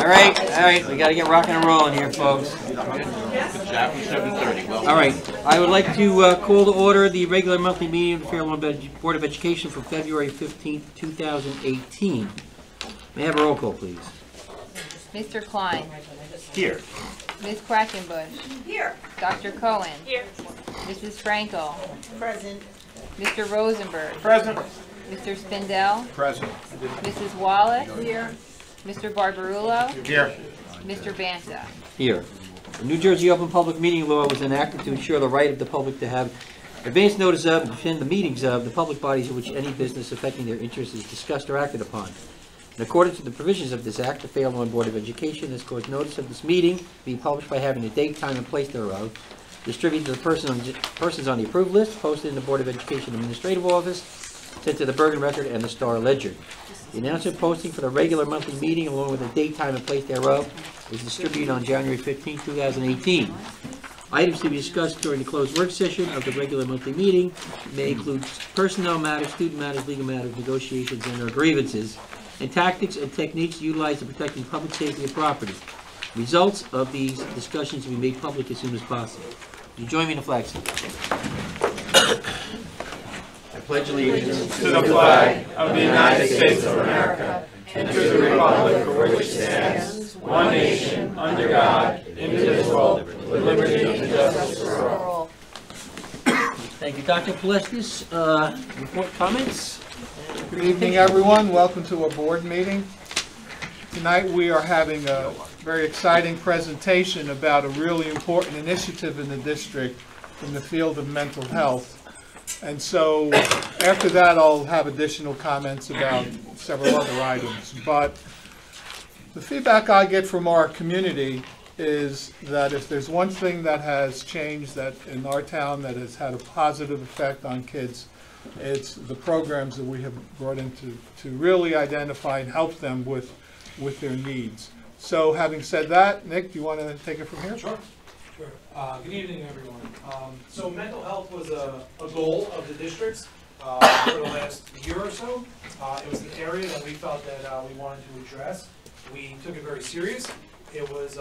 right, we got to get rocking and rolling here, folks. All right, I would like to call to order the regular monthly meeting of the Fairlawn Board of Education for February 15th, 2018. May I have a roll call, please? Mr. Klein. Here. Ms. Quackenbush. Here. Dr. Cohen. Here. Mrs. Frankel. Present. Mr. Rosenberg. Present. Mr. Spindell. Present. Mrs. Wallace. Here. Mr. Barbarulo. Here. Mr. Banta. Here. The New Jersey Open Public Meeting Law was enacted to ensure the right of the public to have advance notice of and attend the meetings of the public bodies in which any business affecting their interests is discussed or acted upon. In accordance with the provisions of this Act, the Fairlawn Board of Education has caused notice of this meeting being published by having a date, time, and place thereof, distributed to the persons on the approved list, posted in the Board of Education Administrative Office, sent to the Bergen Record and the Star Ledger. The announcement posting for the regular monthly meeting, along with the date, time, and place thereof, is distributed on January 15, 2018. Items to be discussed during the closed work session of the regular monthly meeting may include personnel matters, student matters, legal matters, negotiations, and/or grievances, and tactics and techniques utilized in protecting public safety and property. Results of these discussions will be made public as soon as possible. Will you join me in the flag salute? I pledge allegiance To the flag of the United States of America and to the republic for which it stands, one nation, under God, indivisible, with liberty and justice for all. Thank you. Dr. Palestis, report comments? Good evening, everyone. Welcome to our board meeting. Tonight we are having a very exciting presentation about a really important initiative in the district in the field of mental health. And so after that I'll have additional comments about several other items. But the feedback I get from our community is that if there's one thing that has changed that in our town that has had a positive effect on kids, it's the programs that we have brought in to really identify and help them with their needs. So having said that, Nick, do you want to take it from here? Sure. Good evening, everyone. So mental health was a goal of the districts for the last year or so. It was an area that we felt that we wanted to address. We took it very serious. It was,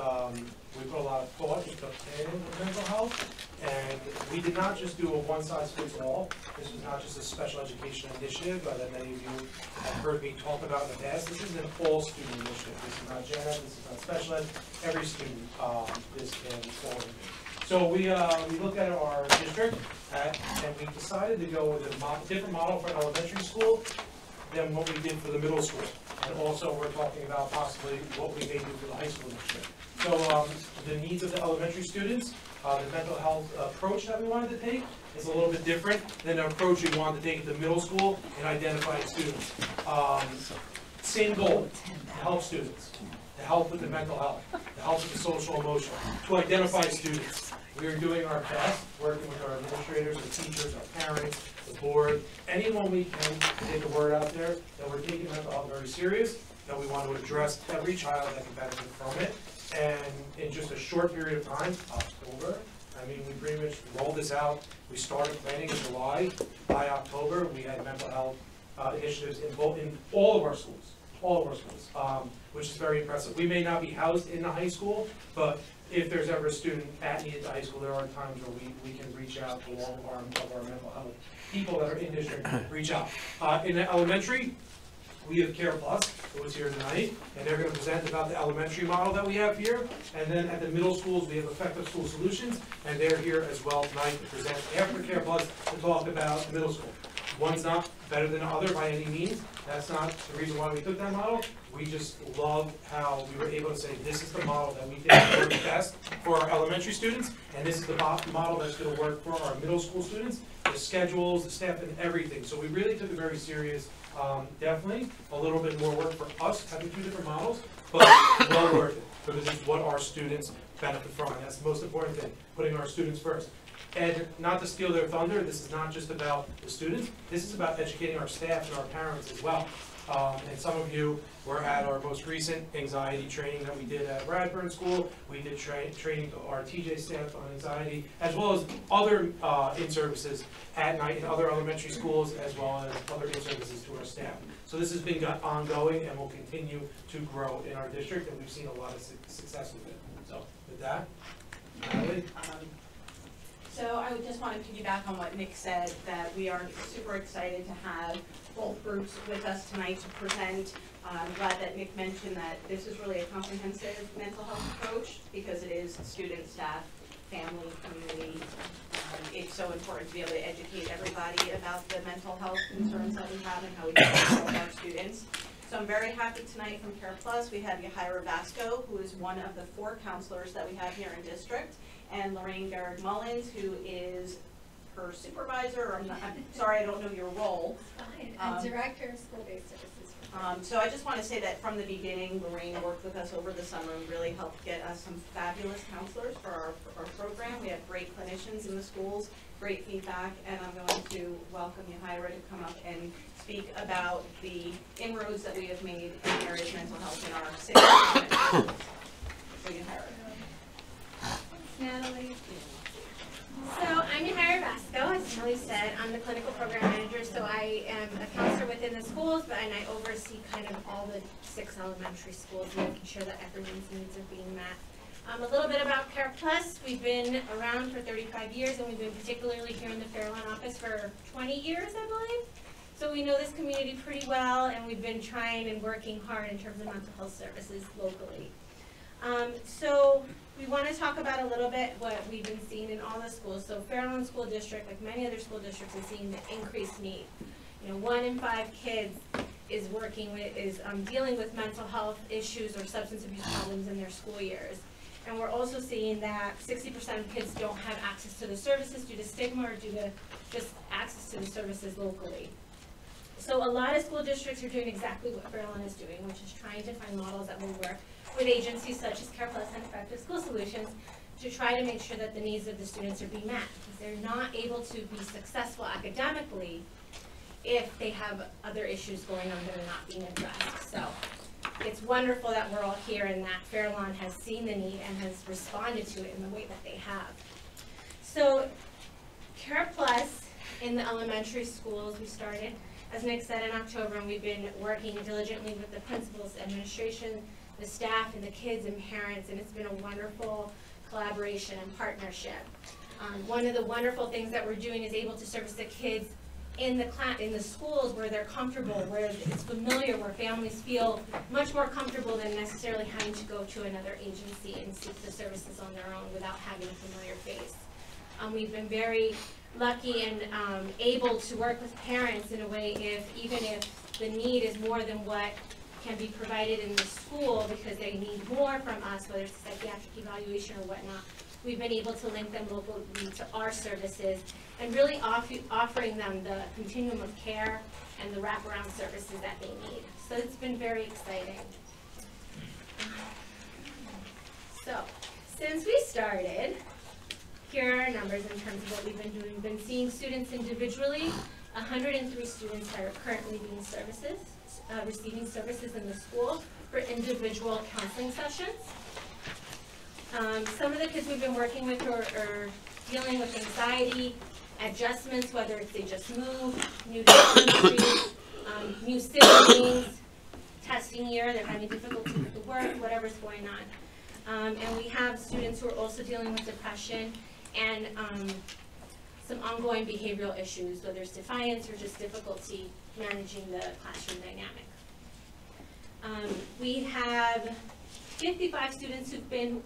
we put a lot of thought into planning of mental health, and we did not just do a one-size-fits-all. This was not just a special education initiative that many of you have heard me talk about in the past. This is an all-student initiative. This is not gen ed, this is not special ed. Every student this can fall into. So we looked at our district, and we decided to go with a different model for elementary school than what we did for the middle school. And also we're talking about possibly what we may do for the high school next year. So the needs of the elementary students, the mental health approach that we wanted to take is a little bit different than the approach we wanted to take at the middle school in identifying students. Same goal, to help students, to help with the mental health, to help with the social emotional, to identify students. We are doing our best, working with our administrators, our teachers, our parents, the board, anyone we can to get the word out there that we're taking mental health very serious, that we want to address every child that can benefit from it. And in just a short period of time, October, I mean, we pretty much rolled this out. We started planning in July. By October, we had mental health initiatives in all of our schools, which is very impressive. We may not be housed in the high school, but if there's ever a student at need at the high school, there are times where we can reach out to all of our mental health people that are in district, reach out. In the elementary, we have Care Plus, who is here tonight, and they're going to present about the elementary model that we have here. And then at the middle schools, we have Effective School Solutions, and they're here as well tonight to present after Care Plus to talk about the middle school. One's not better than the other by any means. That's not the reason why we took that model. We just love how we were able to say this is the model that we think works best for our elementary students, and this is the model that's going to work for our middle school students, the schedules, the staff, and everything. So we really took it very serious. Definitely a little bit more work for us having two different models, but well worth it because it's what our students benefit from. And that's the most important thing, putting our students first. And not to steal their thunder, this is not just about the students. This is about educating our staff and our parents as well. And some of you were at our most recent anxiety training that we did at Radburn School. We did training to our TJ staff on anxiety, as well as other in-services at night in other elementary schools, as well as other in-services to our staff. So this has been ongoing and will continue to grow in our district, and we've seen a lot of success with it. So with that, Natalie? So I would just want to piggyback on what Nick said, that we are super excited to have both groups with us tonight to present. I'm glad that Nick mentioned that this is really a comprehensive mental health approach, because it is student, staff, family, community. It's so important to be able to educate everybody about the mental health concerns that we have and how we can help our students. So I'm very happy tonight from Care Plus, we have Yahaira Vasco, who is one of the 4 counselors that we have here in district, and Lorraine Garrett-Mullins, who is her supervisor, I'm sorry, I don't know your role. I'm Director of School-Based Services. So I just want to say that from the beginning, Lorraine worked with us over the summer and really helped get us some fabulous counselors for our program. We have great clinicians in the schools, great feedback, and I'm going to welcome Yahaira to come up and speak about the inroads that we have made in areas of mental health in our city. So Yahaira. Natalie. So I'm Yahaira Vasco, as Natalie said. I'm the clinical program manager, so I am a counselor within the schools, and I oversee kind of all the 6 elementary schools, making sure that everyone's needs are being met. A little bit about Care Plus. We've been around for 35 years, and we've been particularly here in the Fairlawn office for 20 years, I believe. So we know this community pretty well, and we've been trying and working hard in terms of mental health services locally. So we want to talk about a little bit what we've been seeing in all the schools. So Fairlawn School District, like many other school districts, is seeing the increased need. You know, 1 in 5 kids is dealing with mental health issues or substance abuse problems in their school years. And we're also seeing that 60% of kids don't have access to the services due to stigma or due to just access to the services locally. So a lot of school districts are doing exactly what Fairlawn is doing, which is trying to find models that will work with agencies such as Care Plus and Effective School Solutions to try to make sure that the needs of the students are being met, because they're not able to be successful academically if they have other issues going on that are not being addressed. So it's wonderful that we're all here and that Fairlawn has seen the need and has responded to it in the way that they have. So Care Plus in the elementary schools, we started, as Nick said, in October, and we've been working diligently with the principals, administration, the staff, and the kids and parents, and it's been a wonderful collaboration and partnership. One of the wonderful things that we're doing is able to service the kids in the schools where they're comfortable, where it's familiar, where families feel much more comfortable than necessarily having to go to another agency and seek the services on their own without having a familiar face. We've been very lucky and able to work with parents in a way even if the need is more than what can be provided in the school because they need more from us, whether it's psychiatric evaluation or whatnot, we've been able to link them locally to our services and really offering them the continuum of care and the wraparound services that they need. So it's been very exciting. So, since we started, here are our numbers in terms of what we've been doing. We've been seeing students individually, 103 students that are currently being receiving services in the school for individual counseling sessions. Some of the kids we've been working with are dealing with anxiety, adjustments, whether it's they just moved, new to the country, new siblings, testing year, they're having difficulty with the work, whatever's going on. And we have students who are also dealing with depression and some ongoing behavioral issues, whether it's defiance or just difficulty managing the classroom dynamic. We have 55 students who've been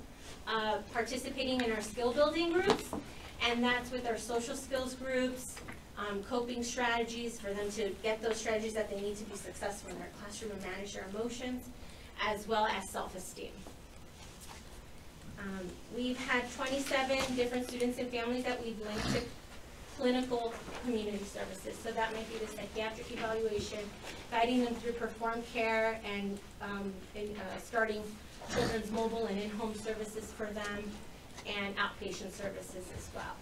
participating in our skill building groups, and that's with our social skills groups, coping strategies for them to get those strategies that they need to be successful in their classroom and manage their emotions, as well as self-esteem. We've had 27 different students and families that we've linked to clinical community services. So that might be the psychiatric evaluation, guiding them through performed care and starting children's mobile and in-home services for them, and outpatient services as well.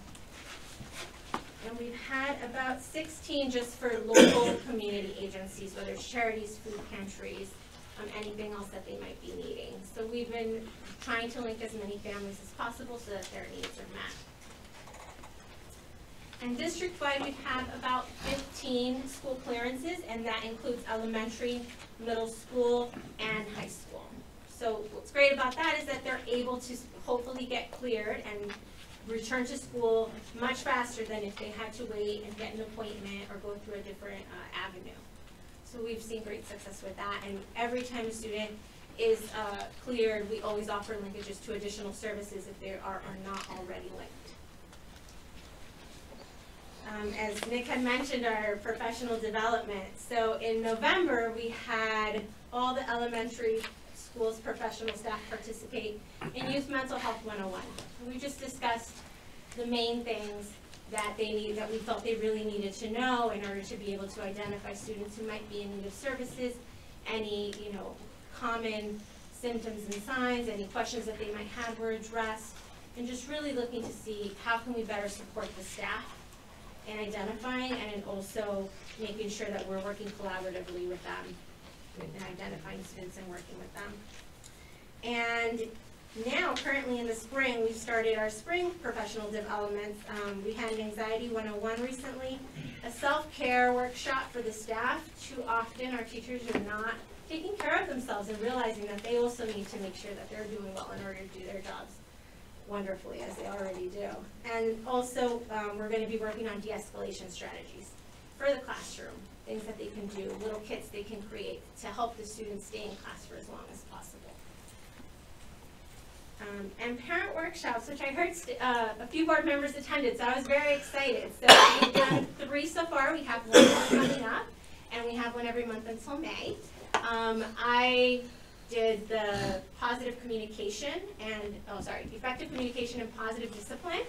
And we've had about 16 just for local community agencies, whether it's charities, food pantries, anything else that they might be needing. So we've been trying to link as many families as possible so that their needs are met. And district-wide, we have about 15 school clearances, and that includes elementary, middle school, and high school. So what's great about that is that they're able to hopefully get cleared and return to school much faster than if they had to wait and get an appointment or go through a different avenue. So we've seen great success with that, and every time a student is cleared, we always offer linkages to additional services if they are not already linked. As Nick had mentioned, our professional development. So in November, we had all the elementary schools professional staff participate in Youth Mental Health 101. And we just discussed the main things that we felt they really needed to know in order to be able to identify students who might be in need of services, any common symptoms and signs, any questions that they might have were addressed, and just really looking to see how can we better support the staff in identifying and also making sure that we're working collaboratively with them in identifying students and working with them. And now, currently in the spring, we've started our spring professional development. We had an Anxiety 101 recently, a self-care workshop for the staff. Too often, our teachers are not taking care of themselves and realizing that they also need to make sure that they're doing well in order to do their jobs wonderfully, as they already do. And also, we're going to be working on de-escalation strategies for the classroom, things that they can do, little kits they can create to help the students stay in class for as long as possible. And parent workshops, which I heard a few board members attended, so I was very excited. So we've done 3 so far. We have 1 more coming up, and we have one every month until May. I did the positive communication and, effective communication and positive discipline,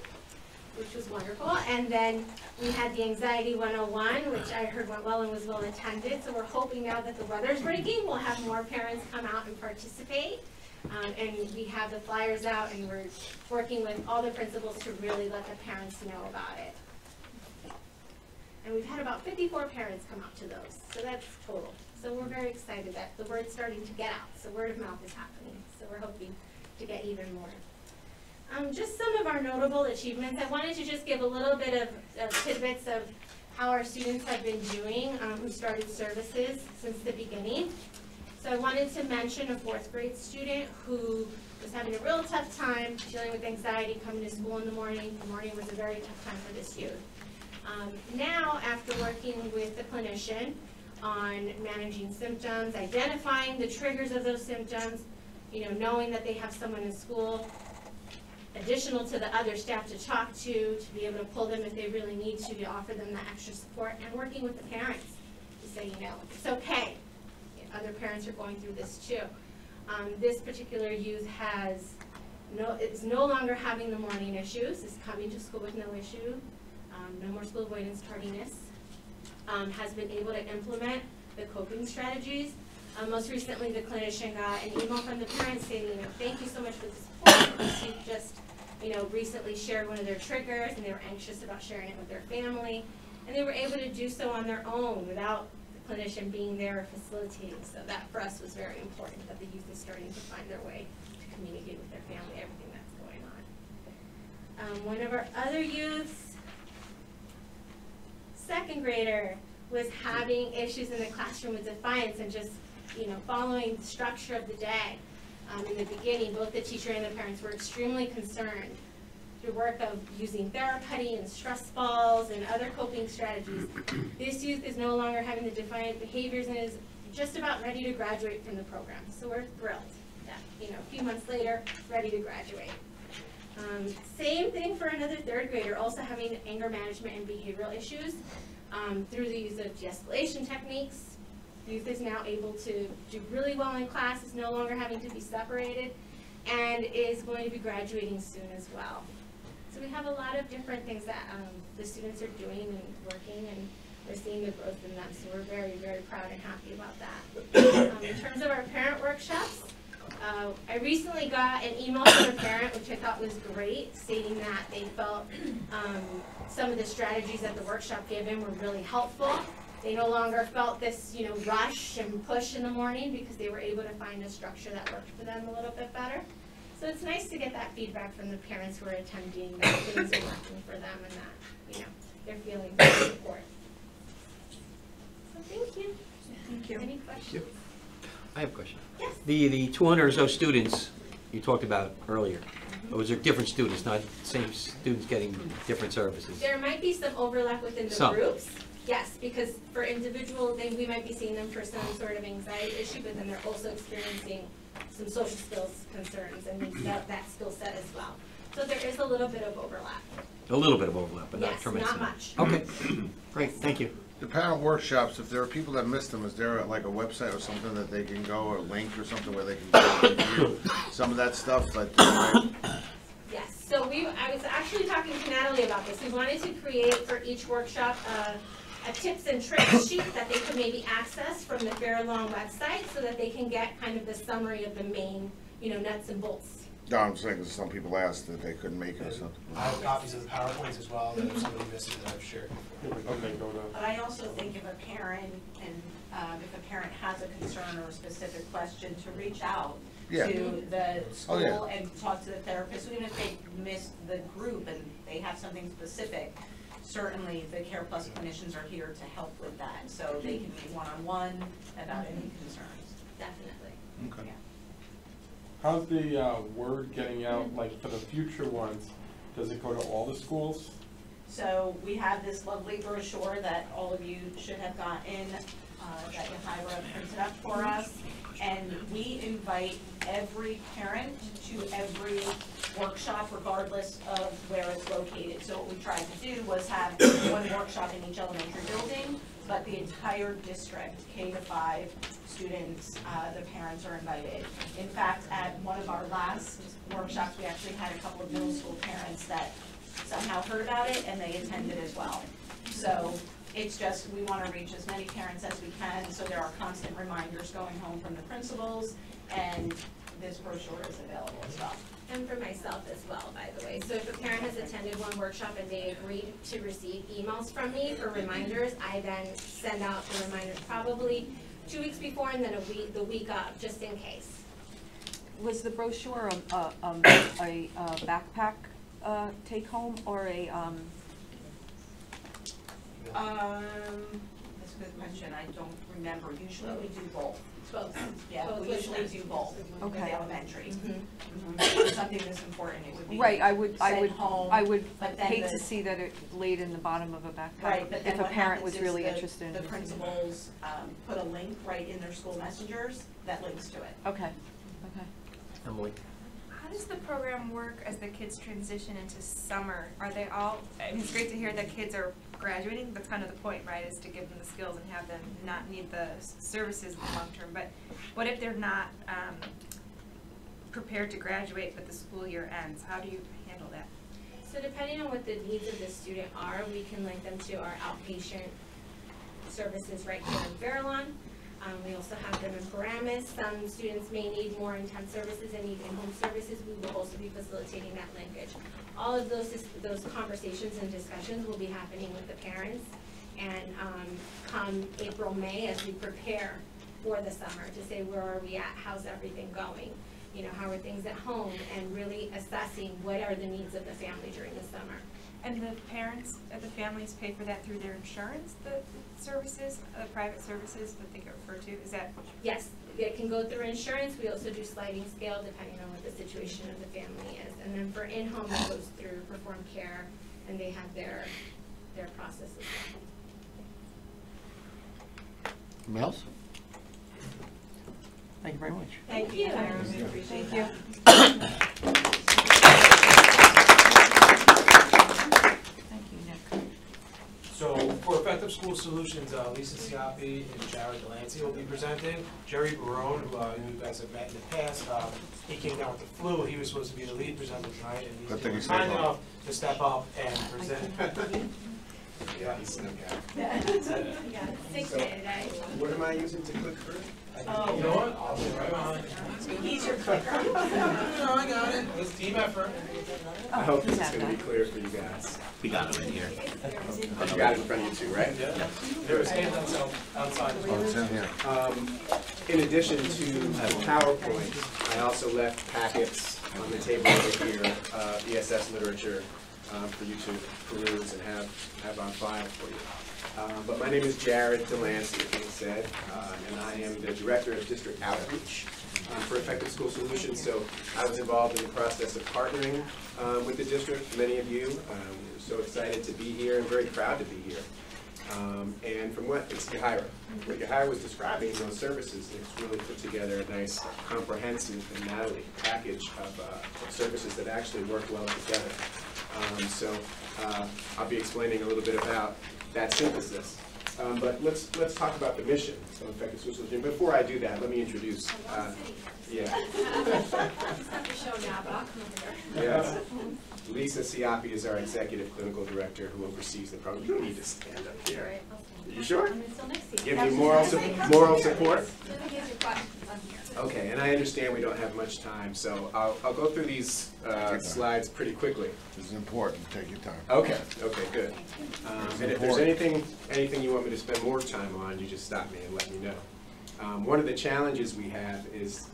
which was wonderful. And then we had the Anxiety 101, which I heard went well and was well attended. So we're hoping now that the weather's breaking, we'll have more parents come out and participate. And we have the flyers out, and we're working with all the principals to really let the parents know about it. And we've had about 54 parents come out to those, so that's total. So we're very excited that the word's starting to get out, so word of mouth is happening. So we're hoping to get even more. Just some of our notable achievements. I wanted to just give a little bit of tidbits of how our students have been doing who started services since the beginning. So I wanted to mention a 4th grade student who was having a real tough time dealing with anxiety, coming to school in the morning. The morning was a very tough time for this youth. Now, after working with the clinician on managing symptoms, identifying the triggers of those symptoms, knowing that they have someone in school additional to the other staff to talk to be able to pull them if they really need to offer them that extra support, and working with the parents to say, it's okay. Other parents are going through this too. This particular youth is no longer having the morning issues, is coming to school with no issue, no more school avoidance tardiness, has been able to implement the coping strategies. Most recently, the clinician got an email from the parents saying, thank you so much for the support. This youth just, recently shared one of their triggers, and they were anxious about sharing it with their family, and they were able to do so on their own without clinician being there or facilitating. So that for us was very important, that the youth is starting to find their way to communicate with their family, everything that's going on. One of our other youths, 2nd grader, was having issues in the classroom with defiance and just following the structure of the day. In the beginning, both the teacher and the parents were extremely concerned. Through work of using therapy and stress balls and other coping strategies, this youth is no longer having the defiant behaviors and is just about ready to graduate from the program. So we're thrilled that, a few months later, ready to graduate. Same thing for another 3rd grader, also having anger management and behavioral issues. Through the use of de-escalation techniques, the youth is now able to do really well in class, is no longer having to be separated, and is going to be graduating soon as well. So we have a lot of different things that the students are doing and working, and we're seeing the growth in them. So we're very, very proud and happy about that. In terms of our parent workshops, I recently got an email from a parent, which I thought was great, stating that they felt some of the strategies that the workshop gave them were really helpful. They no longer felt this, rush and push in the morning because they were able to find a structure that worked for them a little bit better. So it's nice to get that feedback from the parents who are attending, that things are working for them and that, their feelings of support. So thank you. Thank you. Any questions? I have a question. Yes. The 200 or so students you talked about earlier, those are different students, not the same students getting different services? There might be some overlap within the Some. groups. Yes, because for individual, then we might be seeing them for some sort of anxiety issue, but then they're also experiencing some social skills concerns and that skill set as well. So there is a little bit of overlap. A little bit of overlap, but not Yes, tremendous. not much. Okay, great, thank you. The parent workshops, if there are people that missed them, is there like a website or something that they can go, or a link or something where they can go and view some of that stuff? Yes, so I was actually talking to Natalie about this. We wanted to create for each workshop a tips and tricks sheet that they could maybe access from the Fairlawn website so that they can get kind of the summary of the main, nuts and bolts. No, I'm saying 'cause some people asked that they couldn't make it or something. I have copies of the PowerPoints as well, that if somebody misses that I've shared before. Okay, go to. But I also think if a parent has a concern or a specific question, to reach out Yeah. to the Oh, yeah. school and talk to the therapist, even if they missed the group and they have something specific. Certainly, the Care Plus clinicians are here to help with that, so they can be one-on-one about any concerns. Definitely. Okay. Yeah. How's the word getting out, like for the future ones? Does it go to all the schools? So we have this lovely brochure that all of you should have gotten, that Yahira printed up for us. And we invite every parent to every workshop regardless of where it's located. So what we tried to do was have one workshop in each elementary building, but the entire district, K to 5 students, the parents are invited. In fact, at one of our last workshops, we actually had a couple of middle school parents that somehow heard about it and they attended as well. So it's just, we want to reach as many parents as we can, so there are constant reminders going home from the principals, and this brochure is available as well. And for myself as well, by the way. So if a parent has attended one workshop and they agreed to receive emails from me for reminders, I then send out the reminders probably 2 weeks before and then the week of, just in case. Was the brochure a backpack take home or a That's a good question, I don't remember, usually we do both. Both. Yeah, Both we with usually them. do both with Okay. the elementary. Mhm. If something that's important, it would be right? I would sent home. but then hate the- to see that it laid in the bottom of a backpack. Right, but then if a what parent happens was is really the- interested in the receiving it. principals put a link right in their school messengers that links to it. Okay. Emily? How does the program work as the kids transition into summer? Are they all, I mean, it's great to hear that kids are graduating, that's kind of the point, right, is to give them the skills and have them not need the services in the long term, but what if they're not prepared to graduate but the school year ends? How do you handle that? So depending on what the needs of the student are, we can link them to our outpatient services right here in Fairlawn. We also have them in Paramus. Some students may need more intense services and need in-home services. We will also be facilitating that linkage. All of those conversations and discussions will be happening with the parents. And come April, May, as we prepare for the summer to say, where are we at? How's everything going? How are things at home? And really assessing what are the needs of the family during the summer. And the parents, the families pay for that through their insurance, the services, the private services that they get referred to, is that? Yes, it can go through insurance. We also do sliding scale depending on what the situation of the family is. And then for in-home, it goes through Perform Care, and they have their process as well. Anyone else? Thank you very much. Thank you. Thank We appreciate Thank you. that. Thank you, Nick. So for Effective School Solutions, Lisa Ciappi and Jared Delancey will be presenting. Jerry Barone, who you guys have met in the past, he came down with the flu. He was supposed to be the lead presenter tonight, and Good thing he's he kind stayed enough to step up and present. Yeah, he's snuck out. Yeah, sick day today. What am I using to click through? You know what? I'll be right behind you. He's your clicker. No, I got it. It's team effort. I hope this is going to be clear for you guys. We got him in here. You got it in front of you too, right? Yeah. There was hands outside as Oh, well. it's in here. In addition to the PowerPoint, I also left packets on the table over here, ESS literature, for you to peruse and have on file for you. But my name is Jared Delancey, as Nick said, and I am the Director of District Outreach for Effective School Solutions. So I was involved in the process of partnering with the district, many of you. We're so excited to be here and very proud to be here. And from what Yahira was describing, those services, it's really put together a nice, comprehensive and Natalie package of services that actually work well together. So I'll be explaining a little bit about that synthesis. But let's talk about the mission of Effective School Solutions. Before I do that, let me introduce. Yes. Lisa Siapi is our Executive Clinical Director who oversees the program. You don't need to stand up here. Are you sure? Give you moral support? Okay, and I understand we don't have much time, so I'll go through these slides pretty quickly. This is important. Take your time. Okay, good. And if there's anything you want me to spend more time on, you just stop me and let me know. One of the challenges we have is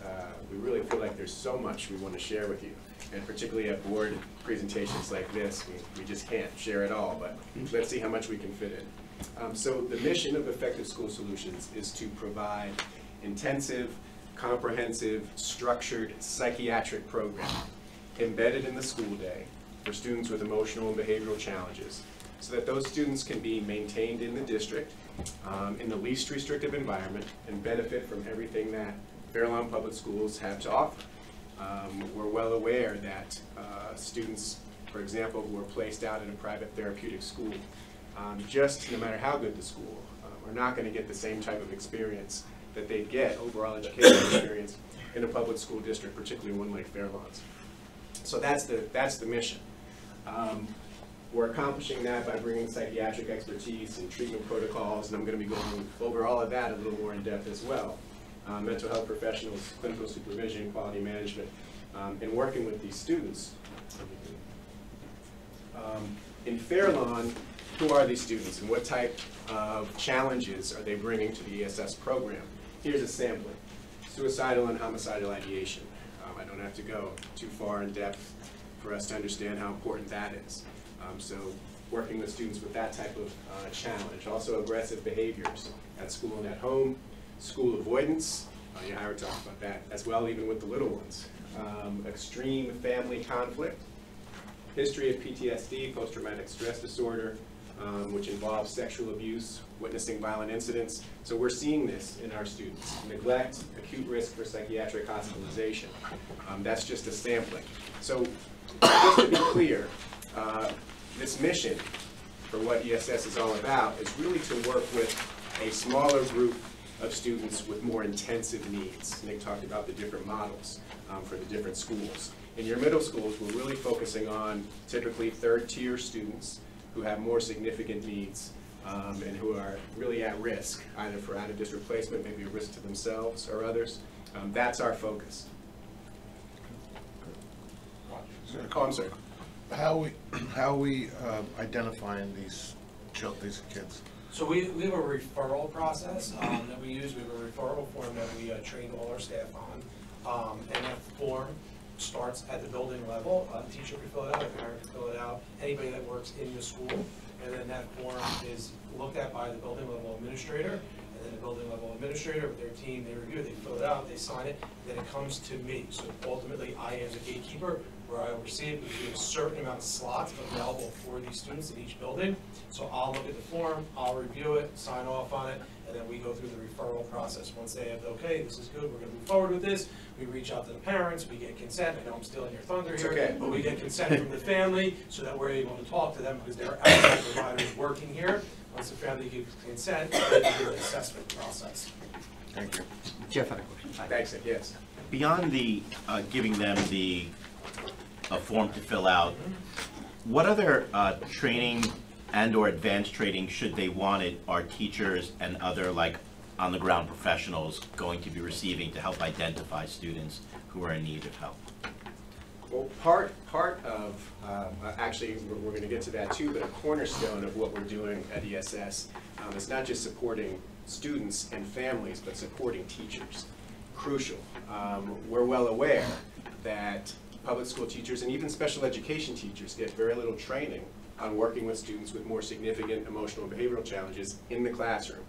we really feel like there's so much we want to share with you. And particularly at board presentations like this, we just can't share it all, but let's see how much we can fit in. So the mission of Effective School Solutions is to provide intensive, comprehensive, structured psychiatric program embedded in the school day for students with emotional and behavioral challenges so that those students can be maintained in the district in the least restrictive environment and benefit from everything that Fair Lawn Public Schools have to offer. We're well aware that students, for example, who are placed out in a private therapeutic school, just no matter how good the school, are not going to get the same type of experience that they'd get, overall educational experience, in a public school district, particularly one like Fair Lawns. So that's the mission. We're accomplishing that by bringing psychiatric expertise and treatment protocols, and I'm going to be going over all of that a little more in depth as well. Mental health professionals, clinical supervision, quality management, and working with these students. In Fair Lawn, who are these students and what type of challenges are they bringing to the ESS program? Here's a sampling. Suicidal and homicidal ideation. I don't have to go too far in depth for us to understand how important that is. So working with students with that type of challenge. Also aggressive behaviors at school and at home. School avoidance, Yahira talked about that as well, even with the little ones. Extreme family conflict, history of PTSD, post-traumatic stress disorder, which involves sexual abuse, witnessing violent incidents. So we're seeing this in our students. Neglect, acute risk for psychiatric hospitalization. That's just a sampling. So just to be clear, this mission for what ESS is all about is really to work with a smaller group of students with more intensive needs. Nick talked about the different models for the different schools. In your middle schools, we're really focusing on typically third-tier students who have more significant needs and who are really at risk, either for out-of-district placement, maybe a risk to themselves or others. That's our focus. Oh, I'm sorry. How are we identifying these kids? So we have a referral process that we use. We have a referral form that we train all our staff on. And that form starts at the building level. A teacher can fill it out, a parent can fill it out, anybody that works in the school. And then that form is looked at by the building level administrator. And then the building level administrator with their team, they review it, they fill it out, they sign it, then it comes to me. So ultimately, I am the gatekeeper where I oversee it, because we have a certain amount of slots available for these students in each building. So I'll look at the form, I'll review it, sign off on it, and then we go through the referral process. Once they have, okay, this is good, we're going to move forward with this, we reach out to the parents, we get consent. I know I'm stealing your thunder here, okay. But we get consent from the family so that we're able to talk to them, because they're outside providers working here. Once the family gives consent, they do the assessment process. Thank you. Jeff had a question. Thanks, Nick. Yes. Beyond the giving them a form to fill out, what other training and/or advanced training, should they want it, are teachers and other on-the-ground professionals going to be receiving to help identify students who are in need of help? Well, part of, actually, we're going to get to that too, but a cornerstone of what we're doing at ESS is not just supporting students and families, but supporting teachers. Crucial. We're well aware that public school teachers and even special education teachers get very little training on working with students with more significant emotional and behavioral challenges in the classroom.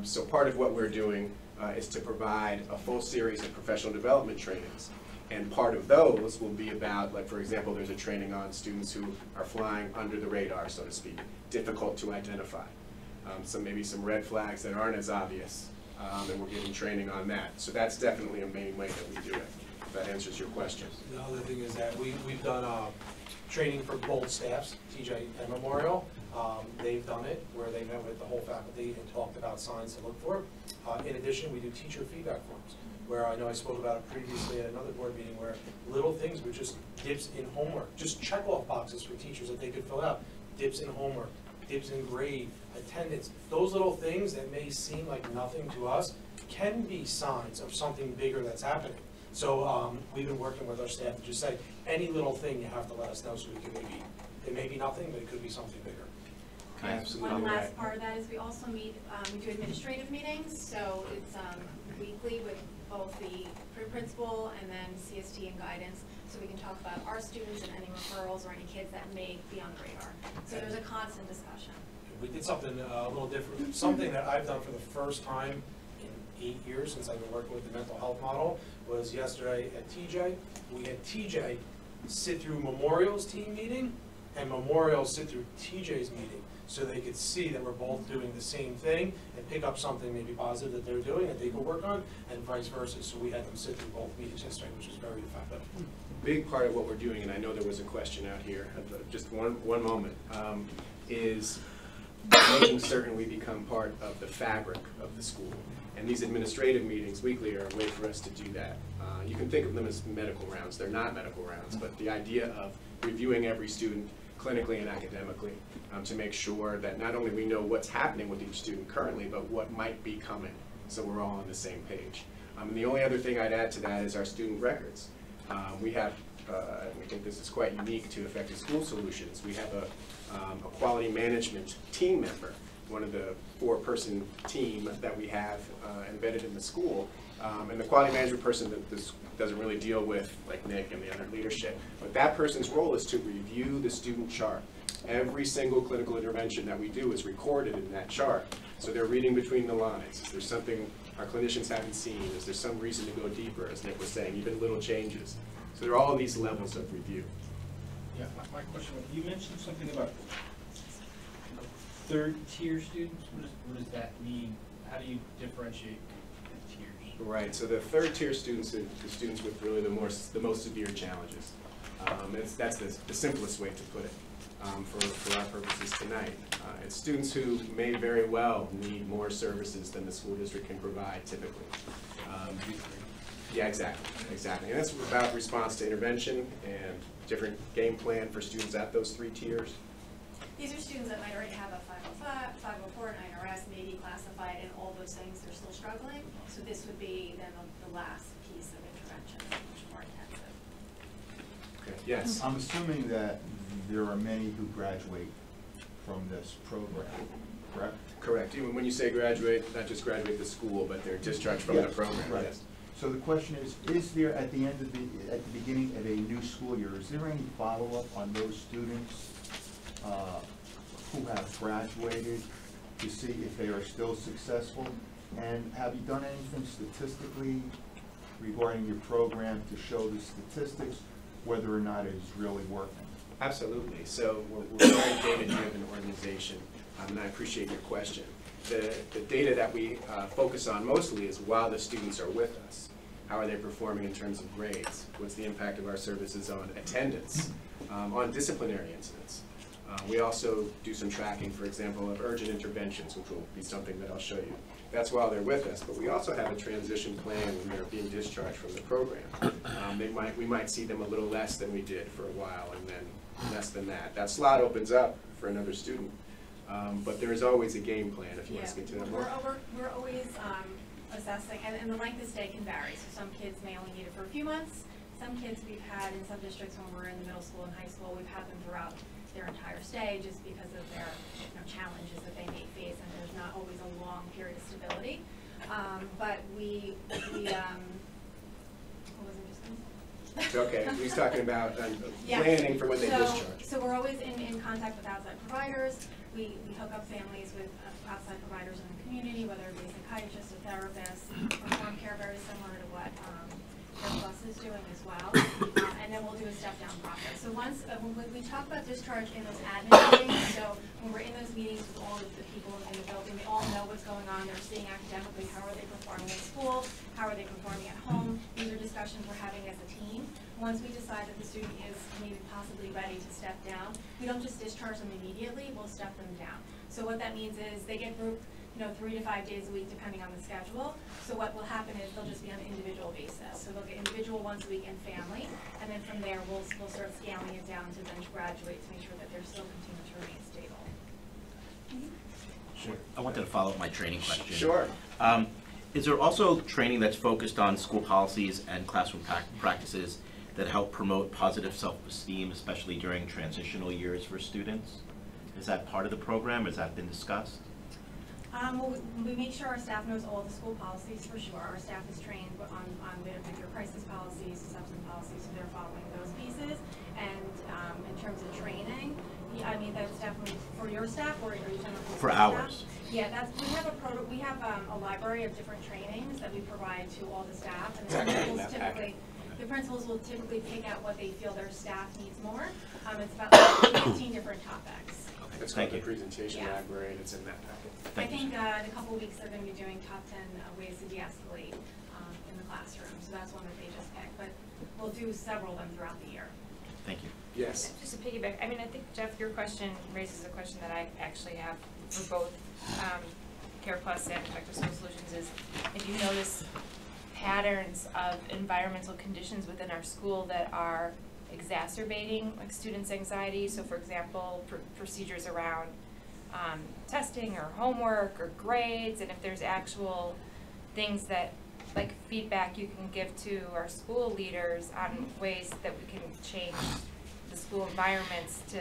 So part of what we're doing is to provide a full series of professional development trainings. And part of those will be about, like for example, there's a training on students who are flying under the radar, so to speak, difficult to identify. Maybe some red flags that aren't as obvious, and we're giving training on that. So that's definitely a main way that we do it, if that answers your question. The other thing is that we've done training for both staffs, TJ and Memorial. They've done it where they met with the whole faculty and talked about signs to look for. In addition, we do teacher feedback forms, where I know I spoke about it previously at another board meeting, where little things were just dips in homework, just check off boxes for teachers that they could fill out. Dips in homework, dips in grade, attendance. Those little things that may seem like nothing to us can be signs of something bigger that's happening. So we've been working with our staff to just say, any little thing you have to let us know, so we can maybe, it may be nothing, but it could be something bigger. Absolutely. One last part of that is we also meet, we do administrative meetings, so it's weekly with both the principal and then CST and guidance, so we can talk about our students and any referrals or any kids that may be on the radar. So there's a constant discussion. We did something a little different, something that I've done for the first time in 8 years since I've been working with the mental health model, was yesterday at TJ. We had TJ sit through Memorial's team meeting and Memorial sit through TJ's meeting, so they could see that we're both doing the same thing and pick up something maybe positive that they're doing that they could work on, and vice versa. So we had them sit through both meetings yesterday, which was very effective. Big part of what we're doing, and I know there was a question out here, just one moment, is making certain we become part of the fabric of the school. And these administrative meetings weekly are a way for us to do that. You can think of them as medical rounds. They're not medical rounds, but the idea of reviewing every student clinically and academically to make sure that not only we know what's happening with each student currently, but what might be coming, so we're all on the same page. And the only other thing I'd add to that is our student records. We have, and we think this is quite unique to Effective School Solutions, we have a quality management team member, one of the 4-person team that we have embedded in the school. And the quality management person that this doesn't really deal with, like Nick and the other leadership, but that person's role is to review the student chart. Every single clinical intervention that we do is recorded in that chart. So they're reading between the lines. Is there something our clinicians haven't seen? Is there some reason to go deeper, as Nick was saying, even little changes? So there are all these levels of review. Yeah, my question was, you mentioned something about third-tier students. What does that mean? How do you differentiate the tiers? Right, so the third-tier students are the students with really the most severe challenges. That's the simplest way to put it for our purposes tonight. It's students who may very well need more services than the school district can provide typically. Yeah, exactly. And that's about response to intervention and different game plan for students at those 3 tiers. These are students that might already have a 505, 504, and IRS, maybe classified, and all those things they're still struggling. So this would be then the last piece of intervention, much more intensive. Okay. Yes. I'm assuming that there are many who graduate from this program, correct? Correct. Even when you say graduate, not just graduate the school, but they're discharged from the program. Right. Yes. So the question is there at the end of at the beginning of a new school year, is there any follow-up on those students who have graduated to see if they are still successful? And have you done anything statistically regarding your program to show the statistics whether or not it is really working? Absolutely. So we're a very data-driven organization, and I appreciate your question. The data that we focus on mostly is while the students are with us. How are they performing in terms of grades? What's the impact of our services on attendance, on disciplinary incidents? We also do some tracking, for example, of urgent interventions, which will be something that I'll show you. That's while they're with us, but we also have a transition plan when they're being discharged from the program. We might see them a little less than we did for a while, and then less than that. That slot opens up for another student, but there is always a game plan, if you want to speak to that more. We're always assessing, and the length of stay can vary. So some kids may only need it for a few months. Some kids we've had in some districts when we're in the middle school and high school, we've had them throughout their entire stay just because of their challenges that they may face, and there's not always a long period of stability. But what was I just going to say? It's okay. He's talking about Yes. planning for when they So- discharge. So we're always in contact with outside providers. We hook up families with outside providers in the community, whether it be a psychiatrist, a therapist, perform care very similar to what Care Plus is doing as well. And then we'll do a step-down process. So once, when we talk about discharge in those admin meetings, so when we're in those meetings with all of the people in the building, they all know what's going on. They're seeing academically, how are they performing at school, how are they performing at home. These are discussions we're having as a team. Once we decide that the student is maybe possibly ready to step down, we don't just discharge them immediately, we'll step them down. So what that means is they get grouped, 3 to 5 days a week depending on the schedule. So what will happen is they'll just be on an individual basis. So they'll get individual once a week and family, and then from there we'll start scaling it down to then graduate to make sure that they're still continuing to remain stable. Sure. I wanted to follow up my training question. Sure. Is there also training that's focused on school policies and classroom practices that help promote positive self-esteem, especially during transitional years for students? Is that part of the program? Has that been discussed? Well, we make sure our staff knows all the school policies for sure. Our staff is trained on your crisis policies, substance policies, so they're following those pieces. And in terms of training, I mean, that's definitely for your staff, or are you talking about for ours? Yeah, we have a library of different trainings that we provide to all the staff, and the principals will typically pick out what they feel their staff needs more. It's about 15 different topics. It's called the presentation library, and it's in that packet. I think in a couple of weeks they're going to be doing top 10 ways to de-escalate in the classroom. So that's one that they just picked, but we'll do several of them throughout the year. Thank you. Yes. Just to piggyback, I mean, I think, Jeff, your question raises a question that I actually have for both Care Plus and Effective School Solutions is, if you notice patterns of environmental conditions within our school that are exacerbating like students' anxiety. So for example, procedures around testing or homework or grades, and if there's actual things that like feedback you can give to our school leaders on ways that we can change the school environments to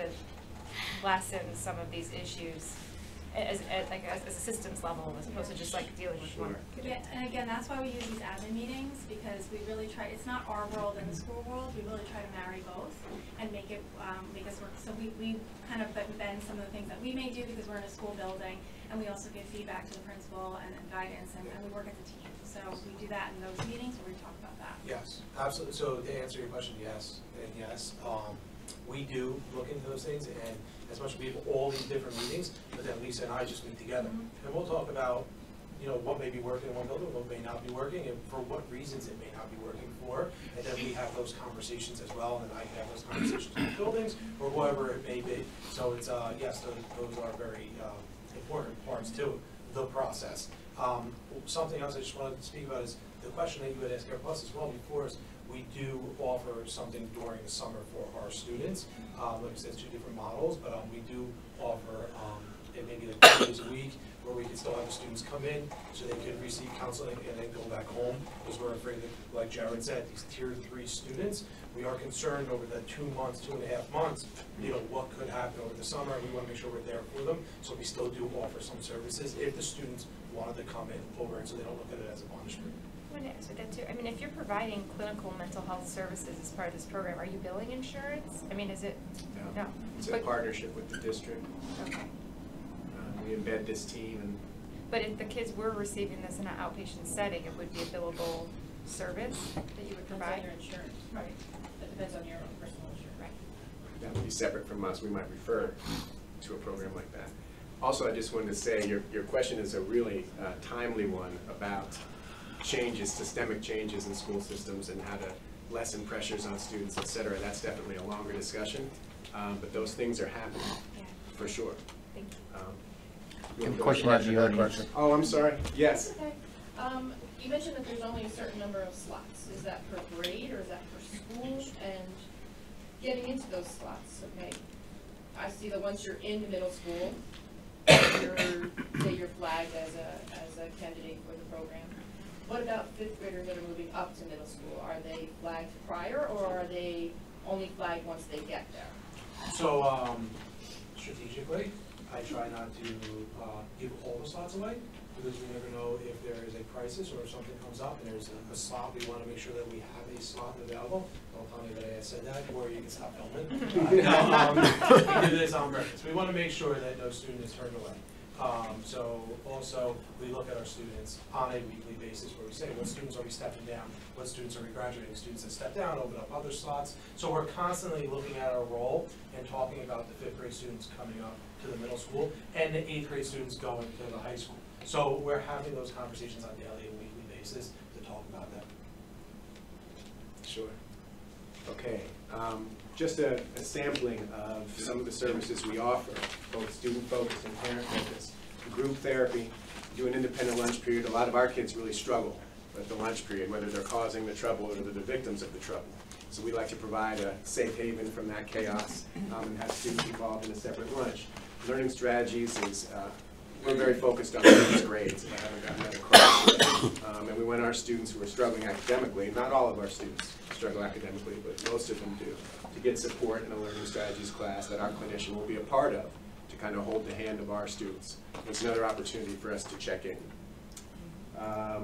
lessen some of these issues as a systems level, as opposed to just like dealing with one. Yeah, and again, that's why we use these admin meetings, because we really try, it's not our world and the school world, we really try to marry both and make it, make us work. So we kind of bend some of the things that we may do because we're in a school building, and we also give feedback to the principal and guidance, and we work as a team. So we do that in those meetings where we talk about that. Yes, absolutely. So to answer your question, yes, and yes. We do look into those things, and as much as we have all these different meetings, but then Lisa and I just meet together, and we'll talk about, what may be working in one building, what may not be working, and for what reasons it may not be working for, and then we have those conversations as well, and then I can have those conversations with buildings, or whoever it may be. So it's, yes, those are very important parts to the process. Something else I just wanted to speak about is the question that you had asked Care Plus as well before is, we do offer something during the summer for our students. Like I said, it's 2 different models, but we do offer it maybe like 2 days a week where we can still have the students come in so they can receive counseling and then go back home, because we're afraid that, like Jared said, these tier 3 students, we are concerned over the 2 months, 2.5 months, what could happen over the summer, and we want to make sure we're there for them. So we still do offer some services if the students wanted to come in over, so they don't look at it as a punishment. I want to answer that too. I mean, if you're providing clinical mental health services as part of this program, are you billing insurance? I mean, is it? No. It's a partnership with the district. Okay. We embed this team, and. But if the kids were receiving this in an outpatient setting, it would be a billable service that you would provide? Depends on your insurance. Right. That depends on your own personal insurance. Right. That would be separate from us. We might refer to a program like that. Also, I just wanted to say your question is a really timely one about changes, systemic changes in school systems and how to lessen pressures on students, et cetera. That's definitely a longer discussion, but those things are happening, for sure. Thank You you. have a question out of the audience. Oh, I'm sorry. Yes. Okay. You mentioned that there's only a certain number of slots. Is that per grade or is that per school? And getting into those slots, okay. I see that once you're in middle school, you're flagged as a candidate for the program. What about 5th graders that are moving up to middle school? Are they flagged prior, or are they only flagged once they get there? So strategically, I try not to give all the slots away, because we never know if there is a crisis or if something comes up and there's a slot. We want to make sure that we have a slot available. don't tell me that I said that, or you can stop filming. We do this on purpose. We want to make sure that no student is turned away. So also, we look at our students on a weekly basis where we say, what students are we stepping down? What students are we graduating? Students that step down, open up other slots. So we're constantly looking at our role and talking about the 5th grade students coming up to the middle school and the 8th grade students going to the high school. So we're having those conversations on a daily and weekly basis to talk about that. Sure. Okay. Just a sampling of some of the services we offer, both student-focused and parent-focused. Group therapy, do an independent lunch period. A lot of our kids really struggle with the lunch period, whether they're causing the trouble or they're the victims of the trouble. So we like to provide a safe haven from that chaos and have students involved in a separate lunch. Learning strategies is, we're very focused on these grades, and I haven't gotten that across. And we want our students who are struggling academically, not all of our students struggle academically, but most of them do, to get support in a learning strategies class that our clinician will be a part of to kind of hold the hand of our students. It's another opportunity for us to check in.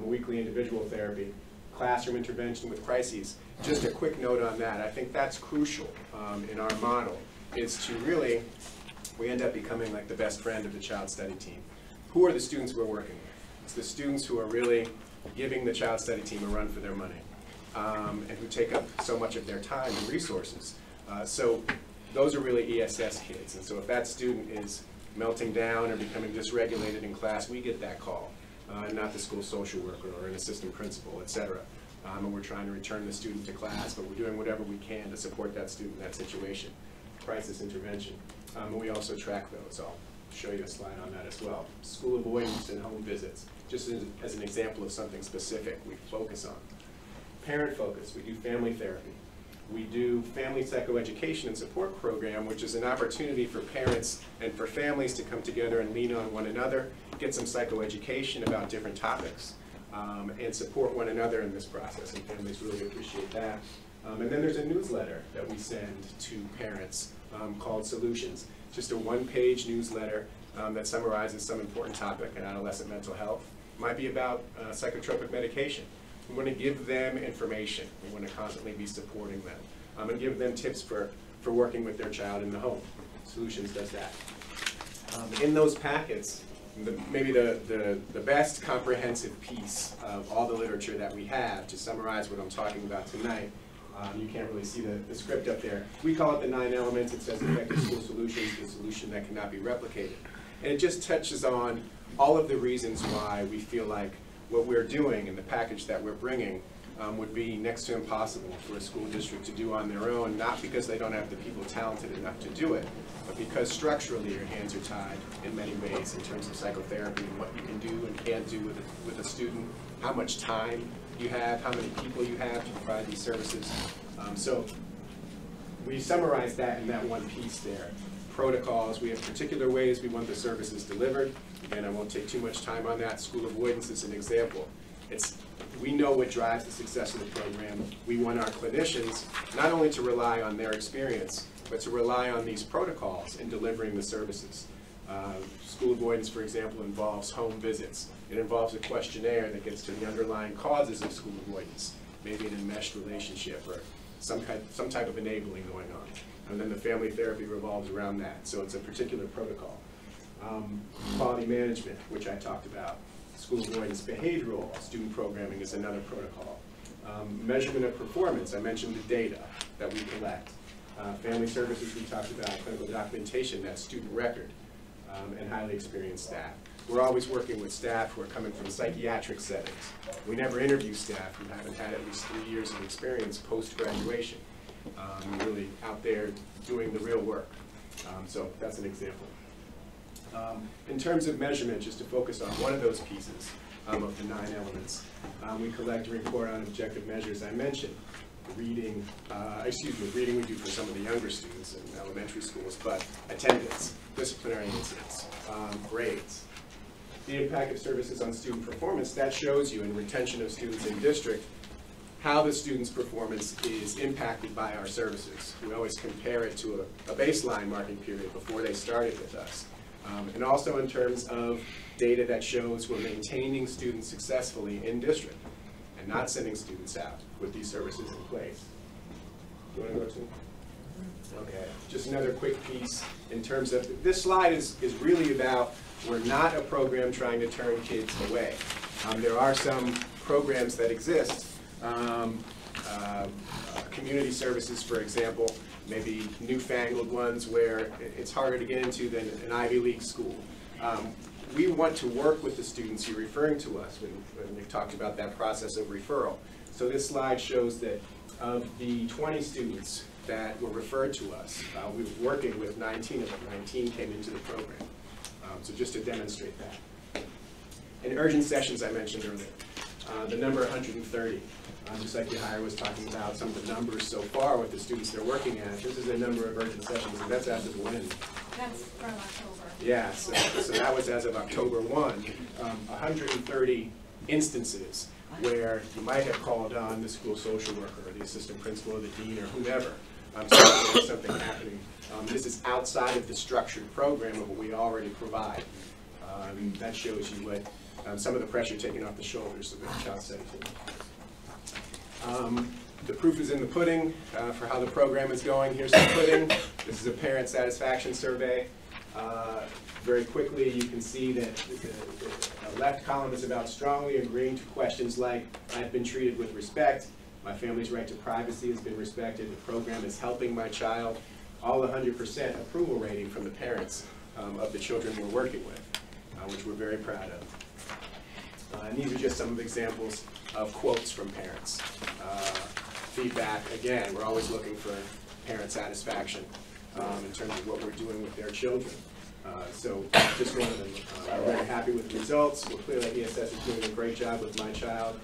Weekly individual therapy, classroom intervention with crises. Just a quick note on that. I think that's crucial in our model, is to really, we end up becoming like the best friend of the child study team. Who are the students we're working with? It's the students who are really giving the child study team a run for their money. And who take up so much of their time and resources. So those are really ESS kids. And so if that student is melting down or becoming dysregulated in class, we get that call, not the school social worker or an assistant principal, et cetera. And we're trying to return the student to class, but we're doing whatever we can to support that student in that situation. Crisis intervention. And we also track those. I'll show you a slide on that as well. School avoidance and home visits, just as an example of something specific we focus on. Parent focus, we do family therapy. We do family psychoeducation and support program, which is an opportunity for parents and for families to come together and lean on one another, get some psychoeducation about different topics, and support one another in this process, and families really appreciate that. And then there's a newsletter that we send to parents called Solutions, just a one-page newsletter that summarizes some important topic in adolescent mental health. It might be about psychotropic medication. We want to give them information. We want to constantly be supporting them and give them tips for working with their child in the home. Solutions does that. In those packets, maybe the best comprehensive piece of all the literature that we have to summarize what I'm talking about tonight, you can't really see the script up there. We call it the 9 elements. It says effective school solutions, the solution that cannot be replicated. And it just touches on all of the reasons why we feel like what we're doing and the package that we're bringing would be next to impossible for a school district to do on their own, not because they don't have the people talented enough to do it, but because structurally your hands are tied in many ways in terms of psychotherapy and what you can do and can't do with a student, how much time you have, how many people you have to provide these services. So we summarize that in that one piece there. Protocols, we have particular ways we want the services delivered. Again, I won't take too much time on that. School avoidance is an example. We know what drives the success of the program. We want our clinicians not only to rely on their experience, but to rely on these protocols in delivering the services. School avoidance, for example, involves home visits. It involves a questionnaire that gets to the underlying causes of school avoidance, maybe an enmeshed relationship or some type of enabling going on. And then the family therapy revolves around that. So it's a particular protocol. Quality management, which I talked about. School avoidance behavioral student programming is another protocol. Measurement of performance, I mentioned the data that we collect. Family services, we talked about clinical documentation, that student record, and highly experienced staff. We're always working with staff who are coming from psychiatric settings. We never interview staff who haven't had at least 3 years of experience post-graduation. Really out there doing the real work. So that's an example. In terms of measurement, just to focus on one of those pieces of the 9 elements, we collect and report on objective measures. I mentioned reading, reading we do for some of the younger students in elementary schools, but attendance, disciplinary incidents, grades. The impact of services on student performance, that shows you in retention of students in district how the student's performance is impacted by our services. We always compare it to a baseline marking period before they started with us. And also in terms of data that shows we're maintaining students successfully in district and not sending students out with these services in place. You want to go to? Okay, just another quick piece in terms of, this slide is really about, we're not a program trying to turn kids away. There are some programs that exist, community services, for example, maybe newfangled ones where it's harder to get into than an Ivy League school. We want to work with the students. You're referring to us when Nick talked about that process of referral. So this slide shows that of the 20 students that were referred to us, we were working with 19 of them. 19 came into the program. So just to demonstrate that. And urgent sessions I mentioned earlier, the number 130. Just like Yahira was talking about some of the numbers so far with the students they're working at, this is a number of urgent sessions, and that's as of when? That's from October. Yeah, so that was as of October 1, 130 instances where you might have called on the school social worker or the assistant principal or the dean or whomever, so there's something happening. This is outside of the structured program of what we already provide. That shows you what some of the pressure taken off the shoulders of the child study team. The proof is in the pudding for how the program is going. Here's the pudding. This is a parent satisfaction survey. Very quickly, you can see that the left column is about strongly agreeing to questions like, I've been treated with respect, my family's right to privacy has been respected, the program is helping my child, all 100% approval rating from the parents of the children we're working with, which we're very proud of. And these are just some of the examples of quotes from parents. Feedback, again, we're always looking for parent satisfaction in terms of what we're doing with their children. So just one of them, we're very happy with the results. We're clear that ESS is doing a great job with my child.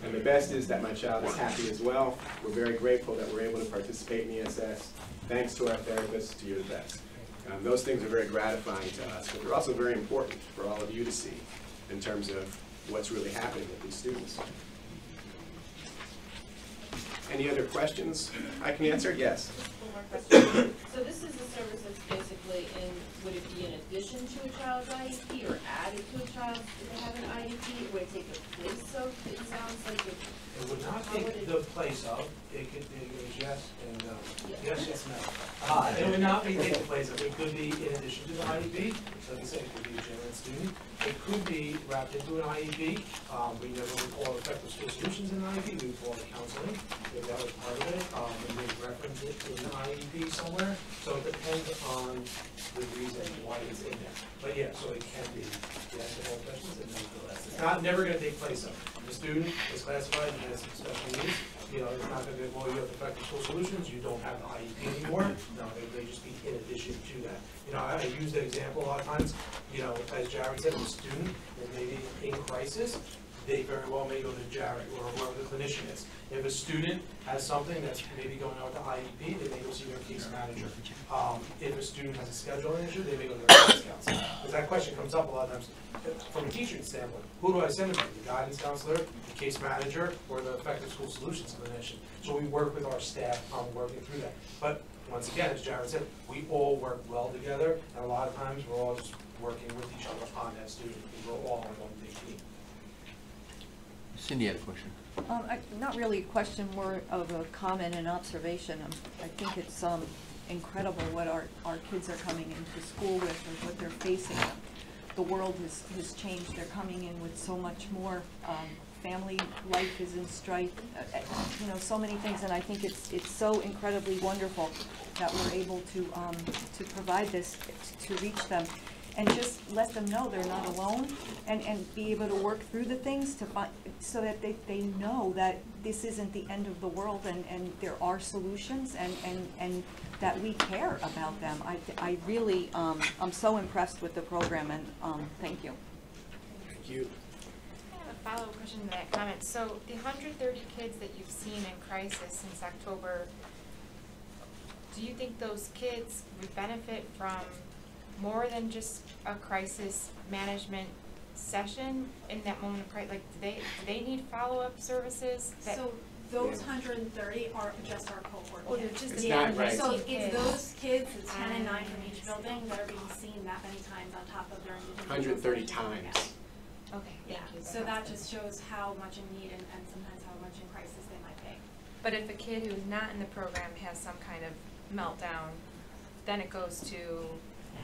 And the best is that my child is happy as well. We're very grateful that we're able to participate in ESS. Thanks to our therapists, you're the best. Those things are very gratifying to us, but they're also very important for all of you to see in terms of what's really happening with these students. Any other questions I can answer? Yes. One more question. So this is a service that's basically would it be in addition to a child's IEP or added to a child to have an IEP? Or would it take the place of? It sounds like it would not take the place of. It could be yes and no. Yes, yes, no. It would not be take the place of. It could be in addition to the IEP. So like I said, it could be a general student. It could be wrapped into an IEP. We never would call it effective school solutions in an IEP. We would call it counseling if that was part of it. And we reference it in an IEP somewhere. So it depends on the reason why it's in there. But yeah, so it can be yes to all questions and no to less. It's not never going to take place of. The student is classified and has special needs. You know, it's not going to be, well, you have effective school solutions, you don't have the IEP anymore. No, they just be in addition to that. You know, I use that example a lot of times. You know, as Jared said, a student that may be in crisis, they very well may go to Jared or whoever the clinician is. If a student has something that's maybe going on with the IEP, they may go see their case manager. If a student has a scheduling issue, they may go to their guidance counselor. Because that question comes up a lot of times from a teaching standpoint. Who do I send them to? The guidance counselor, the case manager, or the effective school solutions clinician? So we work with our staff on working through that. But once again, as Jared said, we all work well together, and a lot of times we're all just working with each other on that student. We're all on one big team. Cindy had a question. Not really a question, more of a comment and observation. I think it's incredible what our kids are coming into school with and what they're facing. The world has changed. They're coming in with so much more. Family life is in strife. You know, so many things, and I think it's so incredibly wonderful that we're able to provide this to reach them. And just let them know they're not alone, and be able to work through the things to find, so that they know that this isn't the end of the world, and there are solutions, and that we care about them. I really, I'm so impressed with the program, and thank you. Thank you. I have a follow-up question to that comment. So the 130 kids that you've seen in crisis since October, do you think those kids would benefit from more than just a crisis management session in that moment of crisis? Like, do they need follow-up services? So those 130 are just our cohort. Oh, they're just It's not right. So it's those kids, the 10 and 9 from each building, that are being seen that many times on top of their individual 130 times. Okay, Yeah, thank you. so that just shows how much in need and sometimes how much in crisis they might be. But if a kid who's not in the program has some kind of meltdown, then it goes to,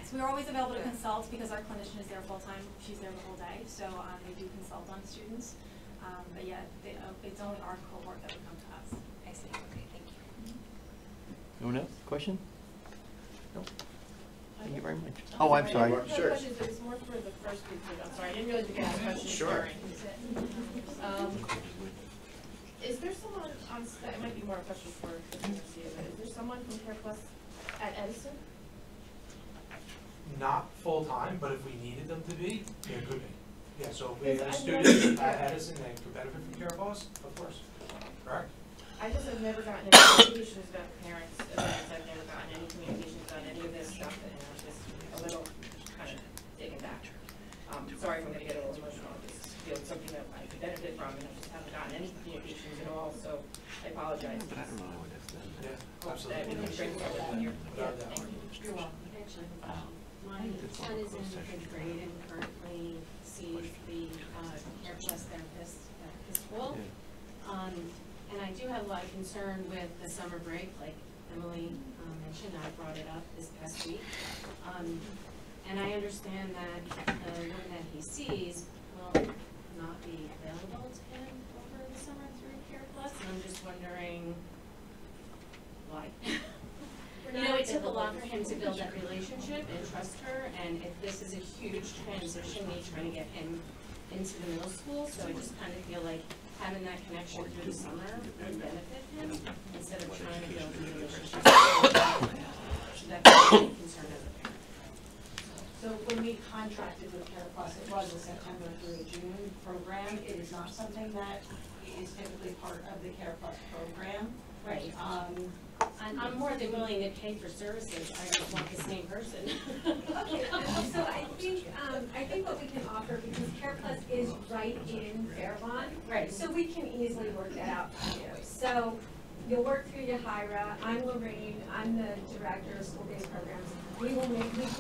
So we're always available to consult because our clinician is there full-time. She's there the whole day, so they do consult on students. But yeah, it's only our cohort that would come to us. I see, okay, thank you. Anyone else? Question? No? Thank you very much. Oh, I'm sorry. Sure. It's more for the first group. I'm sorry, I didn't realize we could ask questions. Sure. Is there someone on staff, it might be more a question for Cafeteria, but is there someone from Care Plus at Edison? Not full-time, but if we needed them to be, there could be. Yeah, so if we Yes, have a I've student noticed- at Edison that could benefit from Care Plus, of course, correct? I just have never gotten any communications about parents events, I've never gotten any communications about any of this stuff, and I'm just a little kind of taken back. Sorry if I'm gonna get a little emotional, I just feel it's something that I could benefit from, and I just haven't gotten any communications at all, so I apologize. But I don't know what that's done. Yeah, That we can bring forward when you're, Without doubt. thank you. You're welcome. Actually, my son is in fifth grade and currently sees the Care Plus therapist at his school. And I do have a lot of concern with the summer break, like Emily mentioned. I brought it up this past week. And I understand that the woman that he sees will not be available to him over the summer through Care Plus, and I'm just wondering why. You know, it took a lot for him to build that relationship and trust her, and if this is a huge transition, me trying to get him into the middle school, so I just kind of feel like having that connection through the summer would benefit him, instead of trying to build a relationship. That's my concern as a parent. So when we contracted with Care Plus, it was a September through June program. It is not something that is typically part of the Care Plus program. Right. I'm more than willing to pay for services. I just want the same person. Okay, so I think what we can offer, because Care Plus is right in Fairlawn. Right. So we can easily work that out for you. So you'll work through Yahira. I'm Lorraine. I'm the director of school-based programs. We can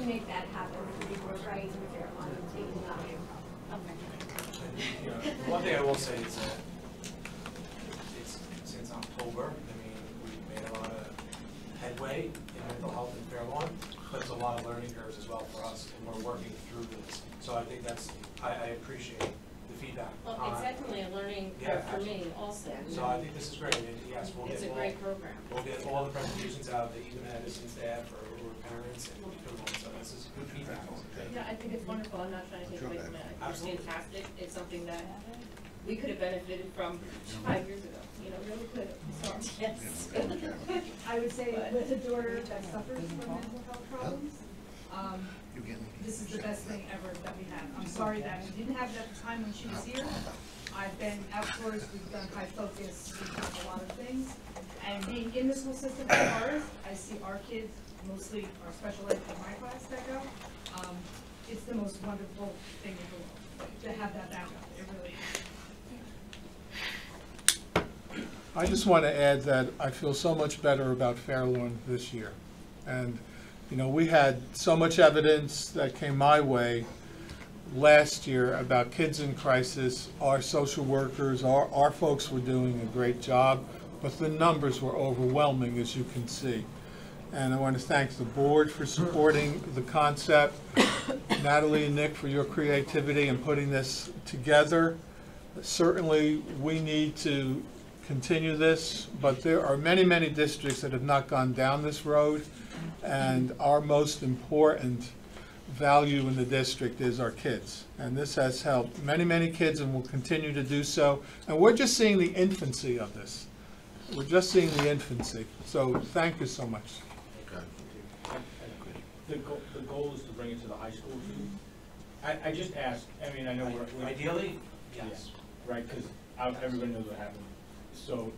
make that happen for you. We're right in Fairlawn and taking on you. Okay. One thing I will say is that it's since October, we've made a lot of headway in mental health in Fairlawn, but there's a lot of learning curves as well for us, and we're working through this. So I think I appreciate the feedback. Well, it's definitely a learning curve for me also. So I think this is great, and yes, we'll get It's a great program. We'll get all the presentations out that even Edison staff or parents and so this is good feedback. Yeah, I think it's wonderful, I'm not trying to take away from it, I think it's Absolutely. fantastic, it's something that we could have benefited from 5 years ago, you know, really could have, so. Yes. I would say with a daughter that suffers from mental health problems, this is the best thing ever that we have. I'm sorry that we didn't have it at the time when she was here. I've been outdoors, we've done high focus, we've done a lot of things. And being in the school system for ours, I see our kids, mostly our special ed in my class that go. It's the most wonderful thing in the world to have that backup. It really is. I just want to add that I feel so much better about Fairlawn this year. And, you know, we had so much evidence that came my way last year about kids in crisis. Our social workers, our folks were doing a great job, but the numbers were overwhelming, as you can see. And I want to thank the board for supporting the concept, Natalie and Nick for your creativity in putting this together. Certainly, we need to continue this, but there are many, many districts that have not gone down this road, and our most important value in the district is our kids. And this has helped many, many kids and will continue to do so. And we're just seeing the infancy of this. We're just seeing the infancy. So thank you so much. The goal is to bring it to the high school too. I just asked, I mean, I know we're Ideally, yes. Yeah, right, because everybody knows what happened. So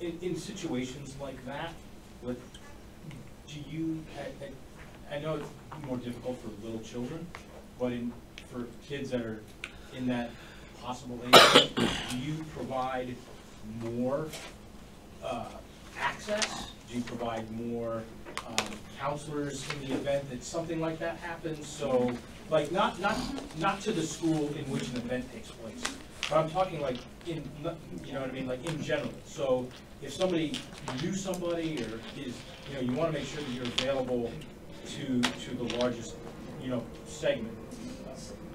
in situations like that, do you, I know it's more difficult for little children, but for kids that are in that possible age, do you provide more access? Do you provide more counselors in the event that something like that happens? So, like, not to the school in which an event takes place, But I'm talking like in, you know what I mean, like in general. So if somebody, you knew somebody, or is, you know, you want to make sure that you're available to the largest, you know, segment.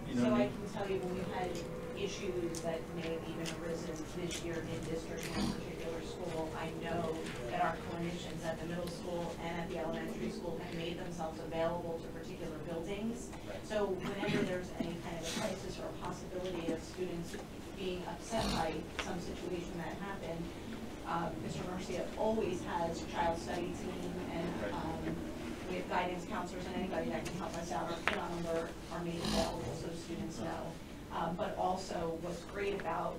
You know So what I I mean? can tell you when we've had issues that may have even arisen this year in district in a particular school, I know that our clinicians at the middle school and at the elementary school have made themselves available to particular buildings. So whenever there's any kind of a crisis or a possibility of students being upset by some situation that happened, Mr. Garcia always has a child study team, and we have guidance counselors and anybody that can help us out. Our PIN number are made available so students know. But also what's great about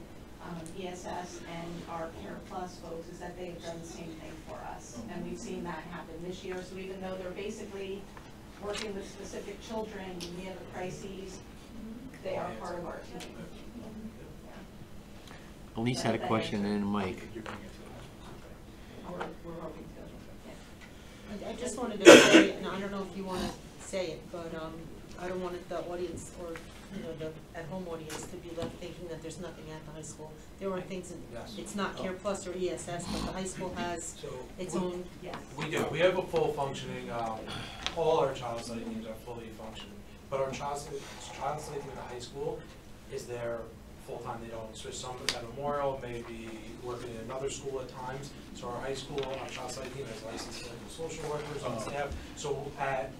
ESS and our Care Plus folks is that they've done the same thing for us. And we've seen that happen this year. So even though they're basically working with specific children when we have a crisis, they are part of our team. Elise had a question and Mike. We're hoping to. I just wanted to say, and I don't know if you want to say it, but I don't want the audience or, you know, the at-home audience to be left thinking that there's nothing at the high school. There are things, it's not Care Plus or ESS, but the high school has its own. Yes. We do. We have a full functioning, all our child study teams are fully functioning. But our child study team at the high school is there full-time. They don't switch. Some at Memorial may be working in another school at times. So our high school, our child study team has licensed social workers on staff. So at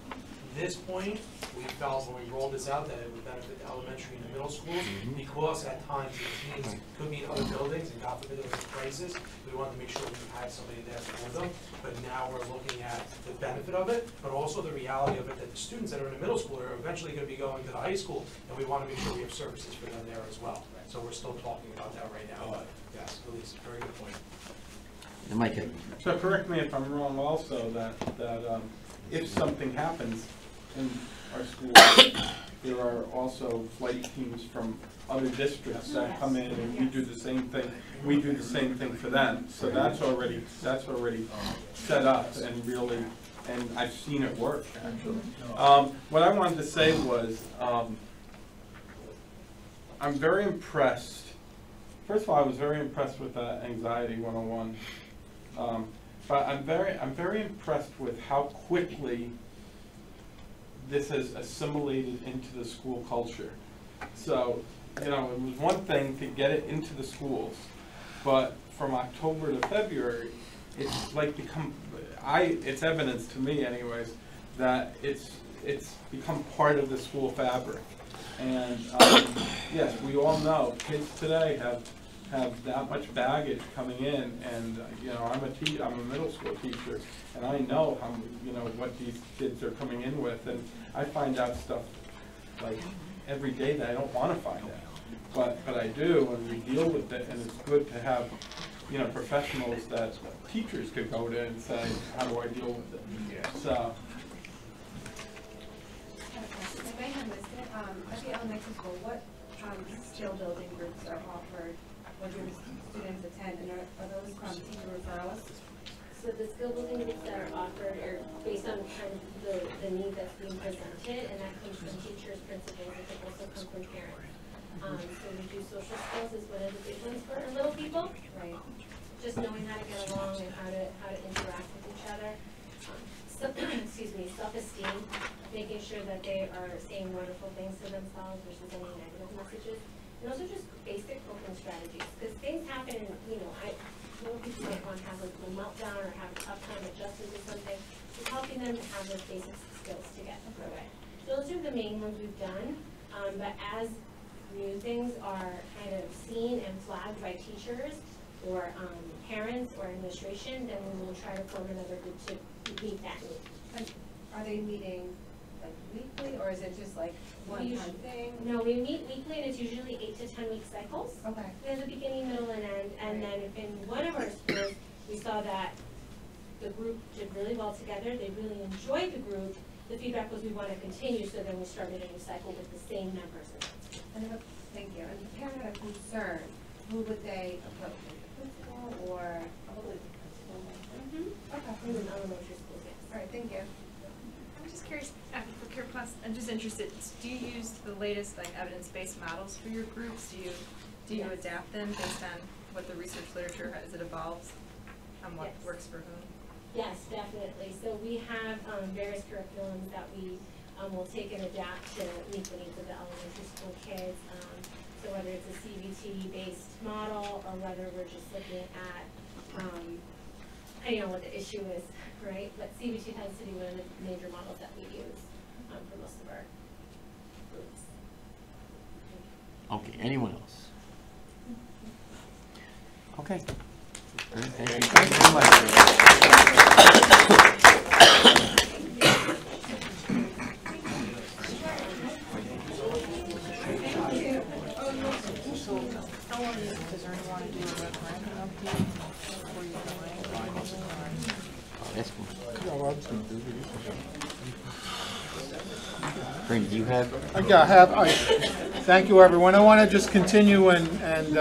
this point, we felt when we rolled this out that it would benefit the elementary and the middle schools, because at times the teens could be in other buildings, and God forbid there was a crisis. We wanted to make sure we had somebody there for them. But now we're looking at the benefit of it, but also the reality of it that the students that are in the middle school are eventually going to be going to the high school, and we want to make sure we have services for them there as well. So we're still talking about that right now, but yes, Elise, very good point. And Mike. So correct me if I'm wrong also, that if something happens in our school, there are also flight teams from other districts that come in, and we do the same thing. We do the same thing for them. So that's already set up and really, and I've seen it work actually. What I wanted to say was, I'm very impressed. First of all, I was very impressed with Anxiety 101. But I'm very impressed with how quickly this has assimilated into the school culture. So, you know, it was one thing to get it into the schools, but from October to February, it's like it's evidence to me anyways, that it's become part of the school fabric. And yes, we all know kids today have that much baggage coming in, and you know, I'm a middle school teacher, and I know how, you know, what these kids are coming in with, and I find out stuff like every day that I don't want to find out, but I do, and we deal with it, and it's good to have, you know, professionals that teachers could go to and say, how do I deal with it? So. I may have missed it. At the elementary school, what skill building groups are offered when your students attend, and are those teacher referrals? So the skill building groups that are offered are based on kind of the need that's being presented, and that comes from teachers, principals, it can also come from parents. So we do social skills is one of the big ones for little people. Right. Just knowing how to get along and how to interact with each other. Self-esteem, making sure that they are saying wonderful things to themselves versus any negative messages. And also just basic coping strategies, because things happen, you know, people might want to have a little meltdown or have a tough time adjusting to something. Just helping them to have those basic skills to get through it. Those are the main ones we've done, but as new things are kind of seen and flagged by teachers or parents or administration, then we will try to form another group to meet that need. And are they meeting like weekly, or is it just like one-time thing? No, we meet weekly, and it's usually 8 to 10 week cycles. Okay. There's a beginning, middle, and end. And then in one of our schools, we saw that the group did really well together. They really enjoyed the group. The feedback was we want to continue, so then we started a new cycle with the same members. Thank you. And if the parent had a concern, who would they approach? The principal or probably the principal? Okay. In elementary schools, yes. All right, thank you. I'm just curious, for Care Plus, I'm just interested, do you use the latest like evidence-based models for your groups? Do you adapt them based on what the research literature as it evolves on what works for whom? Yes, definitely. So we have various curriculums that we will take and adapt to meet the needs of the elementary school kids. So whether it's a CBT-based model or whether we're just looking at, depending on what the issue is, right? But CBT tends to be one of the major models that we use for most of our groups. Okay, anyone else? Okay. Thank you Brandon, do you have? Thank you, everyone. I want to just continue and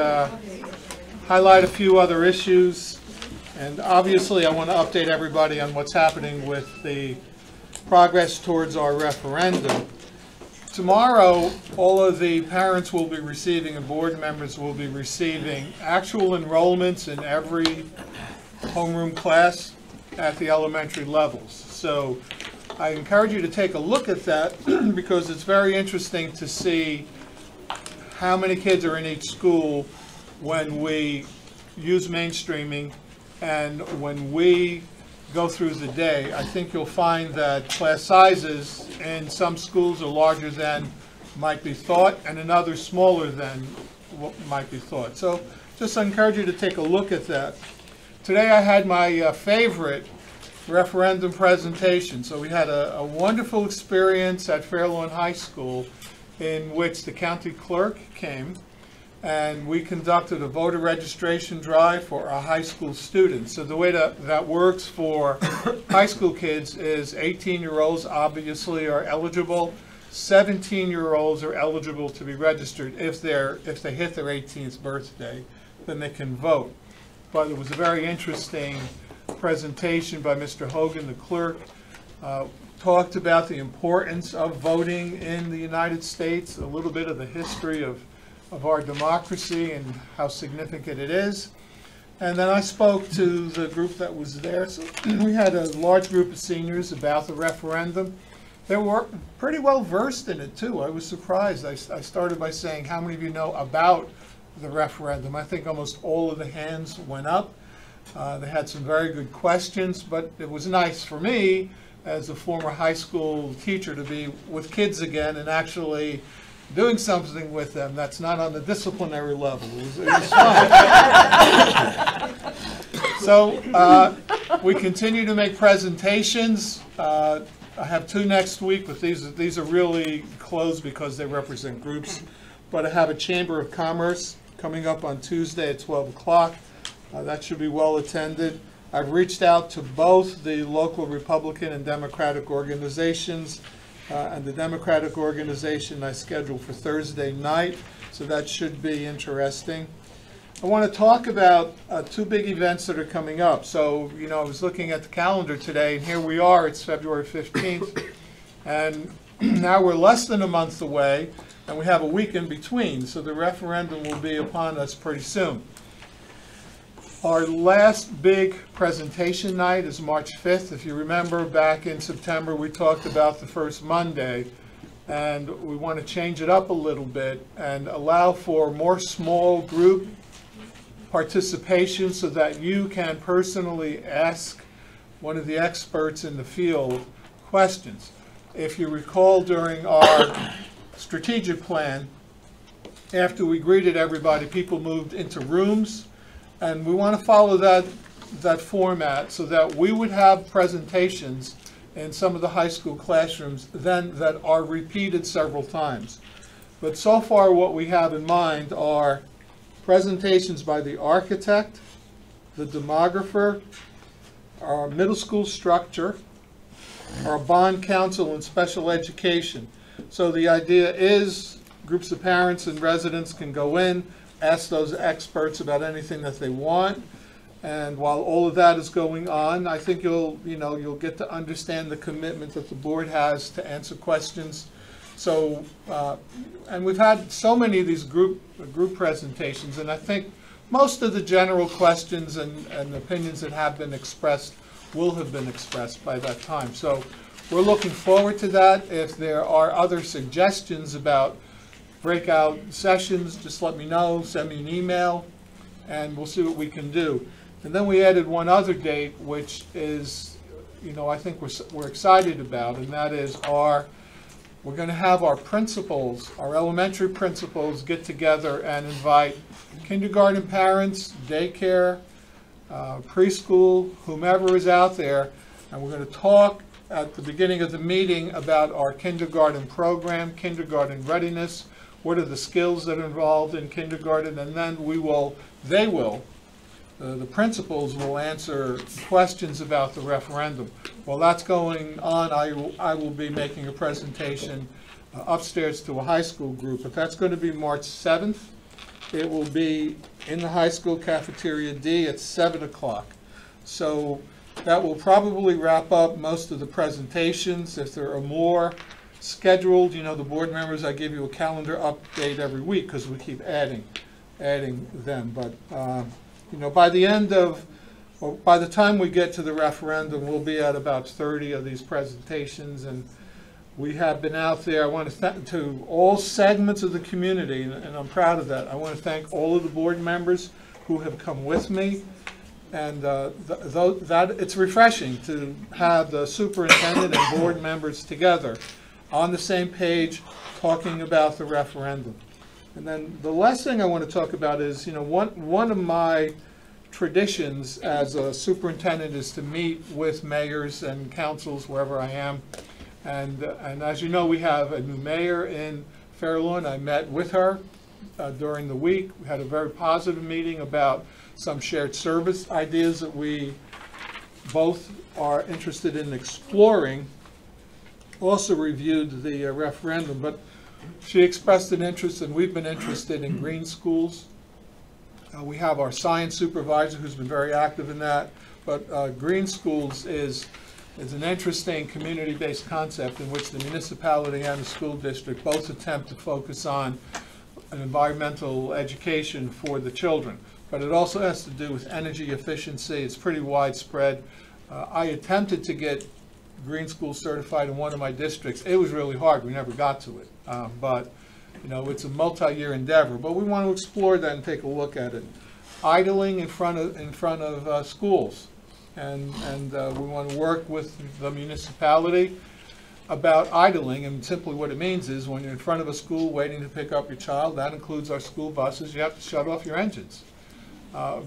highlight a few other issues. And obviously, I want to update everybody on what's happening with the progress towards our referendum. Tomorrow, all of the parents will be receiving and board members will be receiving actual enrollments in every homeroom class at the elementary levels. So I encourage you to take a look at that because it's very interesting to see how many kids are in each school when we use mainstreaming and when we go through the day. I think you'll find that class sizes in some schools are larger than might be thought and in others smaller than what might be thought. So just encourage you to take a look at that. Today I had my favorite referendum presentation. So we had a wonderful experience at Fairlawn High School in which the county clerk came and we conducted a voter registration drive for our high school students. So the way that works for high school kids is 18-year-olds obviously are eligible. 17-year-olds are eligible to be registered if they hit their 18th birthday, then they can vote. But it was a very interesting presentation by Mr. Hogan, the clerk. Talked about the importance of voting in the United States, a little bit of the history of our democracy and how significant it is. And then I spoke to the group that was there. So we had a large group of seniors about the referendum. They were pretty well versed in it too. I was surprised. I started by saying, how many of you know about the referendum? I think almost all of the hands went up. They had some very good questions, but it was nice for me as a former high school teacher to be with kids again and actually doing something with them that's not on the disciplinary level. It was fun. So we continue to make presentations. I have two next week, but these are really closed because they represent groups. But I have a Chamber of Commerce coming up on Tuesday at 12 o'clock. That should be well attended. I've reached out to both the local Republican and Democratic organizations. And the Democratic organization I scheduled for Thursday night, so that should be interesting. I want to talk about two big events that are coming up. So, you know, I was looking at the calendar today, and here we are, it's February 15th, and now we're less than a month away, and we have a week in between, so the referendum will be upon us pretty soon. Our last big presentation night is March 5th. If you remember, back in September, we talked about the first Monday, and we want to change it up a little bit and allow for more small group participation so that you can personally ask one of the experts in the field questions. If you recall, during our strategic plan, after we greeted everybody, people moved into rooms. And we want to follow that format so that we would have presentations in some of the high school classrooms then that are repeated several times. But so far what we have in mind are presentations by the architect, the demographer, our middle school structure, our bond council, and special education. So the idea is groups of parents and residents can go in, ask those experts about anything that they want, And while all of that is going on, I think you'll get to understand the commitment that the board has to answer questions. So, and we've had so many of these group presentations, and I think most of the general questions and opinions that have been expressed will have been expressed by that time. So we're looking forward to that. If there are other suggestions about breakout sessions, just let me know, send me an email, and we'll see what we can do. And then we added one other date, which is, I think we're excited about, and that is we're going to have our principals, our elementary principals, get together and invite kindergarten parents, daycare, preschool, whomever is out there, and we're going to talk at the beginning of the meeting about our kindergarten program, kindergarten readiness, what are the skills that are involved in kindergarten, and then the principals will answer questions about the referendum. While that's going on, I will be making a presentation upstairs to a high school group, but that's going to be March 7th. It will be in the high school cafeteria D at 7 o'clock. So that will probably wrap up most of the presentations. If there are more scheduled, the board members, I give you a calendar update every week because we keep adding them. But by the time we get to the referendum, we'll be at about 30 of these presentations, and we have been out there. I want to thank to all segments of the community, and I'm proud of that. I want to thank all of the board members who have come with me, and that it's refreshing to have the superintendent and board members together on the same page talking about the referendum. And then the last thing I want to talk about is, one of my traditions as a superintendent is to meet with mayors and councils wherever I am. And as you know, we have a new mayor in Fair Lawn. I met with her during the week. We had a very positive meeting about some shared service ideas that we both are interested in exploring. Also reviewed the referendum, but she expressed an interest, and we've been interested in green schools. We have our science supervisor who's been very active in that, but green schools is an interesting community-based concept in which the municipality and the school district both attempt to focus on an environmental education for the children. But it also has to do with energy efficiency. It's pretty widespread. I attempted to get green school certified in one of my districts. It was really hard. We never got to it. But it's a multi-year endeavor. But we want to explore that and take a look at it. Idling in front of schools, and we want to work with the municipality about idling. And simply what it means is when you're in front of a school waiting to pick up your child, that includes our school buses, you have to shut off your engines.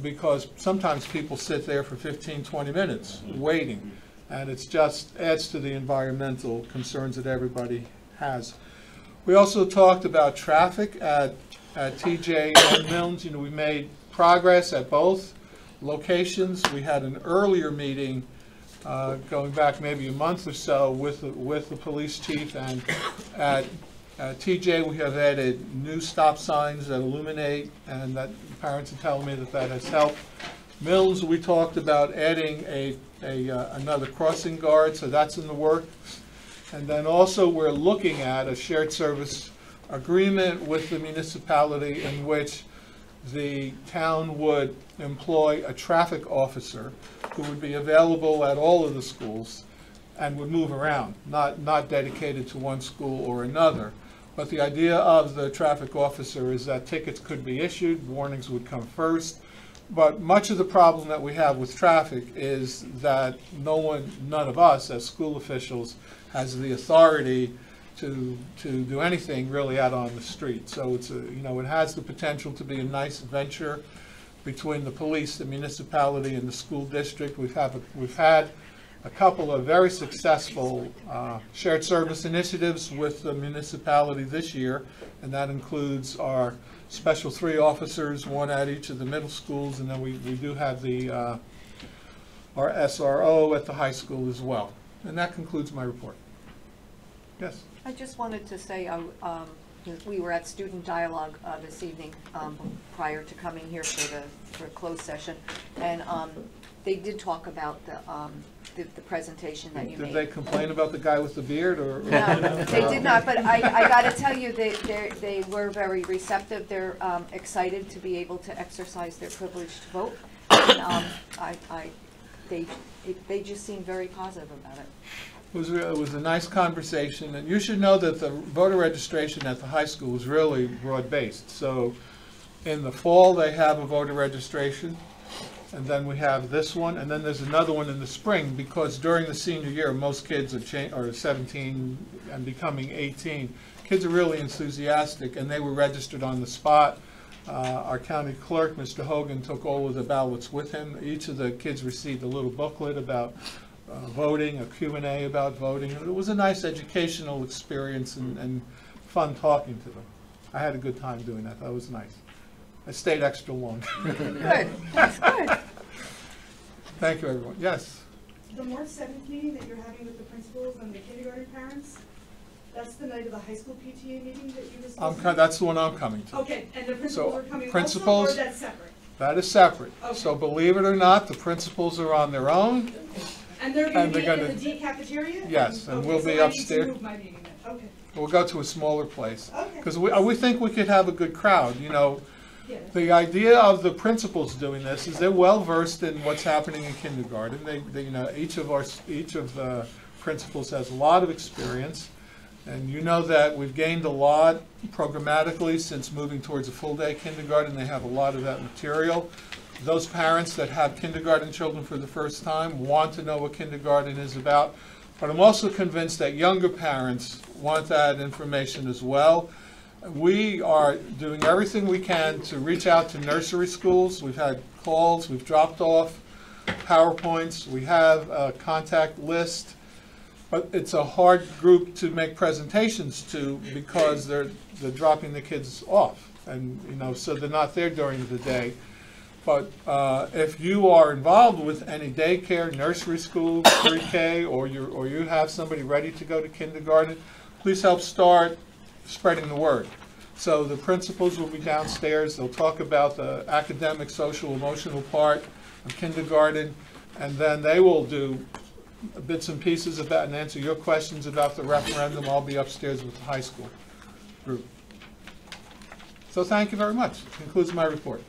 Because sometimes people sit there for 15, 20 minutes waiting. And it's just adds to the environmental concerns that everybody has. We also talked about traffic at TJ and Milnes. We made progress at both locations. We had an earlier meeting going back maybe a month or so with the police chief, and at TJ we have added new stop signs that illuminate, and that parents are telling me that has helped. Milnes, we talked about adding another crossing guard, so that's in the works. And then also we're looking at a shared service agreement with the municipality in which the town would employ a traffic officer who would be available at all of the schools and would move around, not dedicated to one school or another. But the idea of the traffic officer is that tickets could be issued, warnings would come first. But much of the problem that we have with traffic is that none of us as school officials has the authority to do anything really out on the street. So it's it has the potential to be a nice venture between the police, the municipality, and the school district. We've had a couple of very successful shared service initiatives with the municipality this year, and that includes our Special 3 officers, one at each of the middle schools, and then we do have our SRO at the high school as well. And that concludes my report. Yes? I just wanted to say We were at student dialogue this evening prior to coming here for a closed session, and they did talk about the presentation that you made. Did they complain about the guy with the beard, or? No, they did not, but I gotta tell you, they were very receptive. They're excited to be able to exercise their privilege to vote. And they just seemed very positive about it. It was a nice conversation, and you should know that the voter registration at the high school is really broad-based. So in the fall, they have a voter registration, and then we have this one, and then there's another one in the spring, because during the senior year, most kids are 17 and becoming 18. Kids are really enthusiastic, and they were registered on the spot. Our county clerk, Mr. Hogan, took all of the ballots with him. Each of the kids received a little booklet about voting, a Q&A about voting. It was a nice educational experience and fun talking to them. I had a good time doing that. That was nice. I stayed extra long. Good. That's good. Thank you, everyone. Yes? The March 7th meeting that you're having with the principals and the kindergarten parents, that's the night of the high school PTA meeting that you discussed? That's the one I'm coming to. Okay, and the principals are coming principals, also, or that's separate? That is separate. Okay. So believe it or not, the principals are on their own. And they're going to be in the D cafeteria? Yes, and okay, we'll so be I upstairs. Need to move my meeting then. Okay. We'll go to a smaller place. Okay. Because we think we could have a good crowd, you know. Yeah. The idea of the principals doing this is they're well versed in what's happening in kindergarten. They you know, each of the principals has a lot of experience, and you know that we've gained a lot programmatically since moving towards a full-day kindergarten. They have a lot of that material. Those parents that have kindergarten children for the first time want to know what kindergarten is about, but I'm also convinced that younger parents want that information as well. We are doing everything we can to reach out to nursery schools. We've had calls, we've dropped off PowerPoints, we have a contact list, but it's a hard group to make presentations to because they're dropping the kids off, and you know, so they're not there during the day. But if you are involved with any daycare, nursery school, pre-K, or you have somebody ready to go to kindergarten, please help start spreading the word. So the principals will be downstairs. They'll talk about the academic, social, emotional part of kindergarten, and then they will do bits and pieces about and answer your questions about the referendum. I'll be upstairs with the high school group. So thank you very much. Concludes my report.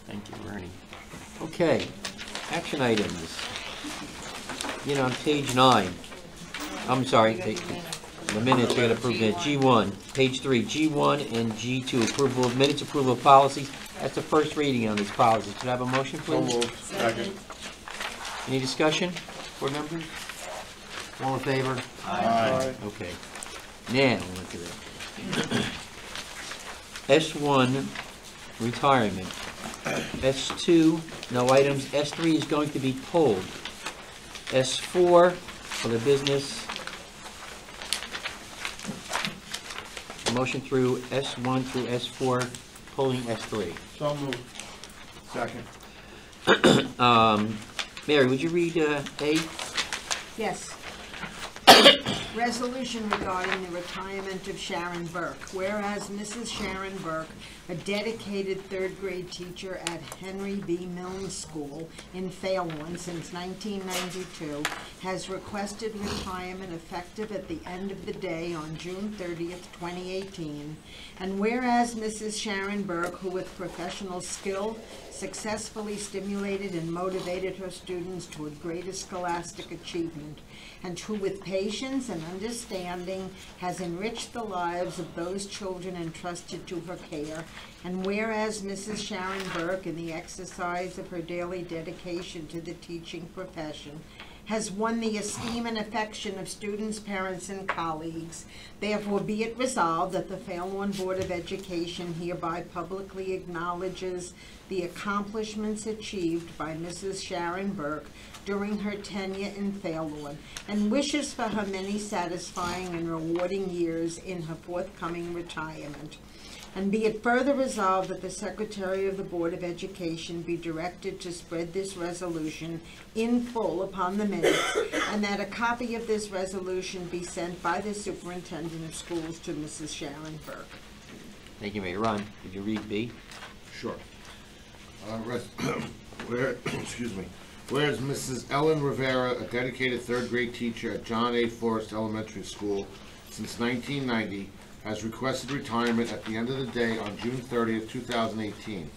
Thank you, Ernie. Okay, action items. You know, on page 9, I'm sorry, the minutes, we got to approve that. G1, page 3, G1 and G2, approval of minutes, approval of policies. That's the first reading on these policies. Could I have a motion, please? So moved. Second. Any discussion, board members? All in favor? Aye. Okay. Now, look at that. S1, retirement. S2, no items. S3 is going to be pulled. S4, for the business. Motion through S1 through S4, pulling S3. So moved. Second. Mary, would you read A? Yes. Resolution regarding the retirement of Sharon Burke. Whereas Mrs. Sharon Burke, a dedicated third grade teacher at Henry B. Milne School in Fairlawn since 1992, has requested retirement effective at the end of the day on June 30th, 2018. And whereas Mrs. Sharon Burke, who with professional skill successfully stimulated and motivated her students toward greater scholastic achievement, and who with patience and understanding has enriched the lives of those children entrusted to her care, and whereas Mrs. Sharon Burke, in the exercise of her daily dedication to the teaching profession, has won the esteem and affection of students, parents, and colleagues, therefore be it resolved that the Fairlawn Board of Education hereby publicly acknowledges the accomplishments achieved by Mrs. Sharon Burke during her tenure in Fairlawn, and wishes for her many satisfying and rewarding years in her forthcoming retirement. And be it further resolved that the Secretary of the Board of Education be directed to spread this resolution in full upon the minutes, and that a copy of this resolution be sent by the Superintendent of Schools to Mrs. Sharon Burke. Thank you, Mayor. Ron, could you read B? Sure. Excuse me. Whereas Mrs. Ellen Rivera, a dedicated third grade teacher at John A. Forrest Elementary School since 1990, has requested retirement at the end of the day on June 30th, 2018.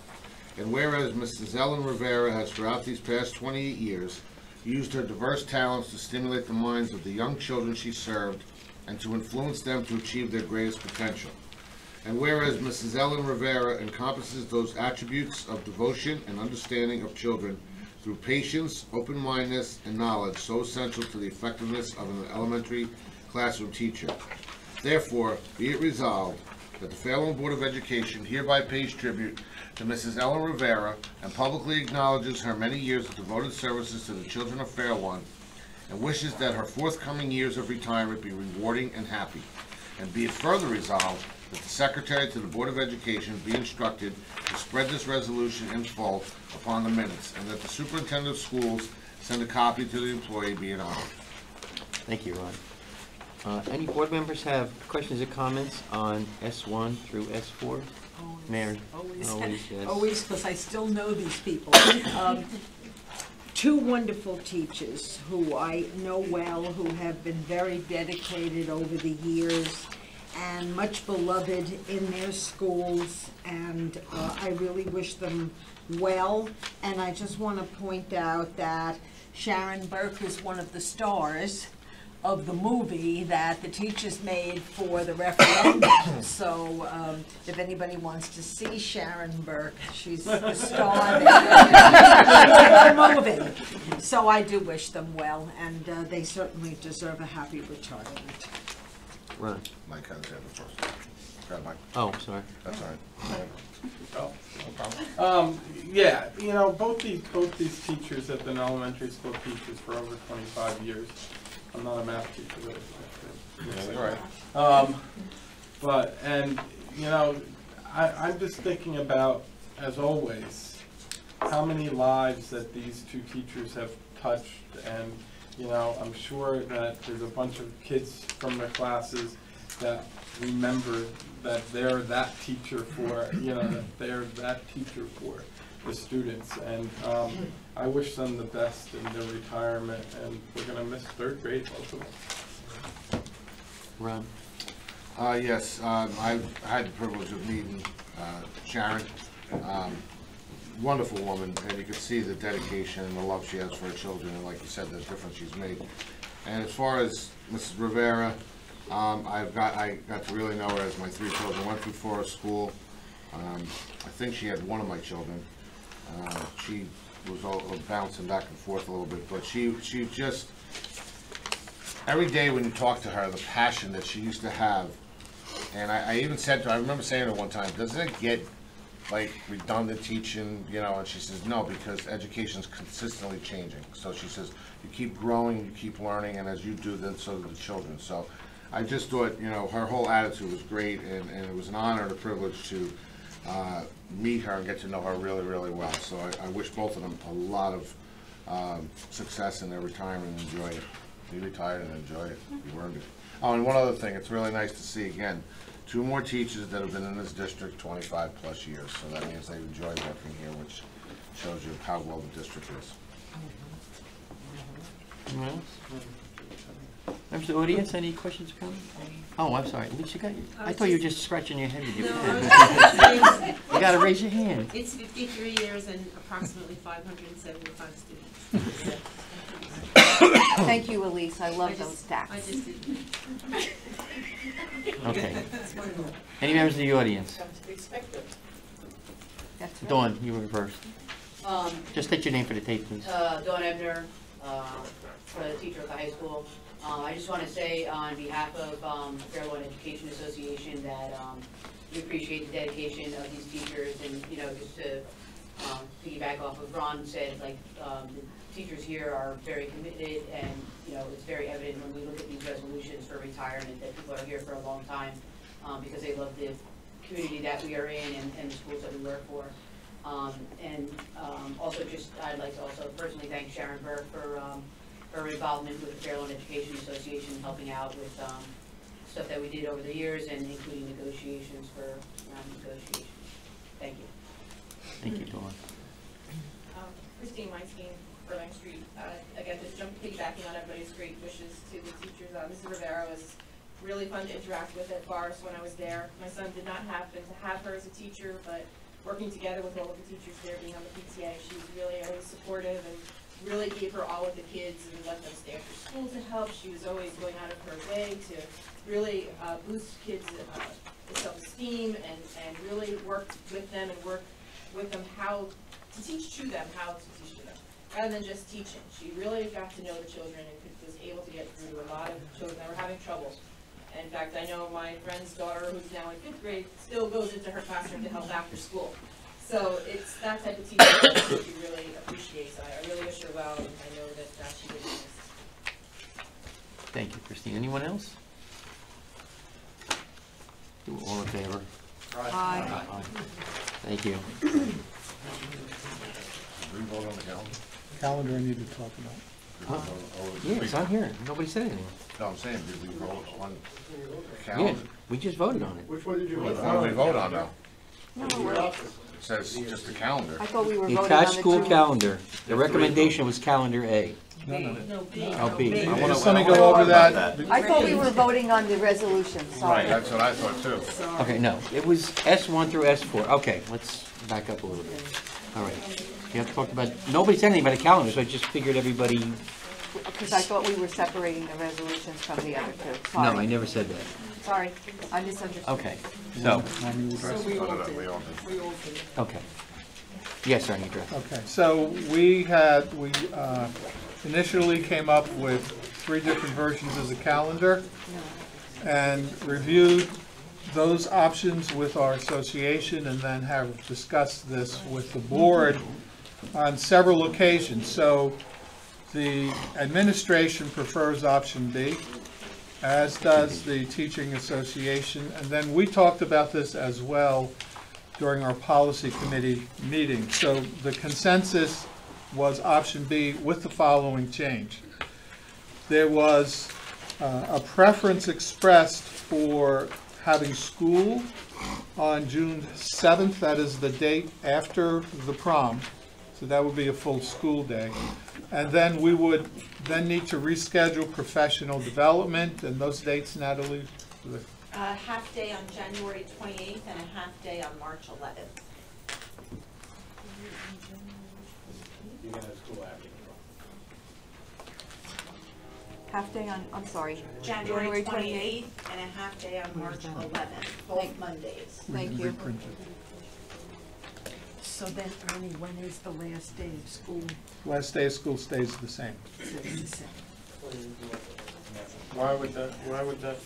And whereas Mrs. Ellen Rivera has throughout these past 28 years used her diverse talents to stimulate the minds of the young children she served and to influence them to achieve their greatest potential. And whereas Mrs. Ellen Rivera encompasses those attributes of devotion and understanding of children through patience, open-mindedness, and knowledge so essential to the effectiveness of an elementary classroom teacher. Therefore, be it resolved that the Fairlawn Board of Education hereby pays tribute to Mrs. Ellen Rivera and publicly acknowledges her many years of devoted services to the children of Fairlawn, and wishes that her forthcoming years of retirement be rewarding and happy. And be it further resolved that the Secretary to the Board of Education be instructed to spread this resolution in full upon the minutes, and that the Superintendent of Schools send a copy to the employee, be it honored. Thank you, Ron. Any board members have questions or comments on S1 through S4? Mary? Always, yes. Always, because I still know these people. Two wonderful teachers who I know well, who have been very dedicated over the years and much beloved in their schools, and I really wish them well. And I just want to point out that Sharon Burke is one of the stars of the movie that the teachers made for the referendum. So if anybody wants to see Sharon Burke, she's the star in the movie. So I do wish them well, and they certainly deserve a happy retirement. Ron? Mike has the first. Grab Mike. Oh, sorry. That's all right. Oh, no problem. Yeah, you know, both these teachers have been elementary school teachers for over 25 years. I'm not a math teacher, but yeah, you're right. But, and, you know, I'm just thinking about, as always, how many lives that these two teachers have touched, and, you know, I'm sure that there's a bunch of kids from their classes that remember that they're that teacher for, you know, that they're that teacher for the students, and I wish them the best in their retirement, and we're going to miss third grade, both of them. Ron? Yes, I've had the privilege of meeting Sharon. Wonderful woman, and you can see the dedication and the love she has for her children, and like you said, the difference she's made. And as far as Mrs. Rivera, I got to really know her as my three children went through Forest School. I think she had one of my children. She was all bouncing back and forth a little bit, but she just, every day when you talk to her, the passion that she used to have, and I even said to her, I remember saying to her one time, doesn't it get like redundant teaching, you know? And she says, no, because education's consistently changing. So she says, you keep growing, you keep learning, and as you do, then so do the children. So I just thought, you know, her whole attitude was great, and it was an honor and a privilege to meet her and get to know her really, really well. So I wish both of them a lot of success in their retirement and enjoy it. Be retired and enjoy it. You earned it. Oh, and one other thing, it's really nice to see, again, two more teachers that have been in this district 25 plus years. So that means they enjoy working here, which shows you how well the district is. Anyone else? Members of the audience, any questions or comments? Oh, I'm sorry. Lisa, you got your, I thought you were just scratching your head with your pen. You got to raise your hand. It's 53 years and approximately 575 students. Thank you, Elise. I love those stats. I just did. Okay. Any members of the audience? Dawn, you were first. Just state your name for the tape, please. Dawn Ebner, for the teacher at the high school. I just want to say on behalf of the Fairlawn Education Association that we appreciate the dedication of these teachers, and you know, just to piggyback off of Ron said, like the teachers here are very committed, and you know, it's very evident when we look at these resolutions for retirement that people are here for a long time because they love the community that we are in and the schools that we work for. Also I'd like to also personally thank Sharon Burke for her involvement with the Fair Loan Education Association, helping out with stuff that we did over the years and including negotiations for negotiations. Thank you. Thank you, Dawn. Christine Weinstein, Burbank Street. Again, just piggybacking on everybody's great wishes to the teachers. Mrs. Rivera was really fun to interact with at Forest when I was there. My son did not happen to have her as a teacher, but working together with all of the teachers there, being on the PTA, she was really always supportive and really gave her all with the kids and let them stay after school to help. She was always going out of her way to really boost kids' self-esteem and really work with them and work with them how to teach to them, rather than just teaching. She really got to know the children and was able to get through to a lot of children that were having trouble. In fact, I know my friend's daughter, who's now in 5th grade, still goes into her classroom to help after school. So it's that type of teaching that she really appreciates. I really wish her well, and I know that she will be missed. Thank you, Christine. Anyone else? All in favor? Aye. Thank you. We vote on the calendar? Calendar I need to talk about. Yeah, it's on here. Nobody said anything. No, I'm saying, did we vote on Yeah, calendar? we just voted on it. Which one did you vote What did we vote on now? No, It says just the calendar. I thought we were The voting on attached the school two. calendar. The recommendation was calendar A. No. Oh, B. Just let me go over that. I thought we were voting on the resolution, sorry. Right, that's what I thought too. Okay, no, it was S1 through S4. Okay, let's back up a little bit. All right. You have to talk about, nobody said anything about the calendar, so I just figured everybody, Because I thought we were separating the resolutions from the other two. no, Sorry. I never said that. Sorry, I misunderstood. Okay, so, We all did. We all did. We all did. okay. Yes, sir, I need to address. Okay, so we initially came up with 3 different versions of the calendar and reviewed those options with our association and then have discussed this with the board on several occasions. So the administration prefers option B, as does the teaching association. And then we talked about this as well during our policy committee meeting. So the consensus was option B with the following change. There was a preference expressed for having school on June 7th, that is the date after the prom, so that would be a full school day. And then we would then need to reschedule professional development, and those dates, Natalie? A half day on January 28th and a half day on March 11th. You're gonna have school after. Half day on, I'm sorry. January 28th and a half day on March 11th, both Mondays. Thank you. So then, Ernie, when is the last day of school? Last day of school stays the same. Stays the same. Why would that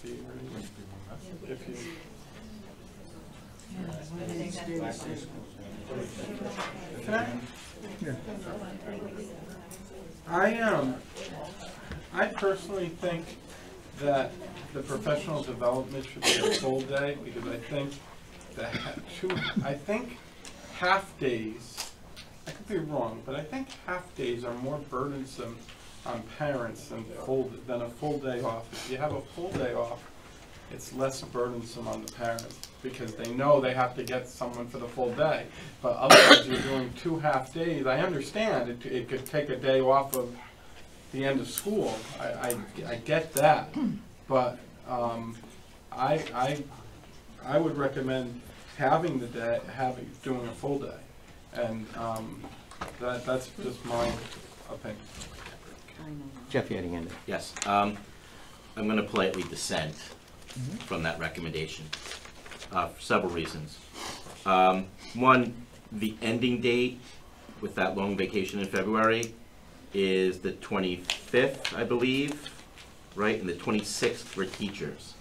be? If you, When is the same? I personally think that the professional development should be a full day, because I think that I think half days, I could be wrong, but I think half days are more burdensome on parents than a full day off. If you have a full day off, it's less burdensome on the parents, because they know they have to get someone for the full day. But otherwise, you're doing 2 half days. I understand it could take a day off of the end of school. I get that, but I would recommend having the day, doing a full day, and that's just my opinion. Jeff, you had a hand up. Yes, I'm going to politely dissent from that recommendation for several reasons. One, the ending date with that long vacation in February is the 25th, I believe, right? And the 26th for teachers.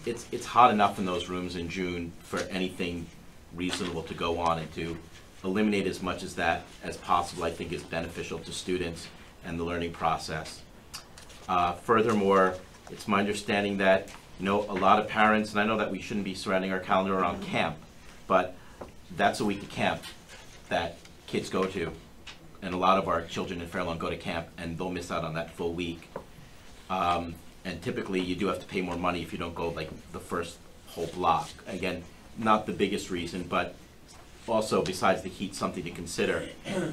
It's hot enough in those rooms in June for anything reasonable to go on, and to eliminate as much as that as possible, I think, is beneficial to students and the learning process. Furthermore, it's my understanding that You know, a lot of parents, and I know that we shouldn't be surrounding our calendar around camp, but that's a week of camp that kids go to. And a lot of our children in Fairlawn go to camp, and they'll miss out on that full week. And typically, you do have to pay more money if you don't go like the first whole block. Again, not the biggest reason, but also, besides the heat, something to consider.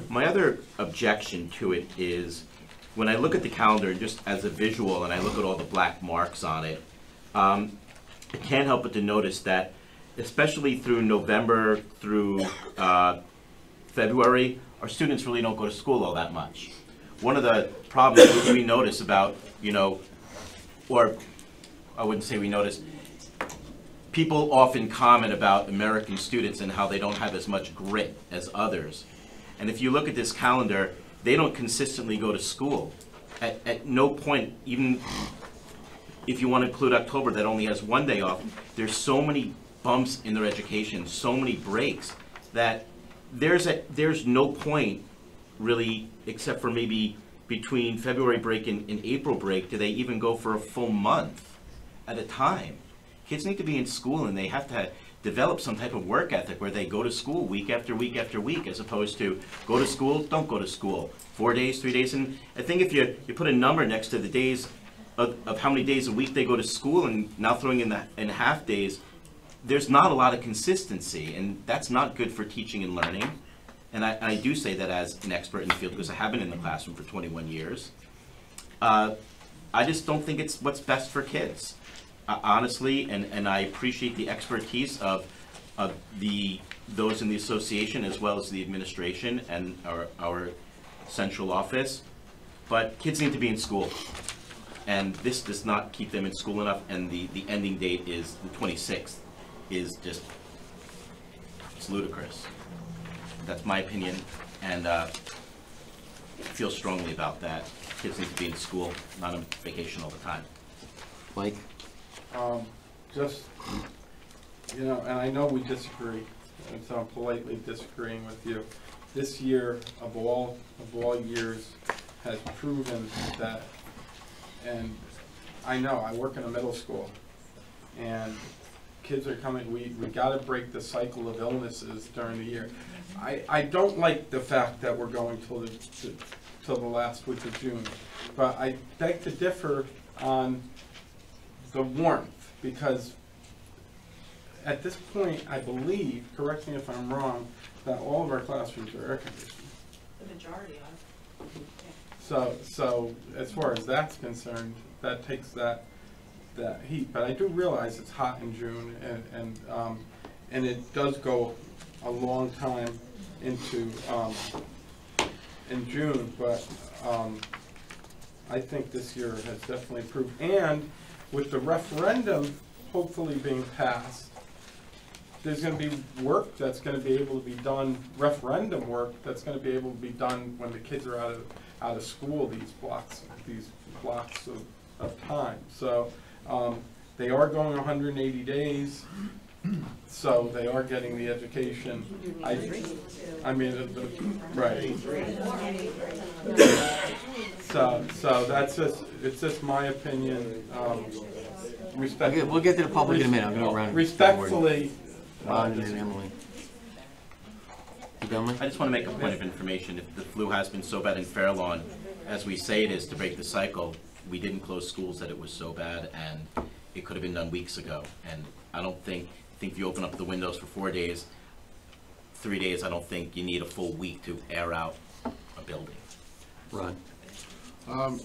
My other objection to it is, when I look at the calendar just as a visual and I look at all the black marks on it, I can't help but to notice that, especially through November through February, our students really don't go to school all that much. One of the problems we notice about, you know, or I wouldn't say we notice, people often comment about American students and how they don't have as much grit as others. And if you look at this calendar, they don't consistently go to school. At no point, even if you want to include October that only has one day off, there's so many bumps in their education, so many breaks, that there's no point really, except for maybe between February break and April break, do they even go for a full month at a time. Kids need to be in school, and they have to develop some type of work ethic where they go to school week after week after week, as opposed to go to school, don't go to school. 4 days, 3 days, and I think if you put a number next to the days of how many days a week they go to school, and now throwing in half days, there's not a lot of consistency, and that's not good for teaching and learning. And I do say that as an expert in the field, because I have been in the classroom for 21 years. I just don't think it's what's best for kids. Honestly, and I appreciate the expertise of those in the association as well as the administration and our central office, but kids need to be in school, and this does not keep them in school enough, and the ending date is the 26th, is just, it's ludicrous. That's my opinion, and I feel strongly about that. Kids need to be in school, not on vacation all the time. Mike? Just, you know, and I know we disagree, and so I'm politely disagreeing with you. This year, of all years, has proven that, and I know, I work in a middle school, and kids are coming, we gotta break the cycle of illnesses during the year. I don't like the fact that we're going till the last week of June, but I beg to differ on the warmth, because at this point, I believe, correct me if I'm wrong, that all of our classrooms are air conditioned. The majority are. So as far as that's concerned, that takes that heat. But I do realize it's hot in June, and it does go a long time into in June. But I think this year has definitely improved. And with the referendum hopefully being passed, there's going to be work that's going to be able to be done, referendum work that's going to be able to be done when the kids are out of school, these blocks of time. So they are going 180 days, so they are getting the education. I mean, right. So that's just, it's just my opinion. We'll get to the public in a minute. I'm going to go around. Respectfully, Ron and then Emily. You done, Mike? I just want to make a point of information. If the flu has been so bad in Fairlawn, as we say it is to break the cycle, we didn't close schools that it was so bad, and it could have been done weeks ago. And I don't think if you open up the windows for 4 days, 3 days, I don't think you need a full week to air out a building. Ron? I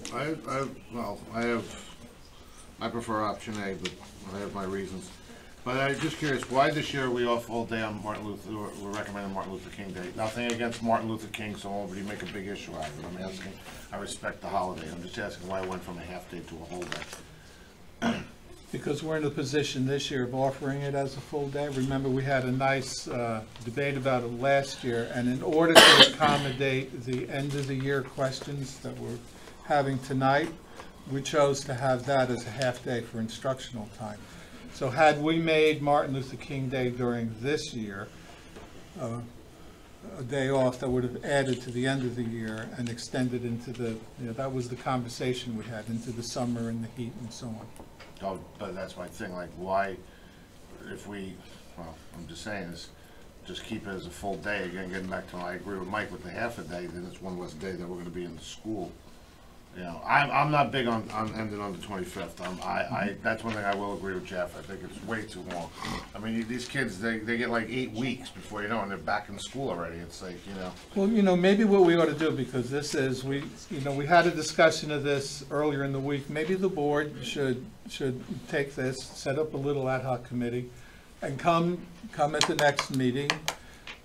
prefer option A, but I have my reasons. But I'm just curious, why this year are we off all day on Martin Luther, we're recommending Martin Luther King Day? Nothing against Martin Luther King, so nobody make a big issue out of it. I'm asking, I respect the holiday. I'm just asking why it went from a half day to a whole day. Because we're in the position this year of offering it as a full day. Remember, we had a nice debate about it last year, and in order to accommodate the end of the year questions that we're having tonight, we chose to have that as a half day for instructional time. So had we made Martin Luther King Day during this year, a day off that would have added to the end of the year and extended into the, that was the conversation we had, into the summer and the heat and so on. Oh, but that's my thing, like, why, if we, well, I'm just saying, is just keep it as a full day. Again, getting back to, I agree with Mike with the half a day, then it's one less day that we're gonna be in the school. You know, I'm not big on ending on the 25th. That's one thing I will agree with Jeff. I think it's way too long. I mean, these kids, they get like 8 weeks before you know, and they're back in school already. It's like, you know. Well, maybe what we ought to do, because this is, we had a discussion of this earlier in the week. Maybe the board should take this, set up a little ad hoc committee, and come at the next meeting,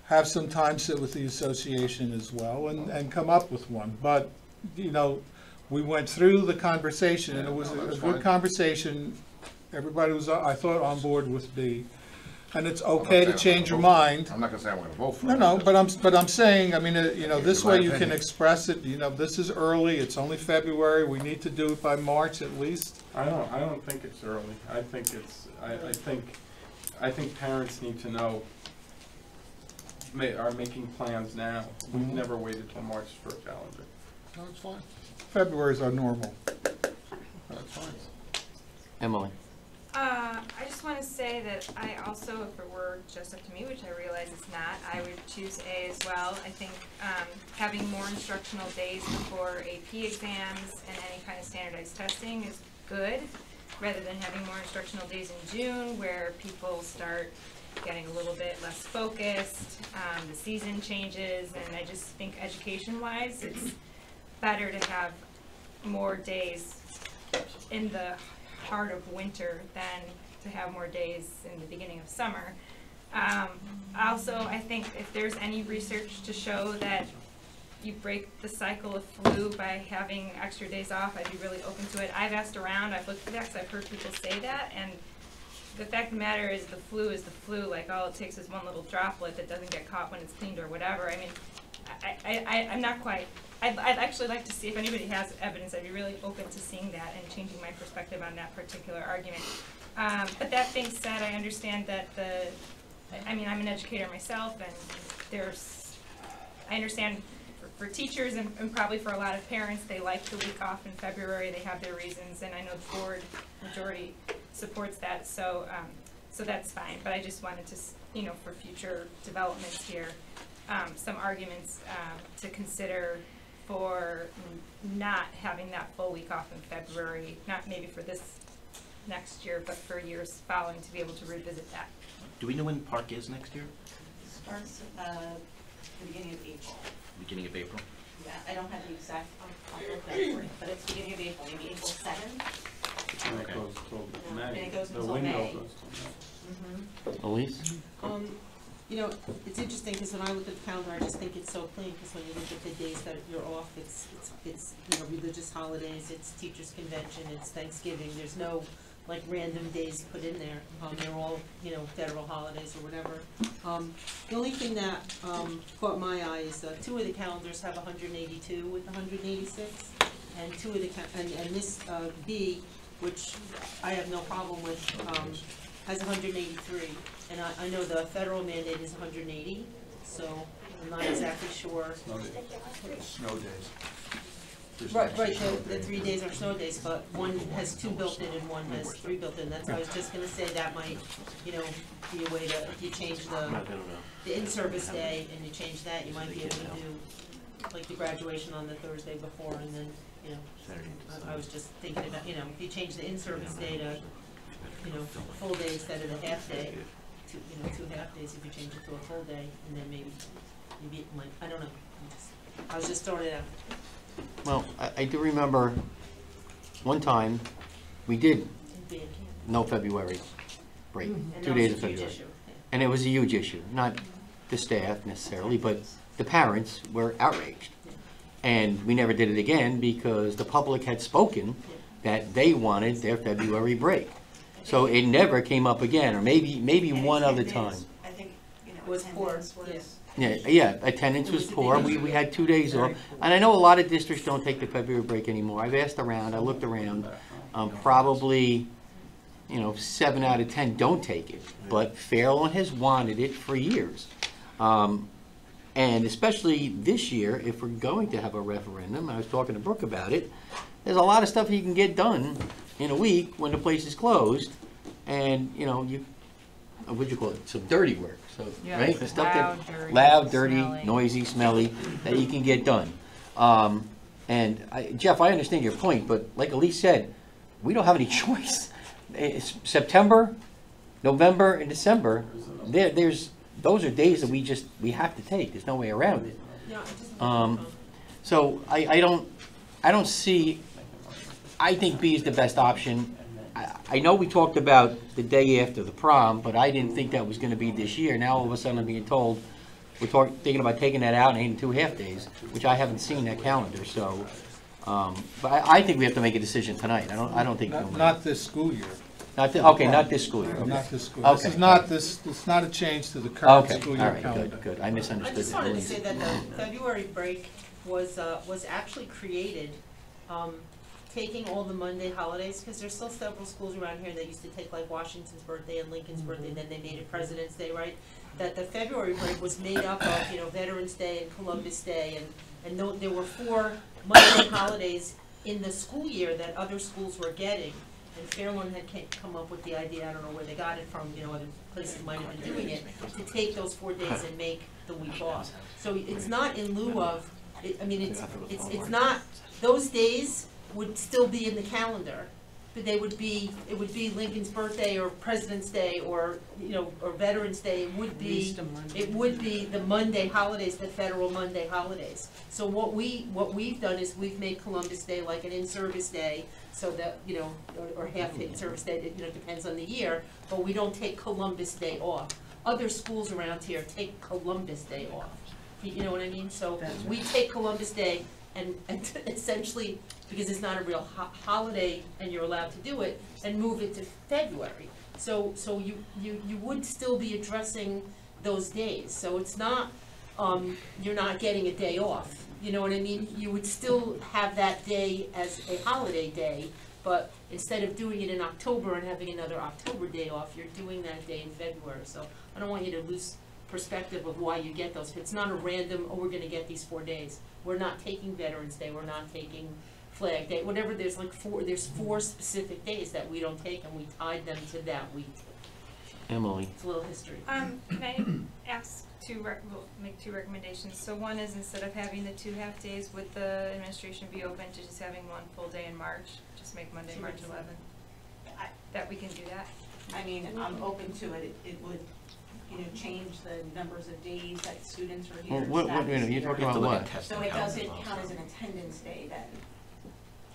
have some time, sit with the association as well, and come up with one. But, we went through the conversation, and it was a good conversation. Everybody was, I thought, on board with B. And it's okay to change your mind. I'm not gonna say I'm gonna vote for it. No, but I'm saying, I mean, this way you can express it. This is early. It's only February. We need to do it by March at least. I don't think it's early. I think it's, I think parents need to know, are making plans now. We've never waited till March for a calendar. No, it's fine. February is our normal. That's fine. Emily? I just want to say that I also, if it were just up to me, which I realize it's not, I would choose A as well. I think having more instructional days before AP exams and any kind of standardized testing is good, rather than having more instructional days in June where people start getting a little bit less focused, the season changes, and I just think education-wise, it's better to have more days in the heart of winter than to have more days in the beginning of summer. Also, I think if there's any research to show that you break the cycle of flu by having extra days off, I'd be really open to it. I've asked around, I've looked for that, because I've heard people say that, and the fact of the matter is the flu is the flu. Like, all it takes is one little droplet that doesn't get caught when it's cleaned or whatever. I mean, I'm not quite, I'd actually like to see if anybody has evidence. I'd be really open to seeing that and changing my perspective on that particular argument. But that being said, I understand that I'm an educator myself, and I understand for teachers and probably for a lot of parents, they like the week off in February. They have their reasons, and I know the board majority supports that, so that's fine. But I just wanted to, for future developments here, some arguments to consider for not having that full week off in February, not maybe for this next year, but for years following, to be able to revisit that. Do we know when Park is next year? Starts the beginning of April. Beginning of April? Yeah, I don't have the exact date, but it's beginning of April, maybe April 7th. And it goes till May. And it goes The until window May. goes till May. Elise? It's interesting, because when I look at the calendar, I just think it's so clean, because when you look at the days that you're off, it's religious holidays, it's teachers' convention, it's Thanksgiving, there's no, like, random days put in there. They're all, federal holidays or whatever. The only thing that caught my eye is 2 of the calendars have 182 with 186, and 2 of the, and this B, which I have no problem with, has 183. And I know the federal mandate is 180, so I'm not exactly sure. Snow days. Right, the 3 days are snow days, but one has 2 built in and one has 3 built in. That's, I was just gonna say that might, be a way to, if you change the in-service day and you change that, you might be able to do, like, the graduation on the Thursday before, and then, I was just thinking about, if you change the in-service day to, full day instead of the half day, 2 half days, if you change it to a full day, and then maybe it might, I don't know. I was just throwing it out. Well, I do remember one time we did no February break, 2 days of February. And it was a huge issue, not the staff necessarily, but the parents were outraged. And we never did it again because the public had spoken that they wanted their February break. So it never came up again, or maybe one other time. I think, was poor. Yeah, attendance was poor. We had 2 days off. And I know a lot of districts don't take the February break anymore. I've asked around, I looked around. Probably, 7 out of 10 don't take it. But Fairlawn has wanted it for years. And And especially this year, if we're going to have a referendum, I was talking to Brooke about it, there's a lot of stuff you can get done in a week when the place is closed, and, you know, what'd you call it, some dirty work, so, Yeah, right? The stuff loud, that, dirty, loud, dirty, smelly. noisy, smelly, that you can get done. And Jeff, I understand your point, but like Elise said, we don't have any choice. It's September, November, and December, those are days that we have to take. There's no way around it. So I don't see. I think B is the best option. I know we talked about the day after the prom, but I didn't think that was going to be this year. Now all of a sudden I'm being told we're thinking about taking that out and adding 2 half-days, which I haven't seen that calendar. So, but I think we have to make a decision tonight. I don't think Not this school year. Okay, not this school year. Okay. Not this school. Okay. It's not a change to the current Okay, school all year right, calendar. good. I misunderstood I just that. wanted to say that the February break was actually created, taking all the Monday holidays, because there's still several schools around here that used to take like Washington's birthday and Lincoln's birthday, then they made it President's Day, right? That the February break was made up of, you know, Veterans Day and Columbus Day, and there were 4 Monday holidays in the school year that other schools were getting. And Fairlawn had come up with the idea, I don't know where they got it from, you know, other places might have been doing it, to take those 4 days and make the week off. So it's not in lieu of, it's not, those days would still be in the calendar, but it would be Lincoln's birthday or President's Day or, you know, or Veterans Day. It would be the Monday holidays, the federal Monday holidays. So what we've done is we've made Columbus Day like an in-service day, so that, you know, or half in-service day, you know, depends on the year, but we don't take Columbus Day off. Other schools around here take Columbus Day off. You know what I mean? So we take Columbus Day and essentially, because it's not a real holiday and you're allowed to do it, and move it to February. So you would still be addressing those days. So it's not, you're not getting a day off. You know what I mean? You would still have that day as a holiday day, but instead of doing it in October and having another October day off, you're doing that day in February. So I don't want you to lose perspective of why you get those. It's not a random, oh, we're gonna get these 4 days. We're not taking Veterans Day, we're not taking Flag Day, whatever, there's 4 specific days that we don't take, and we tied them to that week. Emily. It's a little history. Can I ask we'll make 2 recommendations. So one is, instead of having the 2 half-days, would the administration be open to just having 1 full day in March? Just make Monday, March 11th? That we can do that? I mean, I'm open to it. It would, you know, change the numbers of days that students are here. Well, what you're talking about what? So it doesn't count as an attendance day then.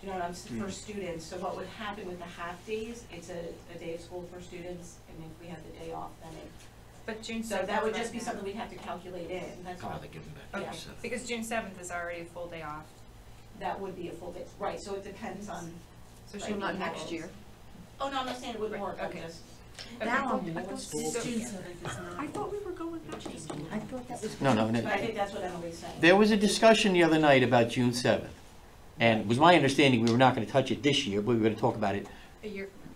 You know what I'm saying, for students. So what would happen with the half days, it's a day of school for students, and if we have the day off, then it. But June 7th. So that would just be something we'd have to calculate in, that's all. Okay, because June 7th is already a full day off. That would be a full day, right, so it depends on. So she'll not next year? Oh, no, I'm not saying it wouldn't work, I'm Okay. just. Now, I thought we were going back to school. I thought that was. No. But I think that's what Emily's saying. There was a discussion the other night about June 7th. And it was my understanding we were not going to touch it this year, but we were going to talk about it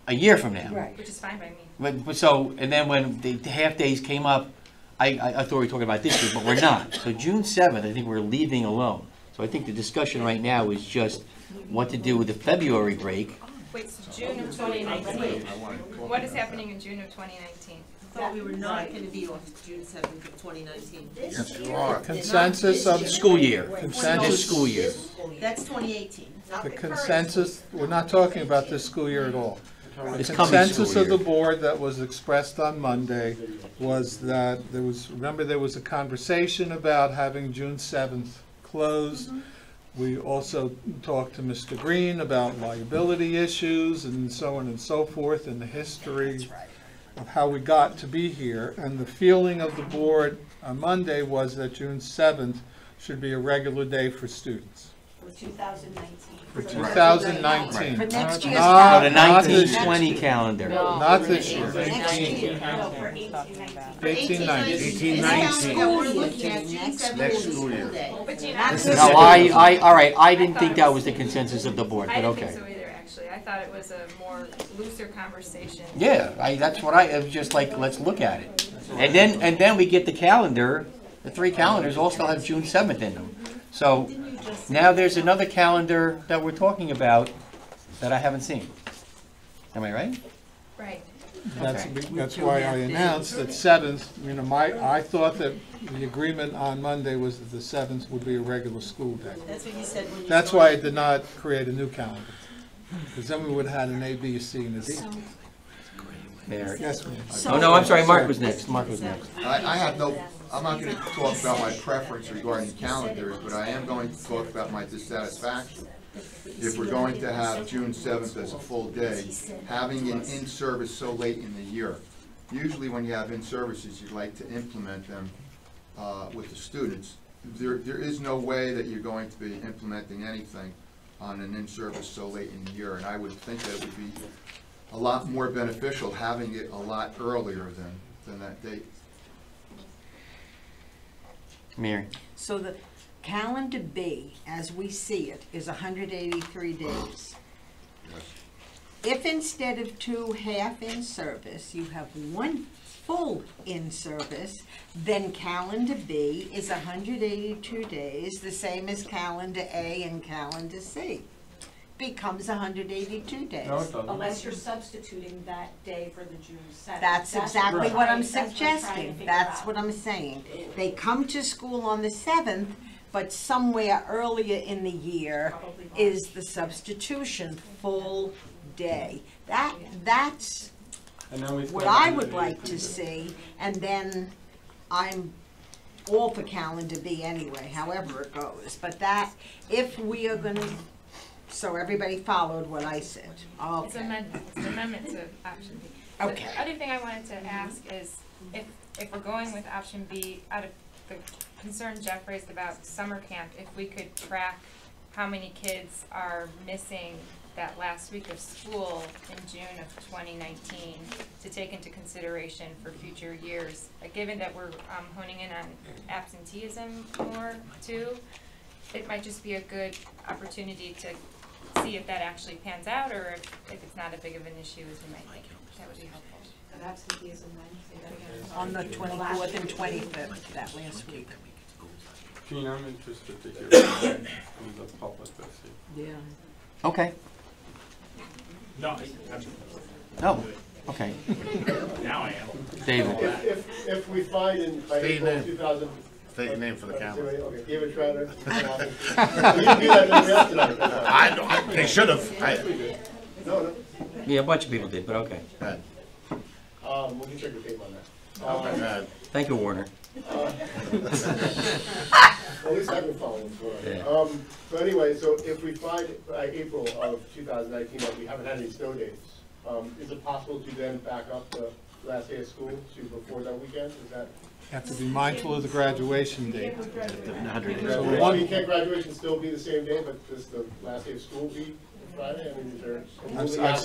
a year from now. Right. Which is fine by me. But so, and then when the half-days came up, I thought we were talking about this year, but we're not. So June 7th, I think we're leaving alone. So I think the discussion right now is just what to do with the February break. Wait, so June of 2019. What is happening in June of 2019? I thought we were not going to be off June 7th of 2019. Yes, you are. Consensus of School year. Consensus. This school year. That's 2018. The consensus, we're not talking about this school year at all. The This coming consensus school of the year. board that was expressed on Monday was that there was a conversation about having June 7th closed. We also talked to Mr. Green about liability issues and so on and so forth, and the history of how we got to be here. And the feeling of the board on Monday was that June 7th should be a regular day for students. For 2019. For 2019. For next year's No, the Not this 1920 calendar. Not this year. No, for 1819. 1819. 1819. Yeah, we're looking at June 7th Next as a school school year. day. But June, No, all right, I didn't think that was the consensus of the board, I but didn't okay. think so either, actually. I thought it was a more looser conversation. Yeah, that's what I was just like, let's look at it. And then we get the calendar the 3 calendars all still have June 7th in them. So now there's another calendar that we're talking about that I haven't seen. Am I right? Right. That's why I announced that 7th, I thought that the agreement on Monday was that the 7th would be a regular school day. That's what you said when you That's why I started. did not create a new calendar, because then we would have had an A, B, a C, and a D. Mary. Yes, ma'am. Oh, no, I'm sorry, Mark was next. Mark was next. I have no, I'm not going to talk about my preference regarding calendars, but I am going to talk about my dissatisfaction. If we're going to have June 7th as a full day, having an in-service so late in the year. Usually when you have in-services, you like to implement them with the students. There is no way that you're going to be implementing anything on an in-service so late in the year, and I would think that it would be a lot more beneficial having it a lot earlier than that date. Mary. So the calendar B, as we see it, is 183 days. If instead of 2 half in service, you have 1 full in service, then calendar B is 182 days, the same as calendar A and calendar C. Becomes 182 days. No, it doesn't. Unless you're substituting that day for the June 7th. That's exactly what I'm that's what I'm trying to suggesting. figure That's out. what I'm saying. They come to school on the 7th, but somewhere earlier in the year is the substitution, full day. That's And then we what spend I would 182 like to days. see, and then I'm all for calendar B anyway, however it goes. But that, if we are gonna, so everybody followed what I said. It's an amendment to option B. Okay. The other thing I wanted to ask is, if we're going with option B, out of the concern Jeff raised about summer camp, if we could track how many kids are missing that last week of school in June of 2019 to take into consideration for future years. Given that we're honing in on absenteeism more too, it might just be a good opportunity to see if that actually pans out, or if it's not as big of an issue as you might think. That would be helpful. And absenteeism when? Say that again. On the 24th and 25th, that last week. Gene, I'm interested to hear from the public this year. Yeah. Okay. No, No. Okay. now I am. David. If we find in by State your April name. 2000. State your name for the camera. Okay, David Trotter. We didn't do that in the mail tonight. They should have. No. Yeah, a bunch of people did, but okay. We can check the tape on that. Thank you, Warner. At least I've been following what's going on. Yeah. So anyway, so if we find by April of 2019 that we haven't had any snow days, is it possible to then back up the last day of school to before that weekend? Is that? Have to be mindful of the graduation date. So can't graduation still be the same day, but does the last day of school be Friday? I mean, is there? I've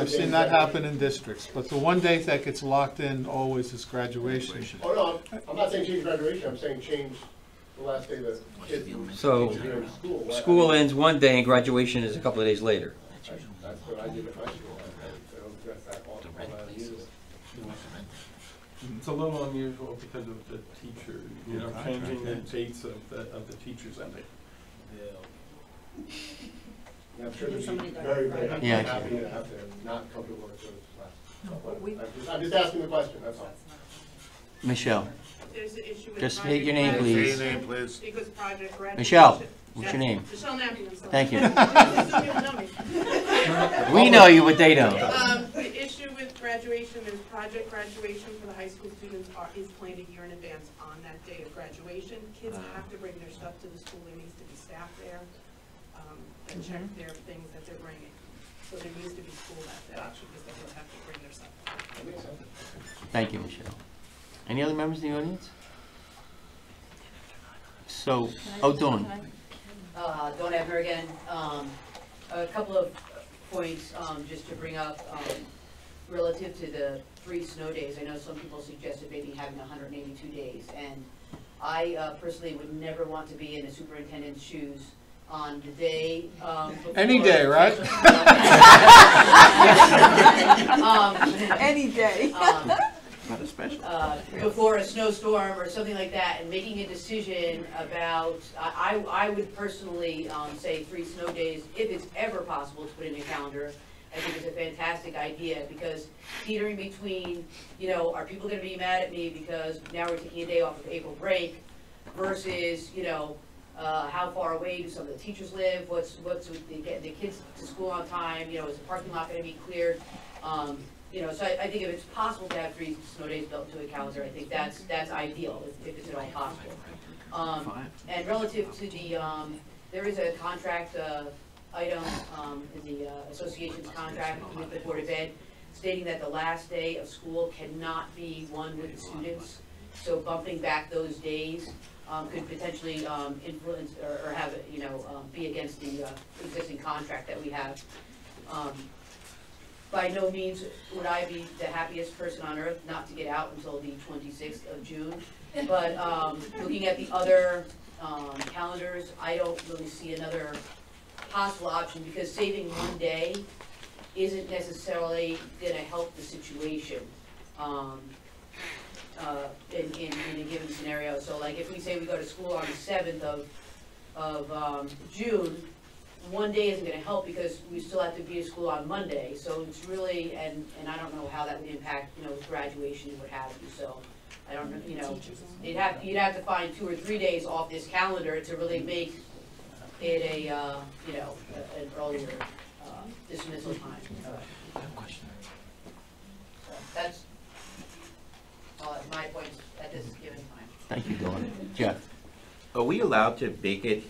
seen that happen in districts, but the one date that gets locked in always is graduation. Oh, no, I'm not saying change graduation, I'm saying change the last day that kids. So, during school. school ends one day and graduation is a couple of days later. That's what I did at my school. I don't address that all that usually. It's a little unusual because of the teacher, changing the dates of the teachers ending. Yeah, I'm sure they'd be very, very happy Yeah. to have to not come to work for this last. I'm just asking the question, that's all. Michelle. There's an issue with Just project state your name, graduation. please. Say your name, please. Because project graduation. Michelle, what's your name? Michelle Nappy, I'm sorry. Thank you. Some people know me. We know you, but they don't. The issue with graduation is project graduation for the high school students is planned a year in advance on that day of graduation. Kids have to bring their stuff to the school. There needs to be staff there that check their things that they're bringing. So there needs to be school that day because they will have to bring their stuff. Thank you, Michelle. Any other members of the audience? So, Dawn. Dawn Ebner again. A couple of points just to bring up relative to the 3 snow days. I know some people suggested maybe having 182 days, and I personally would never want to be in a superintendent's shoes on the day before. Any day, right? Any day. before a snowstorm or something like that, and making a decision about, I would personally say 3 snow days, if it's ever possible to put in a calendar. I think it's a fantastic idea, because teetering between, you know, are people gonna be mad at me because now we're taking a day off of April break, versus, you know, how far away do some of the teachers live, what's with getting the kids to school on time, you know, is the parking lot gonna be cleared? You know, so I think if it's possible to have 3 snow days built into a calendar, I think that's ideal, if it's at all possible. And relative to the, there is a contract, item, in the, association's contract with the Board of Ed, stating that the last day of school cannot be one with the students. So bumping back those days, could potentially, influence or have, you know, be against the, existing contract that we have. By no means would I be the happiest person on earth not to get out until the 26th of June. But looking at the other calendars, I don't really see another possible option, because saving one day isn't necessarily going to help the situation in a given scenario. So like if we say we go to school on the 7th of June, one day isn't going to help, because we still have to be at school on Monday. So it's really, and I don't know how that would impact, you know, graduation and what have you. So I don't know, you know, you'd have to find 2 or 3 days off this calendar to really make it a, you know, an earlier dismissal time. So that's my points at this given time. Thank you, Dawn. Jeff? Are we allowed to make it,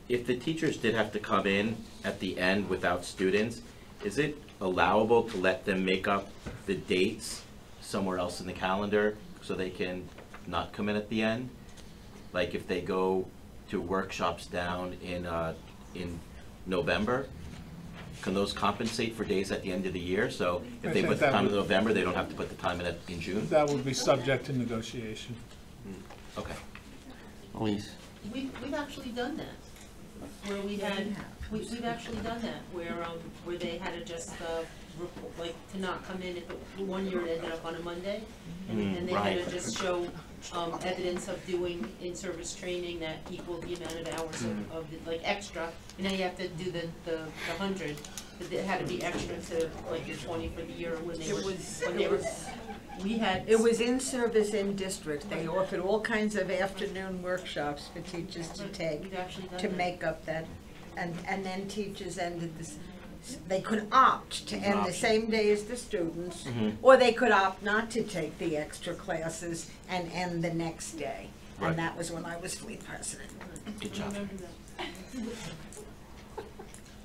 if the teachers did have to come in at the end without students, is it allowable to let them make up the dates somewhere else in the calendar so they can not come in at the end? Like if they go to workshops down in November, can those compensate for days at the end of the year? So if they put the time in November, they don't have to put the time in June? That would be subject to negotiation. Okay. Elise? We've actually done that, where we had, we've actually done that, where they had to just, like, to not come in, if one year it ended up on a Monday, and they had to just show, evidence of doing in-service training that equaled the amount of hours of like, extra, and now you have to do the 100, but it had to be extra to, like, your 20 for the year when they were, we had. It was in service in district. They offered all kinds of afternoon workshops for teachers to take to make up that, and then teachers ended this. They could opt to end the same day as the students, or they could opt not to take the extra classes and end the next day. Right. And that was when I was fleet president. Good job.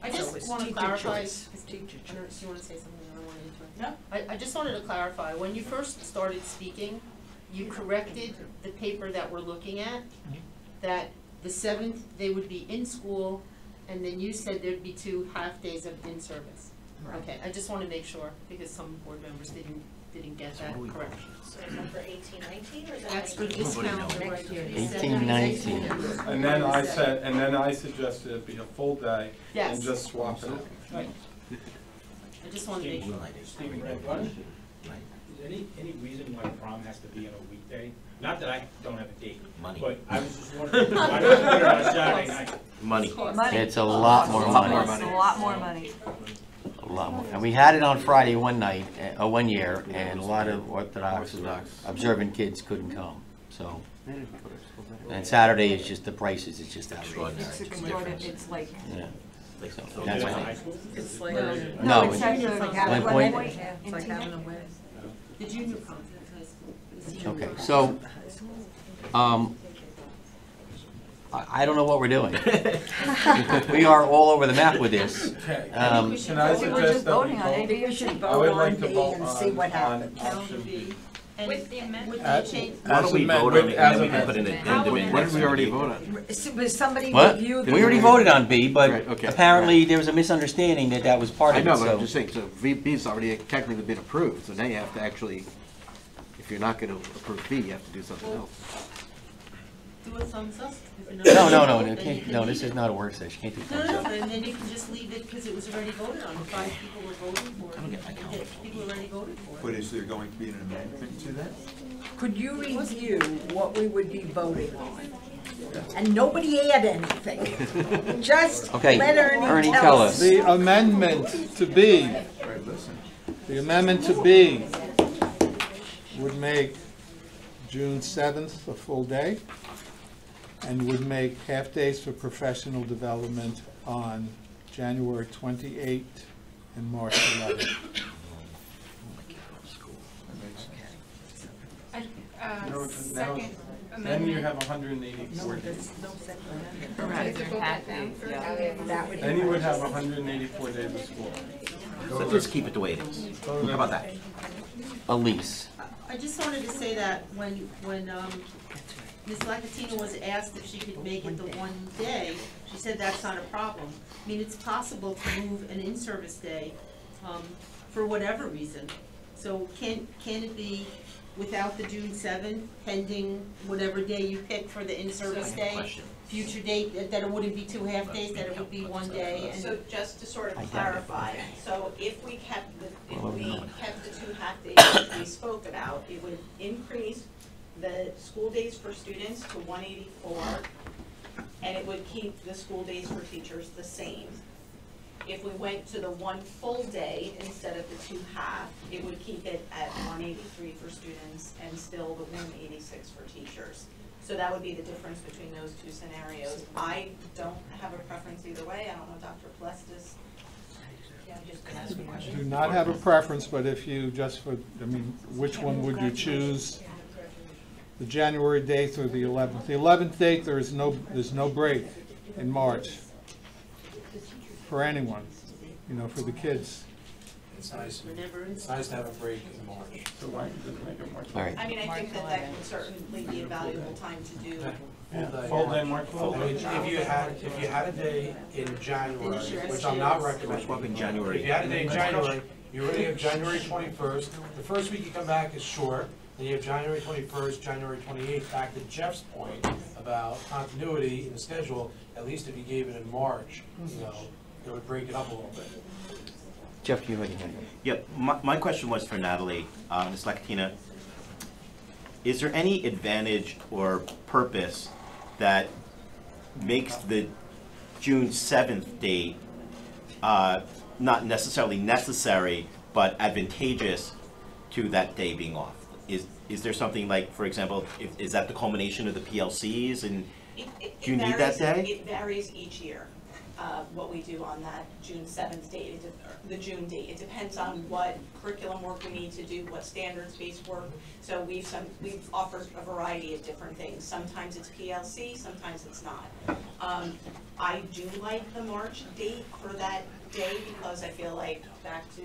I just want to clarify. You want to say something? I don't want to interrupt. No. I just wanted to clarify. When you first started speaking, you corrected the paper that we're looking at. That the 7th they would be in school, and then you said there'd be 2 half-days of in-service. Right. Okay, I just want to make sure, because some board members didn't get that correction. So is that for 18-19, or is that? That's for this calendar right here. 18-19. And then I suggested it be a full day and just swap it. Right. I just want to make sure. Stephen, is any reason why prom has to be on a weekday? Not that I don't have a date. Money. But I was just wondering, why don't you put it on a Saturday night? Money. It's a lot more money. It's a lot more money. A lot more. And we had it on Friday one year, and a lot of Orthodox observant kids couldn't come. So, and Saturday is just the prices. It's just outrageous. It's like. Yeah. So That's high right. school? It's like. No, it's actually like having a wedding. It's like having a wedding. The junior conference high school. Okay, so, I don't know what we're doing. We are all over the map with this. Can I suggest that we should vote on B and see what happens. And with the amendment. Why don't we vote on it and then we can put an addendum in? What did we already vote on? Was somebody What? reviewed? We already voted on B, but Right, okay. apparently there was a misunderstanding that was part I of know, it, but I'm so. just saying, so B's already technically been approved, so now you have to actually, if you're not gonna approve B, you have to do something else. Do a thumbs up. If you're not- No, then you no, can no, leave this is it. not a work session, can't do thumbs No, up. and then you can just leave it because it was already voted on, 5 people were voting for it. People already voted for it. But is there going to be an amendment to that? Could you review what we would be voting on? And nobody add anything. Just Okay, let Ernie, tell us. The amendment to B, Right, listen. the amendment to B would make June 7th a full day and would make half-days for professional development on January 28th and March 11th. Second Then you amendment. have 184 days. That Then you would have 184 days of school. Let's just keep it the way it is. How about that? Elise. I just wanted to say that when Ms. Lacatina was asked if she could make it the one day, she said that's not a problem. I mean, it's possible to move an in-service day for whatever reason. So can it be without the June 7th, pending whatever day you pick for the in-service day? Future date, that it wouldn't be 2 half-days, that it would be 1 day? And So just to sort of clarify, so if we kept the 2 half-days that we spoke about, it would increase the school days for students to 184, and it would keep the school days for teachers the same. If we went to the 1 full day instead of the 2 half, it would keep it at 183 for students and still the 186 for teachers. So that would be the difference between those 2 scenarios. I don't have a preference either way. I don't know, Dr. Plestis. Yeah, just ask a question. Do not have a preference, but if you just for, I mean, which one would you choose? The January date or the 11th? The 11th date, there's no break in March for anyone, you know, for the kids. It's nice to have a break in March. So why does it make it more? All right. I mean, I think that that can certainly be a valuable time to do. Full day, March full I mean, day. if you had a day in January, which I'm not recommending. Swapping January. If you had a day in January, you already have January 21st. The first week you come back is short. Then you have January 21st, January 28th. Back to Jeff's point about continuity in the schedule, at least if you gave it in March, you know, it would break it up a little bit. Jeff, you already had it. Yep, my question was for Natalie. Ms. Lacatina, is there any advantage or purpose that makes the June 7th date not necessarily necessary, but advantageous to that day being off? Is there something like, for example, is that the culmination of the PLCs, and do you need that day? It varies each year, what we do on that June 7th date, the June date. It depends on what curriculum work we need to do, what standards-based work. So we've offered a variety of different things. Sometimes it's PLC, sometimes it's not. I do like the March date for that day because I feel like, back to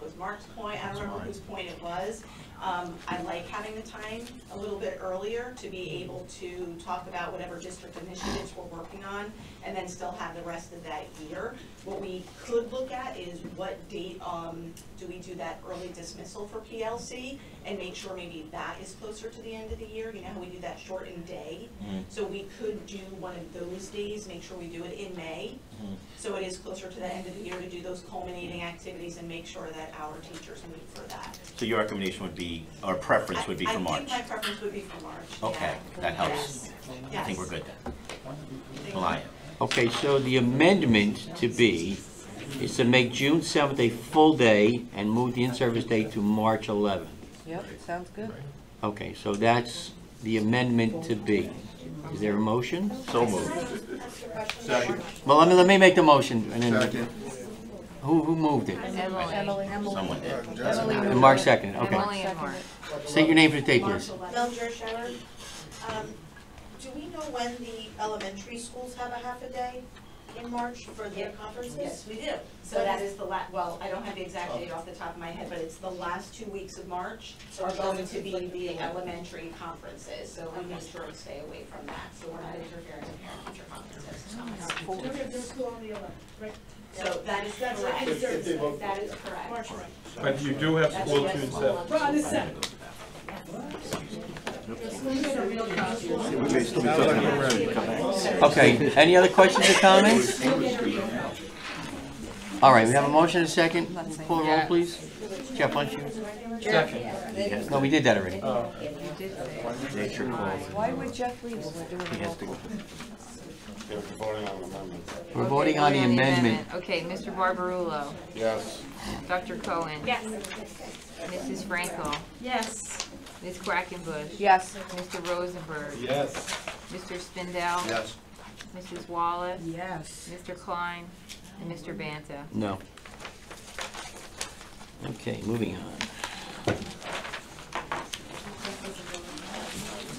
was Mark's point, I don't remember whose point it was. I like having the time a little bit earlier to be able to talk about whatever district initiatives we're working on and then still have the rest of that year. What we could look at is what date do we do that early dismissal for PLC and make sure maybe that is closer to the end of the year. You know how we do that shortened day? So we could do one of those days, make sure we do it in May. So it is closer to the end of the year to do those culminating activities and make sure that our teachers move for that. So your recommendation would be, or preference would be for March? I think my preference would be for March. Okay, yeah. that helps. Yes. I think we're good then. Well, I am. Okay, so the amendment to B is to make June 7th a full day and move the in-service date to March 11th. Yep, sounds good. Okay, so that's the amendment to B. Is there a motion? So moved. Second. Well, let me make the motion, and then, Second. who moved it? Emily. Someone did. And Mark seconded, okay. Emily and Mark. State your name for the tape, please. Melger Scherer, do we know when the elementary schools have a half a day in March for their conferences? Yes, we do. So that is the well, I don't have the exact date off the top of my head, but it's the last 2 weeks of March are going to be the elementary conferences. So we make sure to stay away from that. So we're not interfering in parent-teacher conferences. They're school on the 11th, right? So that is That's correct. right. That is correct. March. But you do have school June 7th. We're on the 7th. We may still be talking about it. Okay, any other questions or comments? All right, we have a motion and a second. Call the roll, please. Jeff, why don't you? Second. Yes. No, we did that already. Oh. Nature calls. Why would Jeff leave? We're doing He a has roll to call. go. We're voting on the amendment. Okay, Mr. Barbarulo. Yes. Dr. Cohen. Yes. Mrs. Frankel. Yes. Ms. Quackenbush. Yes. Mr. Rosenberg. Yes. Mr. Spindell. Yes. Mrs. Wallace. Yes. Mr. Klein. And Mr. Banta. No. Okay, moving on.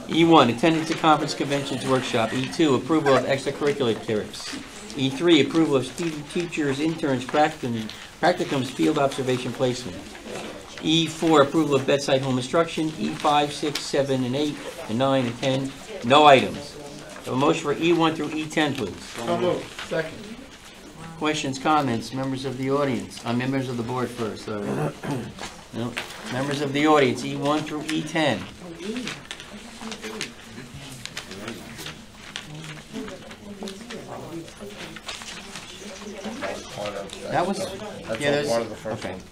E1, attendance at conference conventions workshop. E2, approval of extracurricular trips. E3, approval of student teachers, interns, practicums, field observation placement. E4, approval of bedside home instruction. E5, 6, 7, and 8, and 9, and 10. No items. Have a motion for E1 through E10, please. So moved. Second. Questions, comments, members of the audience? Members of the board first. No. Members of the audience, E1 through E10. That was, yeah, there's, part of the first okay. one.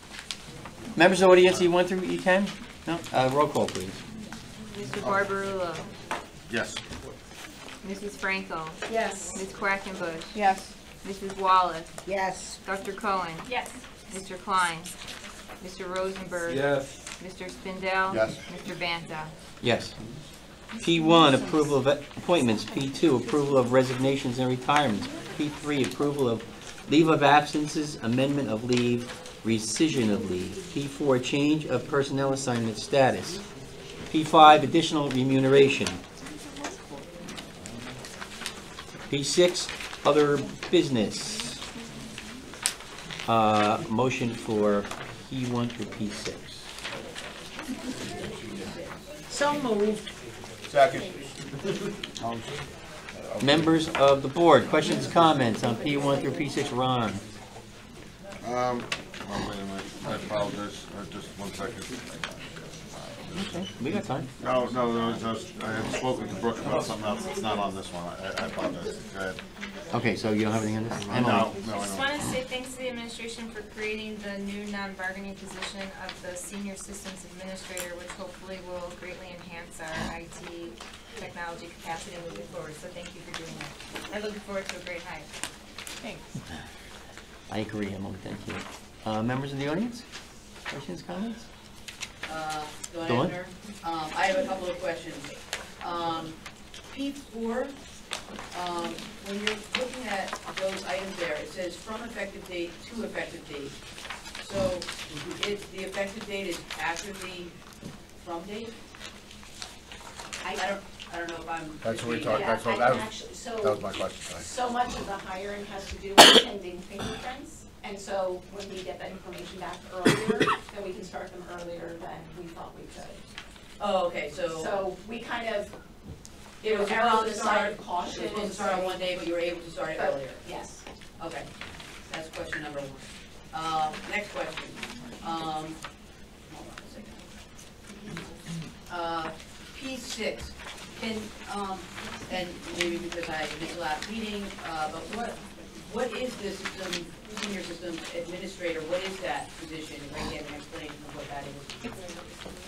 Members of the audience, E1 through E10? No? Roll call, please. Mr. Barbarulo. Yes. Mrs. Frankel. Yes. Ms. Quackenbush. Yes. Mrs. Wallace. Yes. Dr. Cohen. Yes. Mr. Klein. Mr. Rosenberg. Yes. Mr. Spindell. Yes. Mr. Banta. Yes. P1, approval of appointments. P2, approval of resignations and retirements. P3, approval of leave of absences, amendment of leave, rescission of leave. P4, change of personnel assignment status. P5, additional remuneration. P6, other business. Motion for P1 through P6. So moved. Second. Members of the board, questions, comments on P1 through P6, Ron? Oh, wait a minute, I apologize, just 1 second. Okay, we got time. No, just, I had spoken to Brooke about something else, it's not on this one, I apologize, go ahead. Okay, so you don't have anything on this? No, Emily? I Just don't. want to say thanks to the administration for creating the new non-bargaining position of the senior systems administrator, which hopefully will greatly enhance our IT technology capacity moving forward. So thank you for doing that. I'm looking forward to a great hire. Thanks. I agree, Emily, thank you. Members of the audience? Questions, comments? Dawn Ebner. I have a couple of questions. P4, when you're looking at those items there, it says from effective date to effective date. So the effective date is after the from date? I don't know if I'm. That's what we talked, Yeah, that was my question, sorry. So much of the hiring has to do with pending fingerprints, and so when we get that information back earlier, then we can start them earlier than we thought we could. Oh, okay, so. So we kind of, It was err on supposed the to side start, of caution. it was supposed to start on one day, but you were able to start it But, earlier. yes. Okay, that's question number one. Next question. Hold on a second. P6, can, and maybe because I missed the last meeting, but what is this senior systems administrator, what is that position? If I can get an explanation of what that is.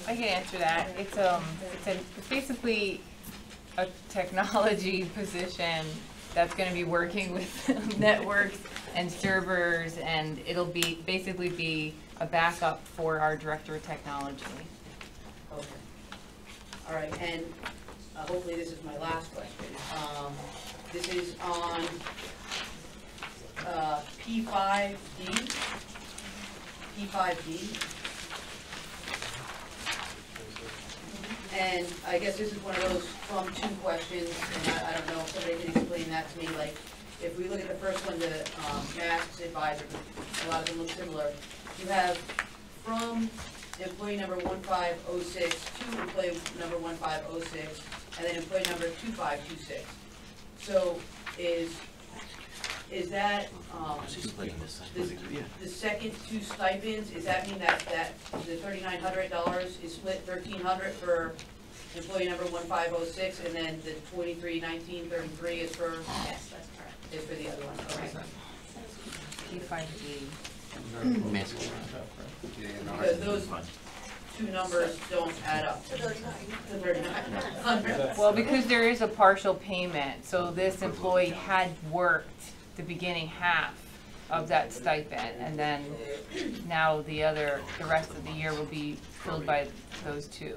I can answer that. It's basically a technology position that's going to be working with networks and servers, and it'll basically be a backup for our director of technology. Okay. All right, and hopefully this is my last question. This is on P5D. And I guess this is one of those from two questions, and I don't know if somebody can explain that to me. Like, if we look at the first one, the masks advisor, a lot of them look similar. You have from employee number 1506 to employee number 1506, and then employee number 2526. So is that the second two stipends? Does that mean that the $3,900 is split $1,300 for employee number 1506, and then the $2,319.33 is for? Yes, that's correct. Is for the other one. Okay. P5D. Because those two numbers don't add up to 3,900. Well, because there is a partial payment, so this employee had worked the beginning half of that stipend, and then now the rest of the year will be filled by those two.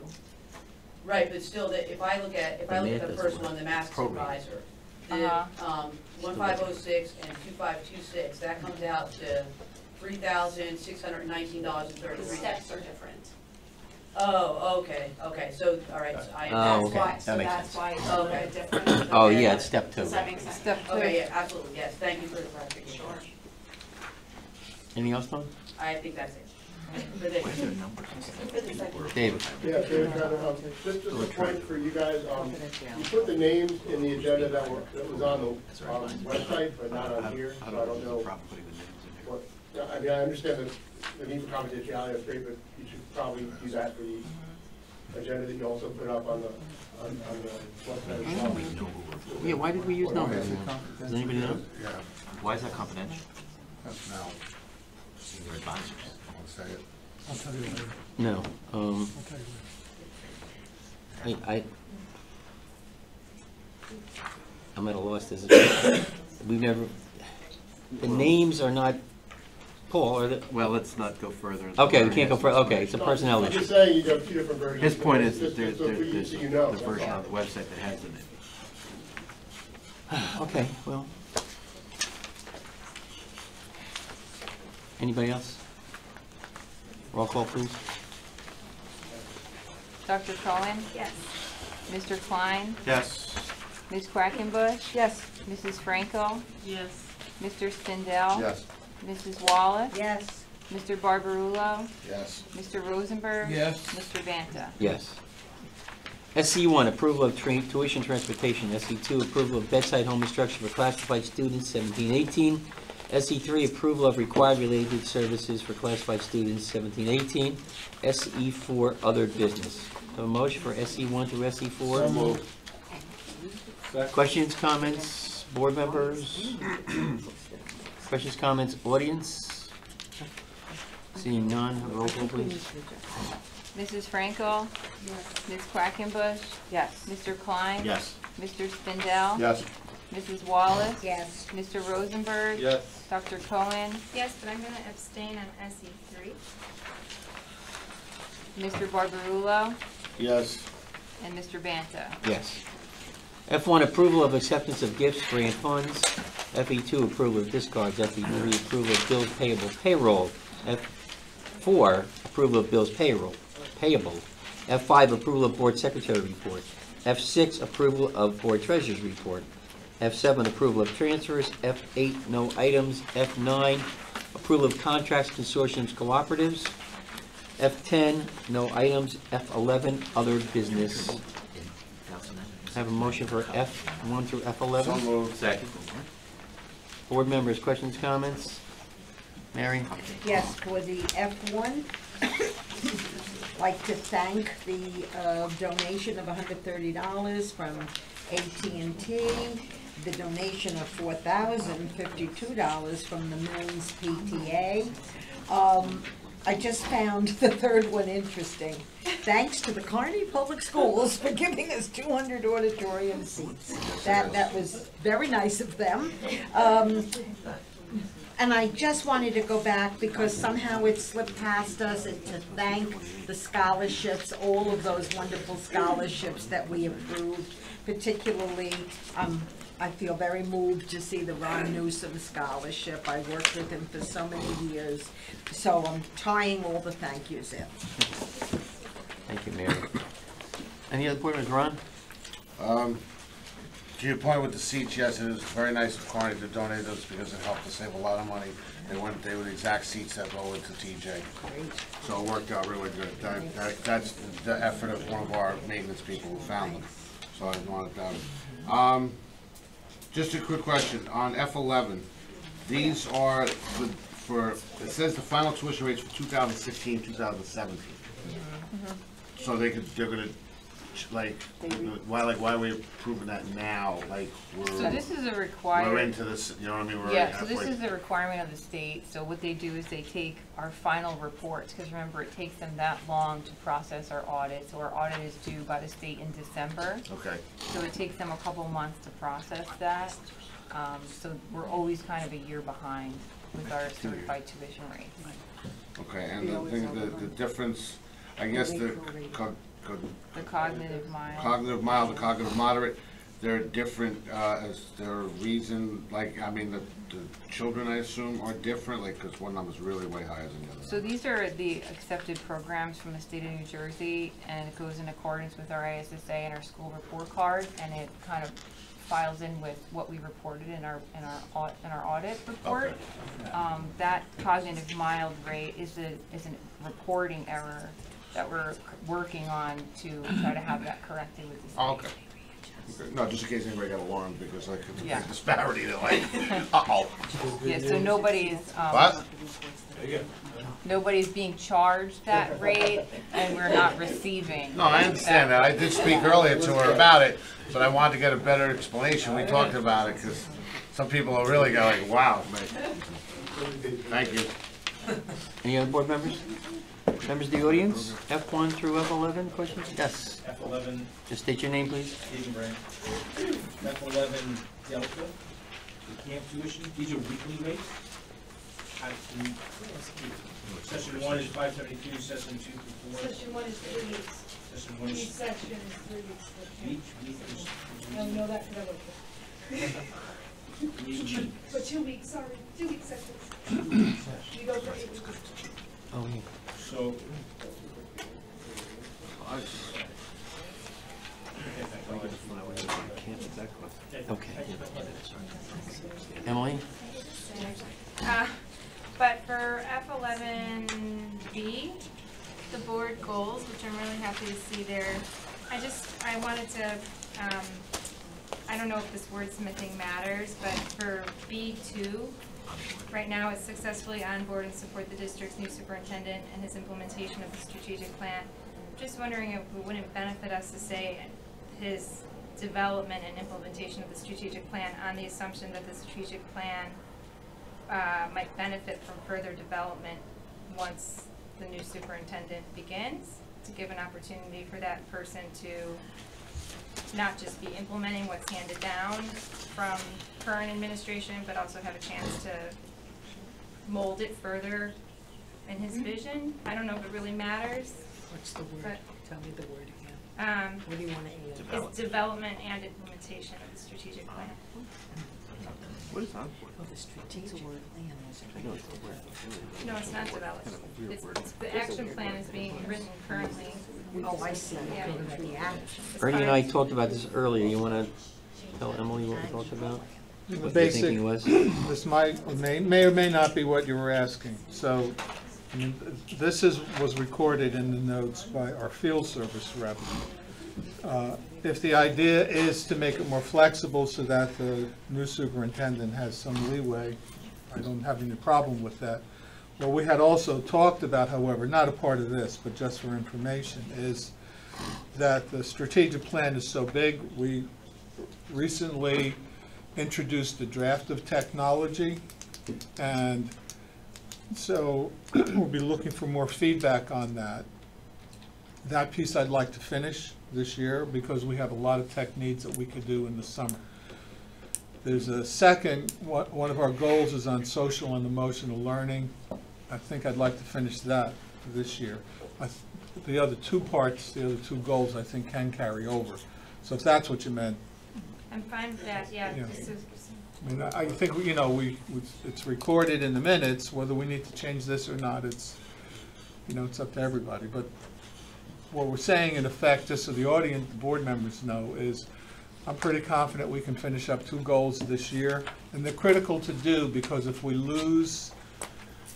Right, but still, if I look at the first one, the mask supervisor, the 1506 and 2526, that comes out to $3,619.33. The steps are different. Oh, okay, so, all right, so That's why it's a Okay. little bit different. Oh, yeah, it's step 2. Does that make sense? Step 2. Okay, yeah, absolutely, yes, thank you for the clarification. Sure. Anything else, Tom? I think that's it. For this. David? Yeah, David, just as a point for you guys, you put the names in the agenda that was on the website, but not on here, so I don't know what, I mean, I understand the need for confidentiality, that's great, but you should probably do that for the agenda that you also put up on the website as well. Yeah, why did we use numbers? Does anybody know? Yeah. Why is that confidential? That's now. Senior advisors. I'll say it. I'll tell you later. No. I'll tell you later. I'm at a loss. We've never, the names are not, Paul, are the? Well, let's not go further. Okay, we can't go further, okay, it's a personnel I'm issue. just saying you have two different versions. His point is Just that there's so you know, the that's version all. on the website that has the name. Okay, well. Anybody else? Roll call, please. Dr. Cohen? Yes. Mr. Klein? Yes. Ms. Quackenbush? Yes. Mrs. Frankel? Yes. Mr. Spindell? Yes. Mrs. Wallace? Yes. Mr. Barbarulo? Yes. Mr. Rosenberg? Yes. Mr. Banta? Yes. SC1, approval of tuition transportation. SC2, approval of bedside home instruction for classified students, 17-18. SE3, approval of required related services for classified students, 17-18. SE4, other business. Have a motion for SE1 through SE4? So moved. Questions, comments, board members? Questions, comments, audience? Seeing none, roll call, please. Mrs. Frankel? Yes. Ms. Quackenbush? Yes. Mr. Klein? Yes. Mr. Spindell? Yes. Mrs. Wallace? Yes. Mr. Rosenberg? Yes. Dr. Cohen? Yes, but I'm going to abstain on SE3. Mr. Barbarulo? Yes. And Mr. Banta? Yes. F1, approval of acceptance of gifts, grant funds. FE2, approval of discards. FE3, approval of bills payable, payroll. F4, approval of bills payable. F5, approval of board secretary report. F6, approval of board treasurer's report. F7, approval of transfers. F8, no items. F9, approval of contracts, consortiums, cooperatives. F10, no items. F11, other business. Have a motion for F1 through F11? So moved. Second. Board members, questions, comments? Mary? Yes, for the F1, like to thank the donation of $130 from AT&T, the donation of $4,052 from the Mills PTA. I just found the third one interesting. Thanks to the Kearney Public Schools for giving us 200 auditorium seats. That was very nice of them. And I just wanted to go back because somehow it slipped past us to thank the scholarships, all of those wonderful scholarships that we approved. Particularly, I feel very moved to see the Ron Newsom scholarship. I worked with him for so many years, so I'm tying all the thank yous in. Thank you, Mary. Any other board members? Ron? To your point with the seats, yes, it was very nice of Kearney to donate those because it helped us save a lot of money. They were the exact seats that go into TJ. So it worked out really good. That's the effort of one of our maintenance people who found them. So I wanted that. Just a quick question on F11. These are for it says the final tuition rates for 2016, 2017. So they're gonna why are we approving that now? Like, So this is a required. we're into this, you know what I mean? We're Yeah, so halfway. this is a requirement of the state, so what they do is they take our final reports, because remember, it takes them that long to process our audit, so our audit is due by the state in December. Okay. So it takes them a couple months to process that, so we're always kind of a year behind with our certified tuition rate. Okay, and the thing, the difference, I guess the The cognitive mild. cognitive mild, the cognitive moderate, they're different, is there a reason, like, I mean, the children, I assume, are different, like, because one number's really way higher than the other. So these are the accepted programs from the state of New Jersey, and it goes in accordance with our ISSA and our school report card, and it kind of files in with what we reported in our audit report. Okay. That cognitive mild rate is a reporting error that we're working on to try to have that corrected with the state. Oh, okay. Okay. No, just in case anybody got alarmed, because like, it's a Yeah. big disparity, they're like, uh-oh. Yeah, so nobody's, What? nobody's being charged that rate, and we're not receiving. No, I understand that. I did speak earlier to her about it, but I wanted to get a better explanation. We talked about it, because some people are really going, wow. Thank you. Any other board members? Members of the audience, F1 through F11, questions? Yes. F11. Just state your name, please. Stephen Brand. F11 Delta, the camp tuition, these are weekly rates. Session 1 is 572, session 2 to 4. Session 1 is 3 weeks. Session 1 is Each section is 3 weeks. each week is No, no, that could have But 2 weeks, sorry, 2 week sessions. You go for 8 weeks. Oh, yeah. So. Okay. Emily? But for F11B, the board goals, which I'm really happy to see there, I wanted to, I don't know if this wordsmithing matters, but for B2, right now it's successfully onboard and support the district's new superintendent and his implementation of the strategic plan. Just wondering if it wouldn't benefit us to say his development and implementation of the strategic plan on the assumption that the strategic plan might benefit from further development once the new superintendent begins, to give an opportunity for that person to not just be implementing what's handed down from current administration, but also have a chance to mold it further in his vision. I don't know if it really matters. What's the word? Tell me the word again. What do you want to add? It's development and implementation of the strategic plan. What is on for? Oh, the strategic plan. I know it's the word. No, it's not development. It's the action plan is being written currently. Oh, I see. Yeah. The action. Ernie and I talked about this earlier. You want to tell Emily what we talked about? The What your basic, thinking was? this may or may not be what you were asking. So, I mean, this was recorded in the notes by our field service rep. If the idea is to make it more flexible so that the new superintendent has some leeway, I don't have any problem with that. What we had also talked about, however, not a part of this, but just for information, is that the strategic plan is so big. We recently introduced the draft of technology, and so we'll be looking for more feedback on that. That piece I'd like to finish this year because we have a lot of tech needs that we could do in the summer. There's a second, one of our goals is on social and emotional learning. I think I'd like to finish that this year. The other two parts, the other two goals, I think can carry over. So if that's what you meant. I'm fine with that, yeah. Yeah. Just to- I mean, I think, you know, it's recorded in the minutes, whether we need to change this or not, it's, you know, it's up to everybody. But what we're saying, in effect, just so the audience, the board members know, is I'm pretty confident we can finish up two goals this year. And they're critical to do because if we lose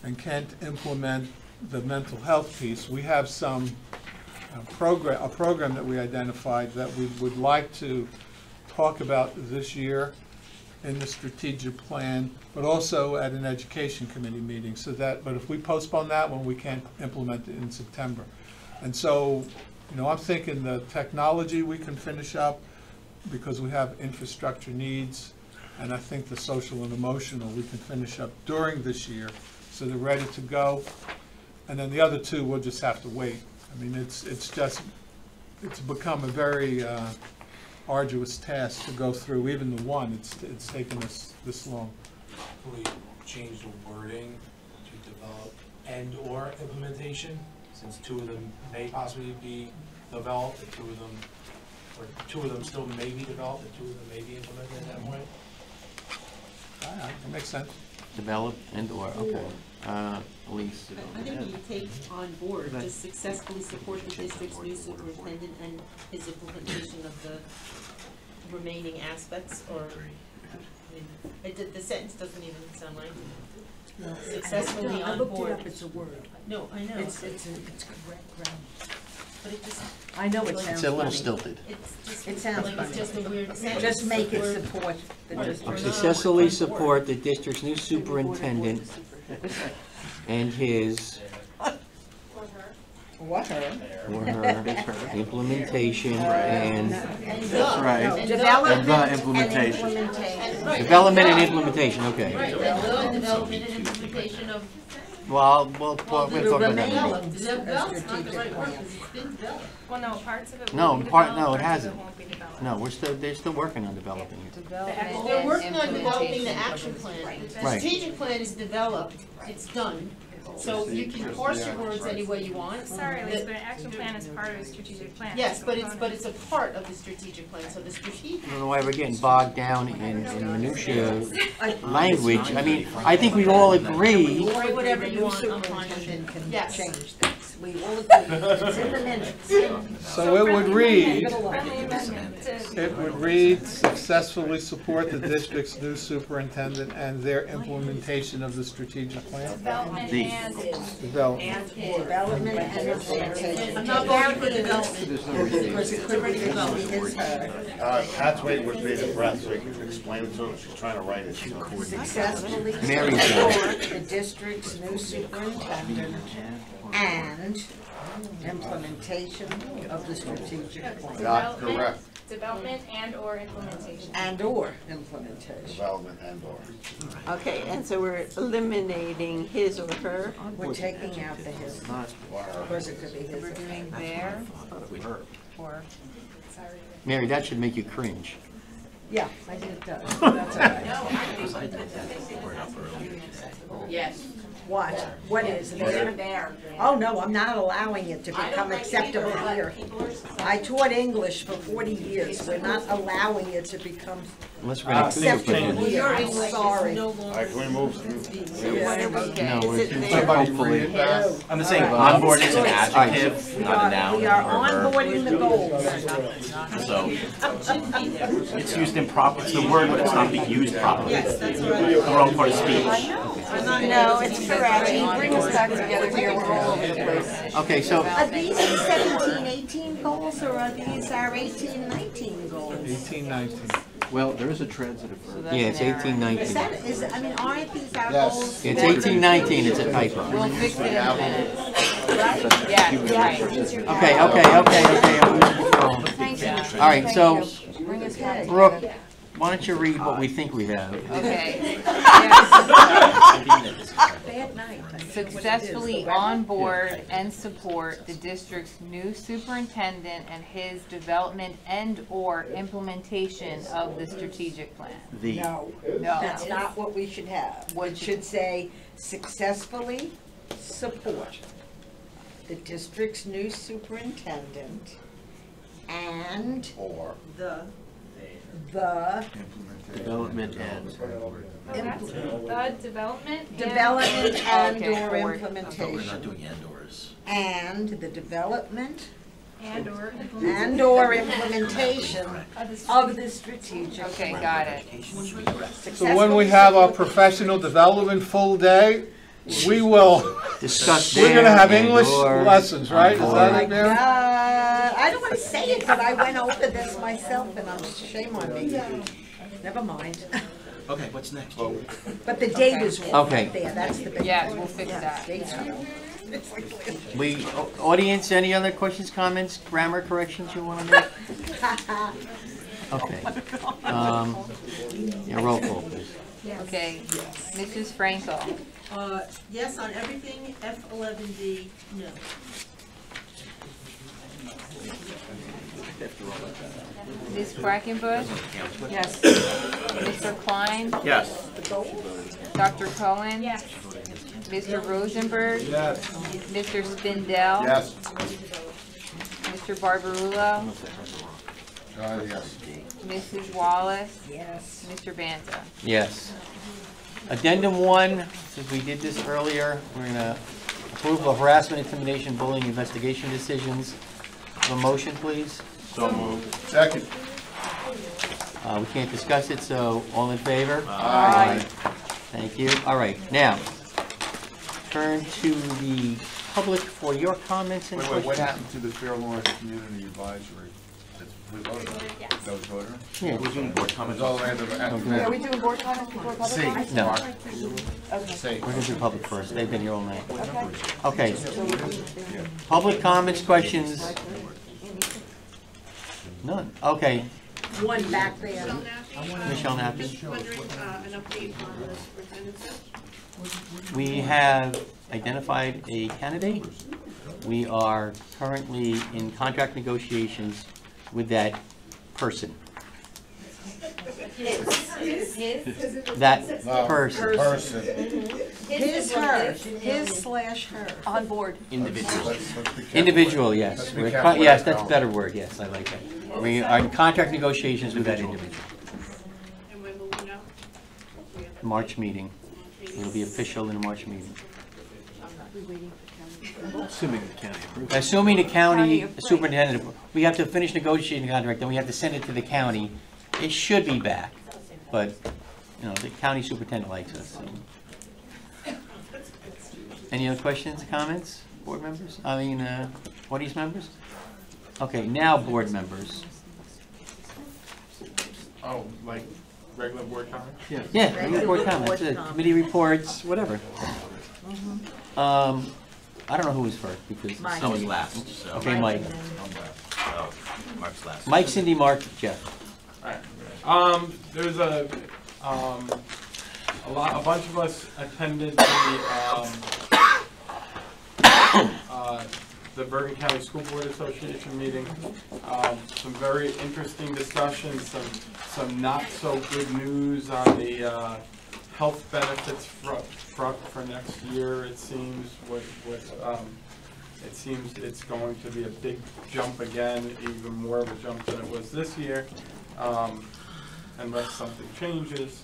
and can't implement the mental health piece, we have some a program that we identified that we would like to talk about this year in the strategic plan, but also at an education committee meeting. So that, but if we postpone that one, we can't implement it in September. And so You know, I'm thinking the technology we can finish up because we have infrastructure needs, and I think the social and emotional we can finish up during this year, so they're ready to go. And then the other two, we'll just have to wait. I mean, it's become a very arduous task to go through. Even the one, it's taken us this long. We changed the wording to develop and/or implementation, since two of them may possibly be developed, and two of them still may be developed, and two of them may be implemented at that point. That makes sense. Develop and/or, okay. Elise? I think you take on board to successfully support the district's new superintendent and his implementation of the remaining aspects, or, the sentence doesn't even sound right. Successfully on board. I looked it up, it's a word. No, I know. It's correct grammar. But it just. I know it sounds It's a little funny. stilted. It sounds like funny. it's just a weird sentence. Just make it support the district. Successfully support the district's new superintendent and his Or her. or her implementation and That's right. Development And the implementation. development and implementation, okay. Development and implementation of. Well, we'll talk about that. Developed, not the right word, because it's been developed. Well, no, parts of it No, will be part- developed, no, it parts of hasn't. won't be developed. No, they're still working on developing it. They're working on developing the action plan. The Right. strategic plan is developed, it's done. So you can parse your words any way you want. Sorry, Lisa, but an action plan is part of a strategic plan. Yes, but it's a part of the strategic plan, so the strategic. I don't know why we're getting bogged down in minutia language. I mean, I think we all agree. Write whatever you want, I'm fine with it. Can Yes. change things. We all agree. It's in the minutes. So it would read, Friendly amendment to. it would read, successfully support the district's new superintendent and their implementation of the strategic plan. Development The- and Development. Development and implementation. I'm not voting for development. Because it could be his, her. Pat's waiting with bated breath, so he can explain it to her. She's trying to write it. Successfully Mary's support the district's new superintendent and implementation of the strategic plan. Yeah, correct. development and/or implementation. And/or implementation. Development and/or. Okay, and so we're eliminating his or her? We're taking out the his. Of course, it could be his. We're doing there or, sorry. Mary, that should make you cringe. Yeah, I think it does. That's all right. Yes. What? What is there? Oh, no, I'm not allowing it to become acceptable here. I taught English for 40 years. We're not allowing it to become Unless we're gonna acceptable here. I'm sorry. All right, can we move? No, we're Somebody read it. I'm saying onboard is an adjective, not a noun. We are or a verb. onboarding the goals. So it's used improperly. It's the word, but it's not being used properly. Yes, that's what I. The wrong part of speech. No, it's correct. Bring us back together here, we're all over the place. Okay, so Are these 17, 18 goals, or are these our 18, 19 goals? 1819. Well, there is a transitive verb. yeah, it's 1819. Is that, I mean, aren't these our Yes. goals? It's 1819, it's a typo. We'll fix it in a minute. Right? Yeah, right. Okay. I'm losing control. Thank you. All right, so, Bring us back Brooke, together. why don't you read what we think we have? Okay. Bad night. Successfully onboard and support the district's new superintendent and his development and/or implementation of the strategic plan. The, No, No. that's not what we should have. It should say successfully support the district's new superintendent and Or. the Development and. The development and. development and/or Okay, We're not implementation. doing and/ors. And the development And/or and/or implementation of the strategic. Okay, got it. So when we have our professional development full day, we will, discuss we're gonna have there English and/or lessons, right? Is that it, Mary? I don't want to say it, but I went over this myself, and shame on me. Never mind. Okay, what's next? But the date is wrong Okay. right there, that's the big. Yes, we'll fix that. Date's wrong. Audience, any other questions, comments, grammar corrections you want to make? Okay. Yeah, roll call, please. Okay, Mrs. Frankel. Yes on everything, F11D, no. Ms. Quackenbush? Yes. Mr. Klein? Yes. Dr. Cohen? Yes. Mr. Rosenberg? Yes. Mr. Spindell? Yes. Mr. Barbarulo? Yes. Mrs. Wallace? Yes. Mr. Banta? Yes. Addendum 1, since we did this earlier, we're going to approve of harassment, intimidation, bullying, investigation decisions. Have a motion, please? So moved. Second. We can't discuss it, so all in favor? Aye. Thank you. All right, now, turn to the public for your comments and questions. What happened to the Fair Lawrence Community Advisory? We voted on it? Yes. That was voted on? Yeah. Who's doing board comments? All the way after Are we doing board comments before public C. comments? No, Say. we're going to do public first. They've been here all night. Okay. Okay. Public comments, questions? None. Okay. One back there. Michelle Nappy. Wondering, an update on the superintendent search? We have identified a candidate. We are currently in contract negotiations with that person. That person. His/her. On board. Individual. Individual, yes. Yes, that's a better word, yes, I like that. We are in contract negotiations with that individual. And when will we know? March meeting. It'll be official in the March meeting. Assuming the county approves. Assuming the county superintendent, we have to finish negotiating the contract, then we have to send it to the county. It should be back, but, you know, the county superintendent likes us. So. Any other questions, comments, board members? Audience members? Okay, now board members. Oh, like regular board comments? Yeah, regular board comments, committee reports, whatever. I don't know who was first because. Mike. I was last, so. Okay, Mike. Oh, Mark's last. Mike, Cindy, Mark, Jeff. Alright. There's a bunch of us attended the Bergen County School Board Association meeting. Some very interesting discussions, some not so good news on the health benefits for next year. It seems it seems it's going to be a big jump again, even more of a jump than it was this year, unless something changes.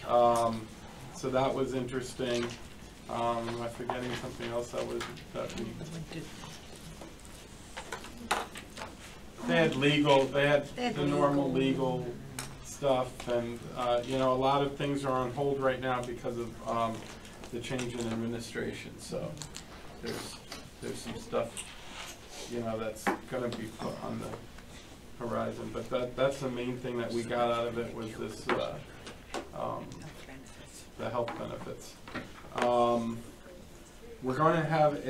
So that was interesting. Am I forgetting something else that we? They had the normal legal stuff, and you know, a lot of things are on hold right now because of the change in administration. So there's some stuff, you know, that's going to be put on the horizon. But that's the main thing that we got out of it was this the health benefits. We're going to have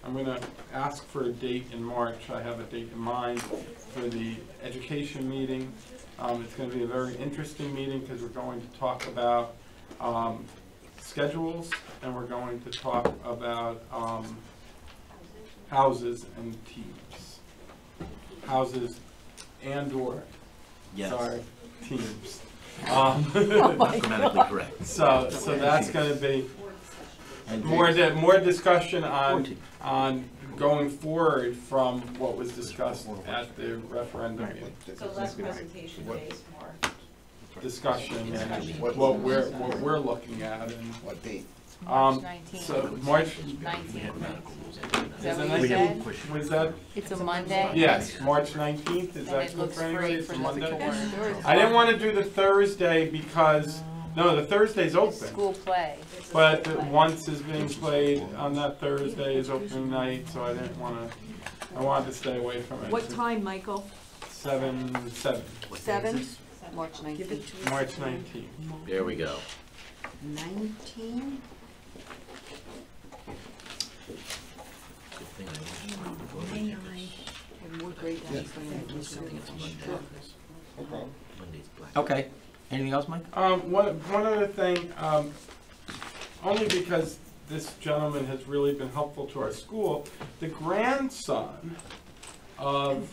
I'm going to ask for a date in March. I have a date in mind for the education meeting. It's going to be a very interesting meeting because we're going to talk about schedules, and we're going to talk about houses and teams. Houses and or, Yes. sorry, teams. Grammatically correct. So that's going to be more discussion on going forward from what was discussed at the referendum meeting. So less presentation based, more. Discussion and what we're looking at and What date? March 19th. So March 19th. is that it what you 19th? said? Was that? It's a Monday? Yes, March 19th. Is And that it good looks for anybody? free It's for a the Monday. Thursday. I didn't want to do the Thursday because the Thursday's open. School play. But Once is being played on that Thursday is opening night, so I didn't want to. I wanted to stay away from it. What time, Michael? 7. 7? March 19th. March 19th. There we go. 19? Okay. Anything else, Mike? One other thing, only because this gentleman has really been helpful to our school, the grandson of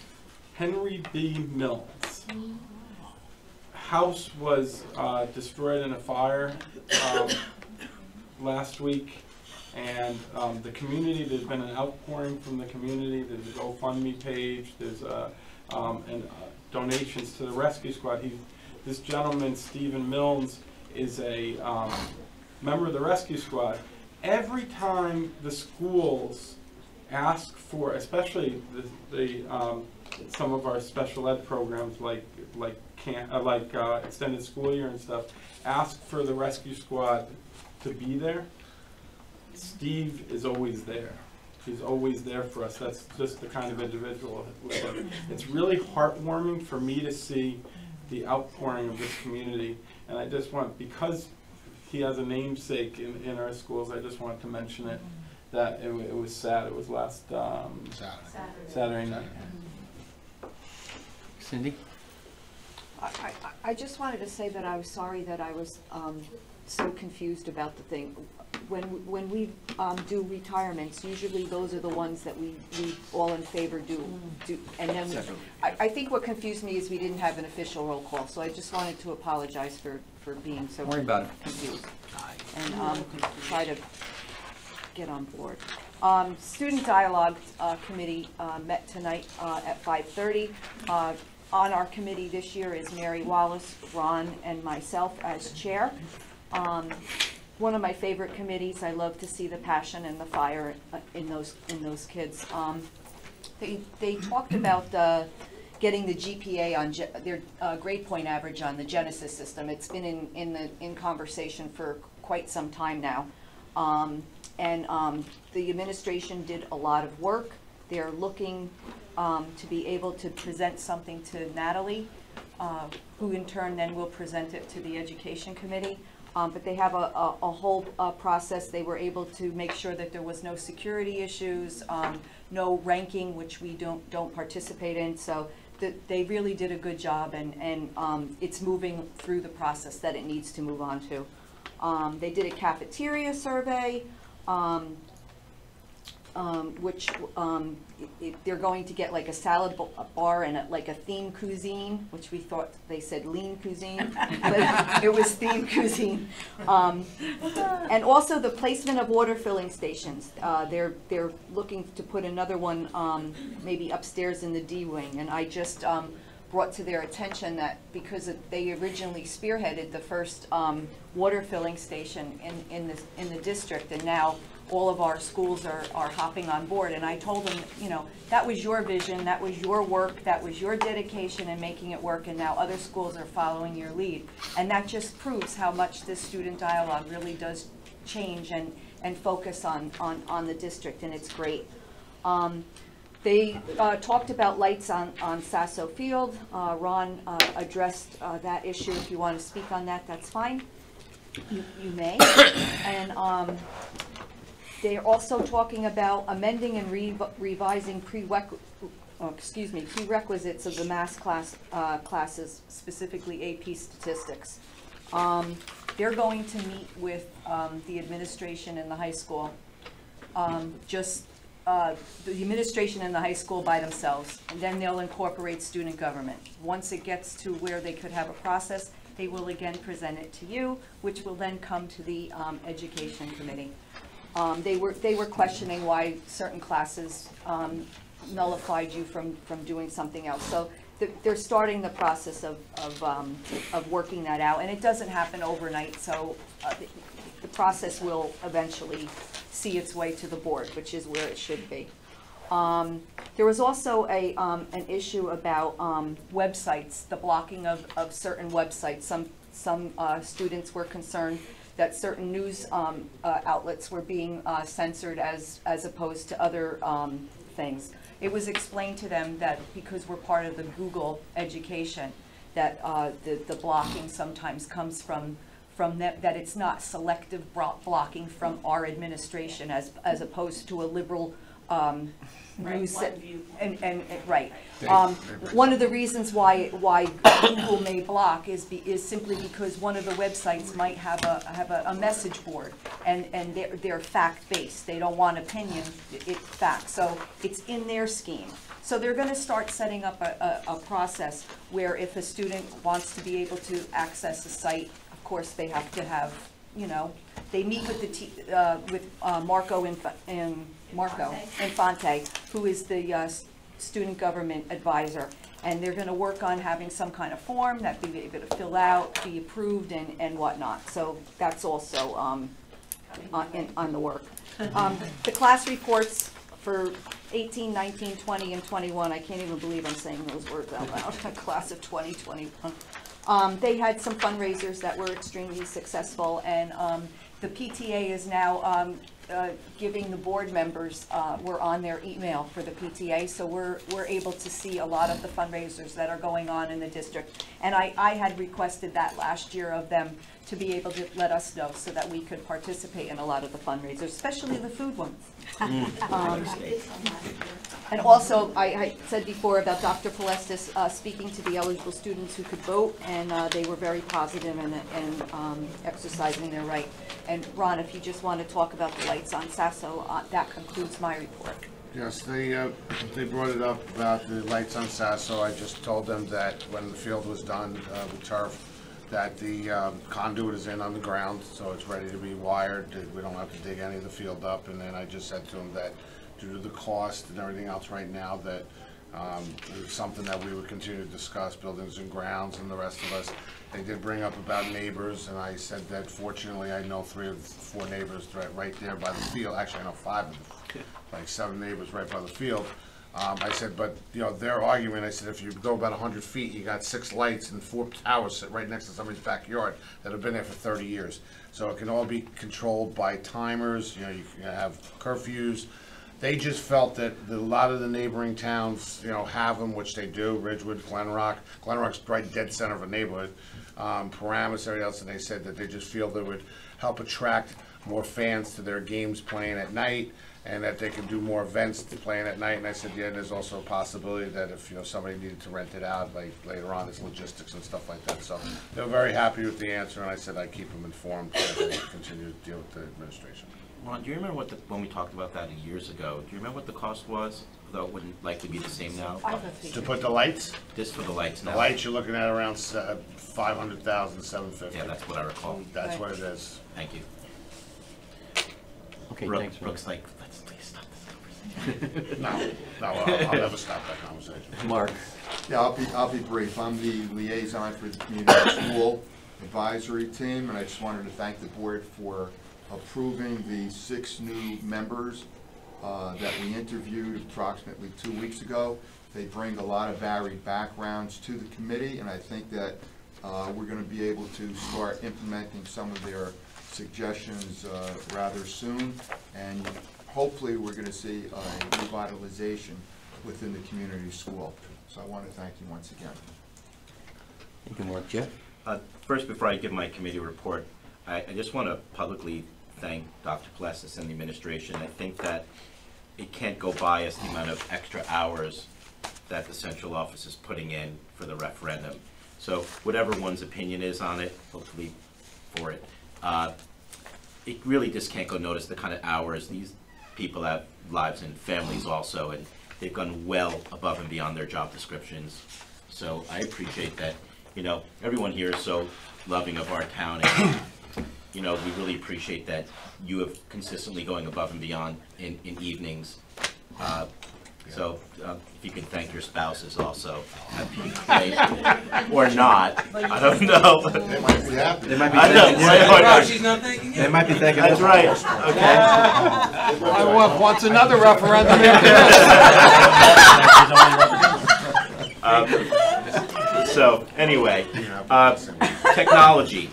Henry B. Mills' house was destroyed in a fire last week, and the community, there's been an outpouring from the community. There's a GoFundMe page, there's donations to the rescue squad. This gentleman, Stephen Mills, is a member of the rescue squad. Every time the schools ask for, especially some of our special ed programs like extended school year and stuff, ask for the rescue squad to be there, Steve is always there. He's always there for us. That's just the kind of individual. It's really heartwarming for me to see the outpouring of this community, and I just want, because he has a namesake in our schools, I just want to mention it, that it was sad. It was last Saturday night. Cindy? I just wanted to say that I was sorry that I was so confused about the thing. When we do retirements, usually those are the ones that we all in favor do, and then I think what confused me is we didn't have an official roll call, so I just wanted to apologize for being so confused. And try to get on board. Student Dialogue Committee met tonight at 5:30. On our committee this year is Mary Wallace, Ron, and myself as chair. One of my favorite committees. I love to see the passion and the fire in those kids. They talked about getting the GPA on their grade point average on the Genesis system. It's been in conversation for quite some time now, and the administration did a lot of work. They're looking to be able to present something to Natalie, who in turn then will present it to the Education Committee. But they have a whole process. They were able to make sure that there was no security issues, no ranking, which we don't participate in. So they really did a good job, and it's moving through the process that it needs to move on to. They did a cafeteria survey, which they're going to get like a salad bar and like a themed cuisine, which we thought they said lean cuisine, but it was themed cuisine. And also the placement of water filling stations. They're looking to put another one maybe upstairs in the D wing, and I just brought to their attention that because they originally spearheaded the first water filling station in the district, and now all of our schools are hopping on board. And I told them, you know, that was your vision, that was your work, that was your dedication in making it work, and now other schools are following your lead. And that just proves how much this student dialogue really does change and focus on the district, and it's great. They talked about lights on Sasso Field. Ron addressed that issue. If you want to speak on that, that's fine. You may. And they're also talking about amending and revising prerequisites of the math classes, specifically AP statistics. They're going to meet with the administration in the high school. The administration in the high school by themselves, and then they'll incorporate student government. Once it gets to where they could have a process, they will again present it to you, which will then come to the Education Committee. They were questioning why certain classes nullified you from doing something else. So they're starting the process of working that out, and it doesn't happen overnight. So the process will eventually see its way to the board, which is where it should be. There was also an issue about websites, the blocking of certain websites. Some students were concerned that certain news outlets were being censored as opposed to other things. It was explained to them that because we're part of the Google education, that the blocking sometimes comes from them, that it's not selective blocking from our administration as opposed to a liberal news. One viewpoint. Right. One of the reasons why Google may block is simply because one of the websites might have a message board, and they're fact-based. They don't want opinion, it's fact. So it's in their scheme. So they're going to start setting up a process where if a student wants to be able to access a site, of course they have to have, you know, they meet with Marco Infante, who is the student government advisor, and they're going to work on having some kind of form that be able to fill out, be approved, and whatnot. So that's also on the work. The class reports for 18, 19, 20, and 21, I can't even believe I'm saying those words out loud, class of 2021. They had some fundraisers that were extremely successful, and the PTA is now giving the board members, we're on their email for the PTA, so we're able to see a lot of the fundraisers that are going on in the district. And I had requested that last year of them to be able to let us know so that we could participate in a lot of the fundraisers, especially the food ones. And also, I said before about Dr. Palestis speaking to the eligible students who could vote, and they were very positive in exercising their right. And Ron, if you just want to talk about the lights on Sasso, that concludes my report. Yes, they brought it up about the lights on Sasso. I just told them that when the field was done with turf, that the conduit is in on the ground, so it's ready to be wired. We don't have to dig any of the field up. And then I just said to them that due to the cost and everything else right now, that it's something that we would continue to discuss, buildings and grounds and the rest of us. They did bring up about neighbors, and I said that fortunately I know 3 of the 4 neighbors right there by the field. Actually, I know 5 of them, like 7 neighbors right by the field. I said, but you know, their argument, I said, if you go about 100 feet, you got 6 lights and 4 towers sit right next to somebody's backyard that have been there for 30 years. So it can all be controlled by timers, you know, you can have curfews. They just felt that a lot of the neighboring towns, you know, have them, which they do, Ridgewood, Glenrock. Glenrock's right dead center of a neighborhood. Paramus, everything else, and they said that they just feel that would help attract more fans to their games playing at night, and that they can do more events to playing at night. And I said, yeah, there's also a possibility that if, you know, somebody needed to rent it out, like later on, there's logistics and stuff like that. So they were very happy with the answer, and I said I'd keep them informed as they continue to deal with the administration. Ron, do you remember when we talked about that years ago, do you remember what the cost was? Though it wouldn't likely be the same now. To put the lights? Just for the lights now. The lights, you're looking at around 500,000 to 750. Yeah, that's what I recall. That's what it is. Thank you. Okay, thanks, Ron. Brooks, like, let's please stop this conversation. No, I'll never stop that conversation. Mark. Yeah, I'll be brief. I'm the liaison for the community school advisory team, and I just wanted to thank the board for approving the 6 new members that we interviewed approximately 2 weeks ago. They bring a lot of varied backgrounds to the committee, and I think that we're going to be able to start implementing some of their suggestions rather soon, and hopefully we're going to see a revitalization within the community school. So I want to thank you once again. Thank you, Mark. Jeff? First, before I give my committee report, I just want to publicly thank Dr. Plessis and the administration. I think that it can't go by us the amount of extra hours that the central office is putting in for the referendum. So whatever one's opinion is on it, hopefully for it, it really just can't go notice the kind of hours. These people have lives and families also, and they've gone well above and beyond their job descriptions. So I appreciate that, you know, everyone here is so loving of our town, and you know, we really appreciate that you have consistently going above and beyond in evenings. So if you can thank your spouses also, or not, I don't know. They might be happy. They might be thanking She's not thanking you. They might be thanking That's right. Okay. I want another referendum after this. So anyway, technology.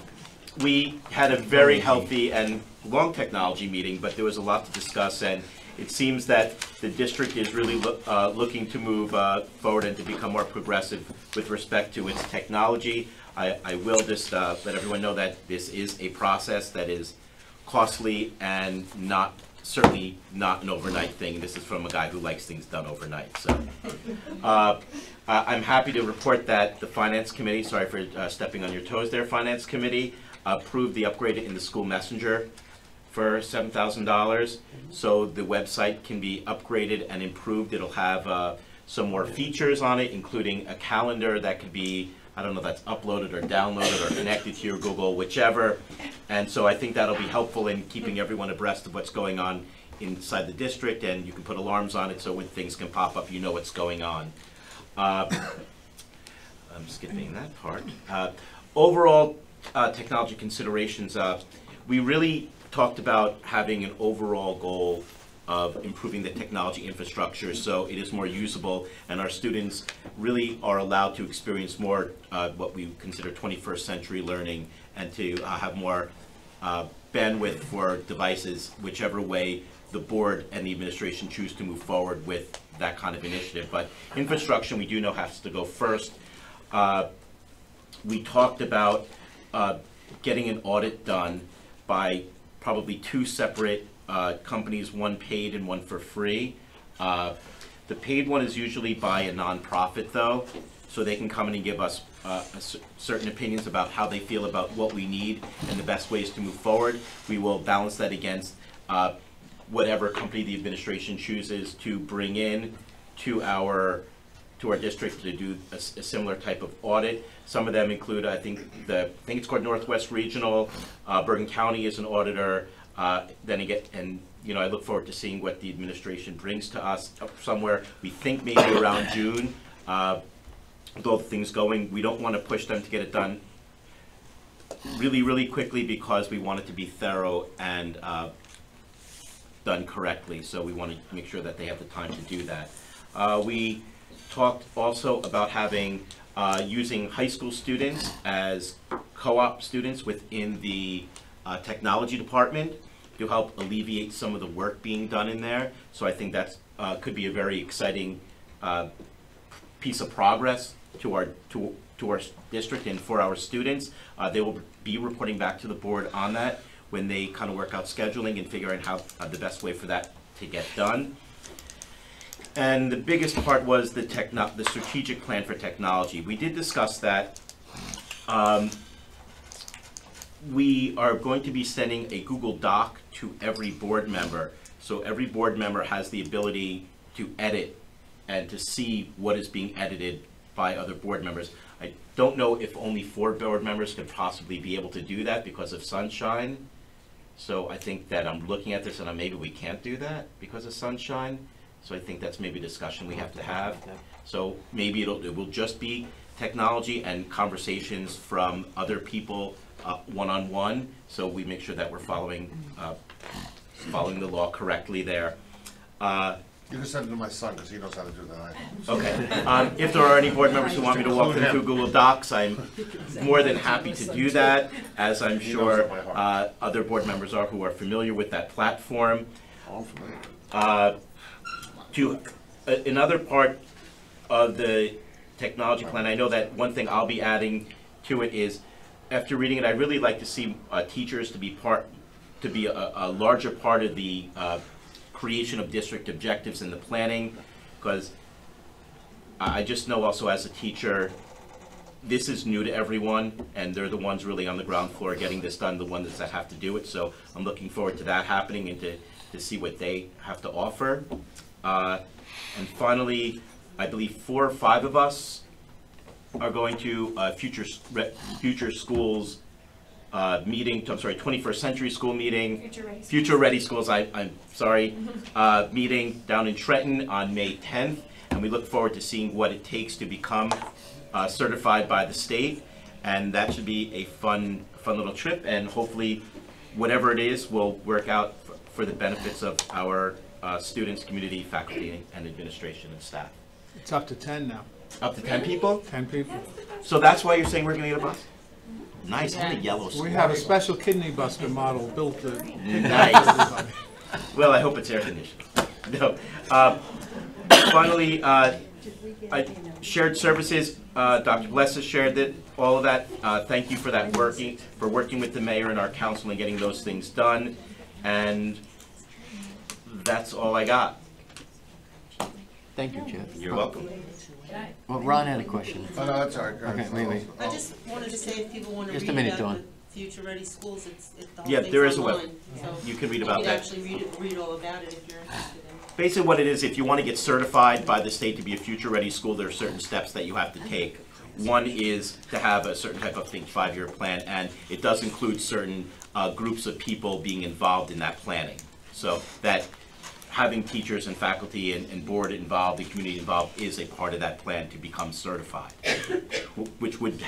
We had a very healthy and long technology meeting, but there was a lot to discuss, and it seems that the district is really looking to move forward and to become more progressive with respect to its technology. I will just let everyone know that this is a process that is costly and not certainly not an overnight thing. This is from a guy who likes things done overnight. So I'm happy to report that the Finance Committee, sorry for stepping on your toes there, Finance Committee approved the upgrade in the school messenger for $7,000. So the website can be upgraded and improved. It'll have some more features on it, including a calendar that could be, I don't know if that's uploaded or downloaded or connected to your Google, whichever. And so I think that'll be helpful in keeping everyone abreast of what's going on inside the district, and you can put alarms on it so when things can pop up, you know what's going on. I'm skipping that part. Overall technology considerations, we really talked about having an overall goal of improving the technology infrastructure so it is more usable and our students really are allowed to experience more what we consider 21st century learning and to have more bandwidth for devices, whichever way the board and the administration choose to move forward with that kind of initiative. But infrastructure we do know has to go first. We talked about getting an audit done by probably two separate companies, one paid and one for free. The paid one is usually by a nonprofit though, so they can come in and give us certain opinions about how they feel about what we need and the best ways to move forward. We will balance that against whatever company the administration chooses to bring in to our district to do a similar type of audit. Some of them include, I think it's called Northwest Regional, Bergen County is an auditor, then again, and you know, I look forward to seeing what the administration brings to us somewhere. We think maybe around June. With all the things going, we don't want to push them to get it done really, really quickly because we want it to be thorough and done correctly. So we want to make sure that they have the time to do that. We talked also about having using high school students as co-op students within the technology department to help alleviate some of the work being done in there. So I think that could be a very exciting piece of progress to our district and for our students. They will be reporting back to the board on that when they kind of work out scheduling and figure out how the best way for that to get done. And the biggest part was the strategic plan for technology. We did discuss that. We are going to be sending a Google Doc to every board member. So every board member has the ability to edit and to see what is being edited by other board members. I don't know if only 4 board members could possibly be able to do that because of sunshine. So I think that I'm looking at this and maybe we can't do that because of sunshine. So I think that's maybe a discussion we have to have. So maybe it will just be technology and conversations from other people one-on-one. So we make sure that we're following the law correctly there. You can send it to my son because he knows how to do that. Okay. If there are any board members who want me to walk them through Google Docs, I'm more than happy to do that, as I'm sure other board members are who are familiar with that platform. Another part of the technology plan, I know that one thing I'll be adding to it is, after reading it, I'd really like to see teachers to be a larger part of the creation of district objectives in the planning, because I just know also as a teacher, this is new to everyone, and they're the ones really on the ground floor getting this done, the ones that have to do it. So I'm looking forward to that happening and to see what they have to offer. And finally, I believe 4 or 5 of us are going to future schools meeting, 21st century school meeting, Future Ready Schools, I'm sorry, meeting down in Trenton on May 10th, and we look forward to seeing what it takes to become certified by the state, and that should be a fun little trip, and hopefully whatever it is will work out for the benefits of our students, community, faculty, and administration and staff. It's up to 10 now. Up to 10 people? 10 people. So that's why you're saying we're going to get a bus? Nice, I'm a yellow squad. We have a special kidney buster model built to nice. Well, I hope it's air conditioned. No. Finally, shared services. Dr. Bless has shared all of that. Thank you for that working with the mayor and our council and getting those things done. And that's all I got. Thank you, Jeff. You're welcome. Well, Ron had a question. Oh, no, that's all right. Okay, wait. I just wanted to say, if people want to Just read a minute, about Dawn. the future-ready schools, the whole Yeah, thing's there is a web. online, so You can read about that. You can actually read all about it if you're interested in it. Basically what it is, if you want to get certified by the state to be a future-ready school, there are certain steps that you have to take. One is to have a certain type of 5-year plan, and it does include certain groups of people being involved in that planning. So that having teachers and faculty and board involved, the community involved, is a part of that plan to become certified, which would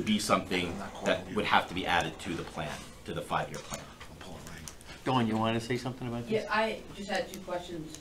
be something that would have to be added to the plan, to the 5-year plan. Dawn, you want to say something about this? Yeah, I just had 2 questions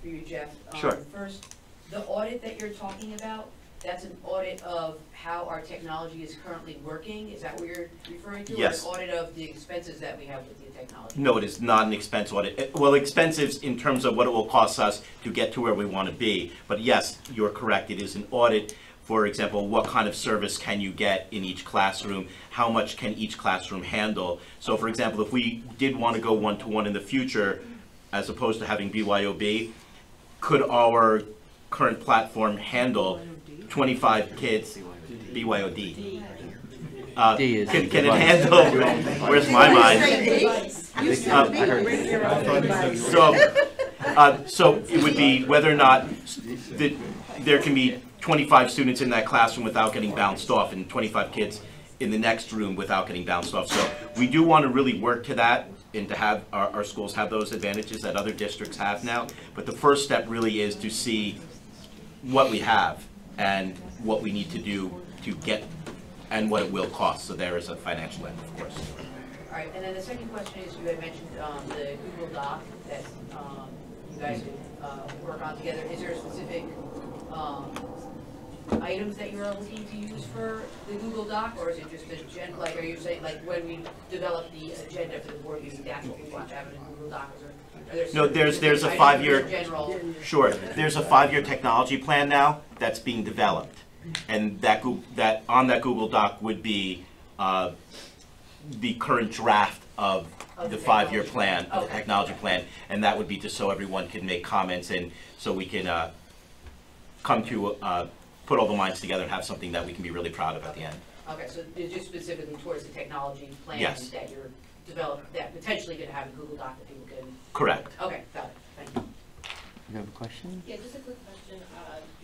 for you, Jeff. Sure. First, the audit that you're talking about, that's an audit of how our technology is currently working? Is that what you're referring to? Yes. Or an audit of the expenses that we have with the technology? No, it is not an expense audit. Well, expenses in terms of what it will cost us to get to where we want to be. But yes, you're correct. It is an audit. For example, what kind of service can you get in each classroom? How much can each classroom handle? So for example, if we did want to go one-to-one in the future, as opposed to having BYOB, could our current platform handle 25 kids, BYOD? D is Can it handle, where's my mind? So it would be whether or not there can be 25 students in that classroom without getting bounced off, and 25 kids in the next room without getting bounced off. So we do want to really work to that, and to have our schools have those advantages that other districts have now. But the first step really is to see what we have and what we need to do to get, and what it will cost. So there is a financial end, of course. All right, and then the second question is, you had mentioned the Google Doc that you guys could work on together. Is there specific items that you're looking to use for the Google Doc, or is it just a like, are you saying, like, when we develop the agenda for the board meeting, that's what we want to have in a Google Doc? No, there's a 5-year, sure, there's a 5-year technology plan now that's being developed. And that on that Google Doc would be the current draft of the 5-year plan, of the technology plan, and that would be just so everyone can make comments, and so we can come to put all the minds together and have something that we can be really proud of at the end. Okay, so it's just specifically towards the technology plan Yes. that you're developing, that potentially going to have a Google Doc that people can. Correct. Okay, got it. Thank you. You have a question? Yeah, just a quick question.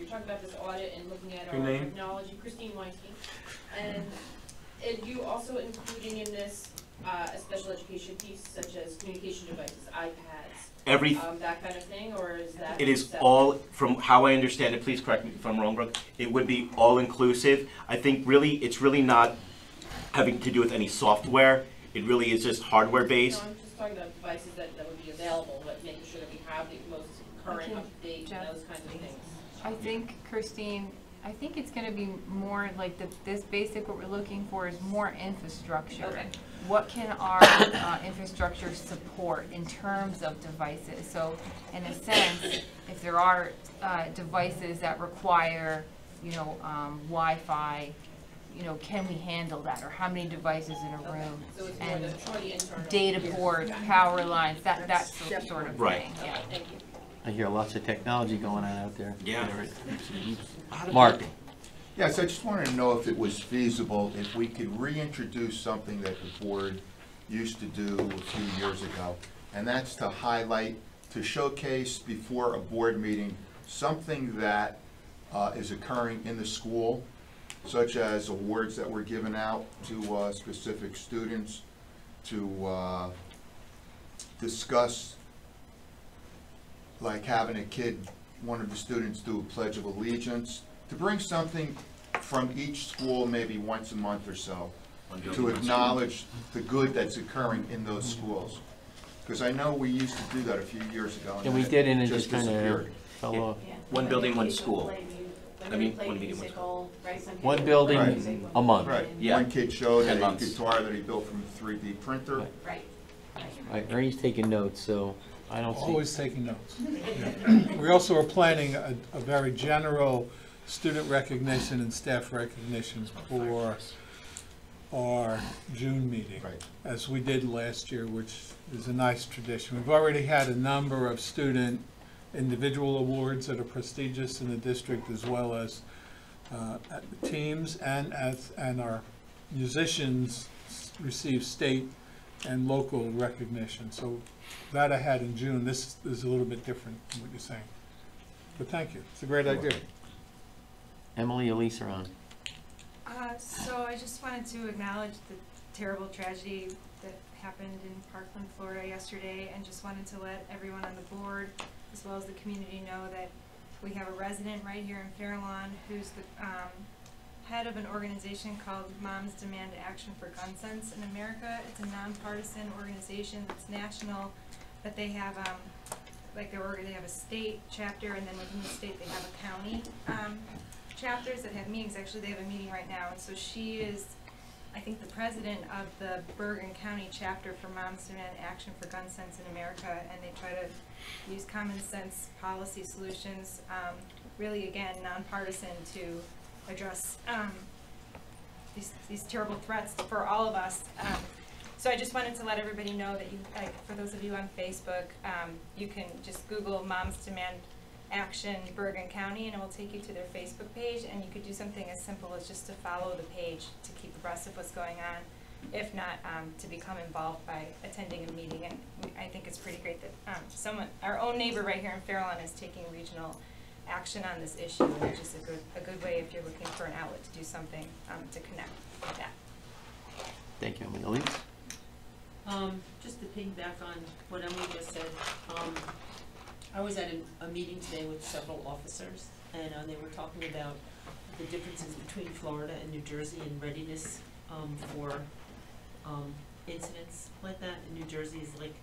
You're talking about this audit and looking at Your our name? technology, Christine Weinstein. And you also including in this a special education piece such as communication devices, iPads, that kind of thing, or is that? It is separate? all, from how I understand it, please correct me if I'm wrong, Brooke, it would be all-inclusive. I think really, it's really not having to do with any software. It really is just hardware-based. No, I'm just talking about devices that would be available, but making sure that we have the most current, up-to-date, those kinds of things. I think, Christine, I think it's gonna be more like this basic, what we're looking for is more infrastructure. Okay. What can our infrastructure support in terms of devices? So in a sense, if there are devices that require, Wi-Fi, can we handle that? Or how many devices in a room? So it's and more the internal. data port, power lines, that sort of Right. thing, yeah. Thank you. I hear lots of technology going on out there. Yeah. Mark? Yes, I just wanted to know if it was feasible, if we could reintroduce something that the board used to do a few years ago, and that's to highlight, to showcase before a board meeting, something that is occurring in the school, such as awards that were given out to specific students, to discuss, like having a kid, one of the students do a Pledge of Allegiance, to bring something from each school maybe once a month or so, to acknowledge the good that's occurring in those schools. Because I know we used to do that a few years ago. And we did, and it just kind of disappeared. fell off. One building, one school. One meeting, one school. One building Right. a month. Right, Yeah. one kid showed 10 a months. guitar that he built from a 3D printer. Right. Right. Right, Ernie's taking notes, so I don't see. Always taking notes. Yeah. We also are planning a very general student recognition and staff recognition for our June meeting, Right. as we did last year, which is a nice tradition. We've already had a number of student individual awards that are prestigious in the district, as well as teams, and our musicians receive state and local recognition. So that I had in June. This is a little bit different from what you're saying. But thank you. It's a great idea. Emily, Elise are on. So I just wanted to acknowledge the terrible tragedy that happened in Parkland, Florida yesterday, and just wanted to let everyone on the board, as well as the community, know that we have a resident right here in Fairlawn who's the head of an organization called Moms Demand Action for Gun Sense in America. It's a nonpartisan organization that's national, but they have they have a state chapter, and then within the state they have a county chapters that have meetings. Actually, they have a meeting right now, and so she is, I think, the president of the Bergen County chapter for Moms Demand Action for Gun Sense in America, and they try to use common sense policy solutions, really, again, nonpartisan, to address these terrible threats for all of us. So I just wanted to let everybody know that you, for those of you on Facebook, you can just Google Moms Demand Action Bergen County, and it will take you to their Facebook page, and you could do something as simple as just to follow the page to keep abreast of what's going on, if not to become involved by attending a meeting. And I think it's pretty great that our own neighbor right here in Fairlawn is taking regional action on this issue, which is a good way if you're looking for an outlet to do something to connect with that. Thank you, Emily. Elise? Just to piggyback on what Emily just said, I was at a meeting today with several officers, and they were talking about the differences between Florida and New Jersey in readiness for incidents like that. And New Jersey is like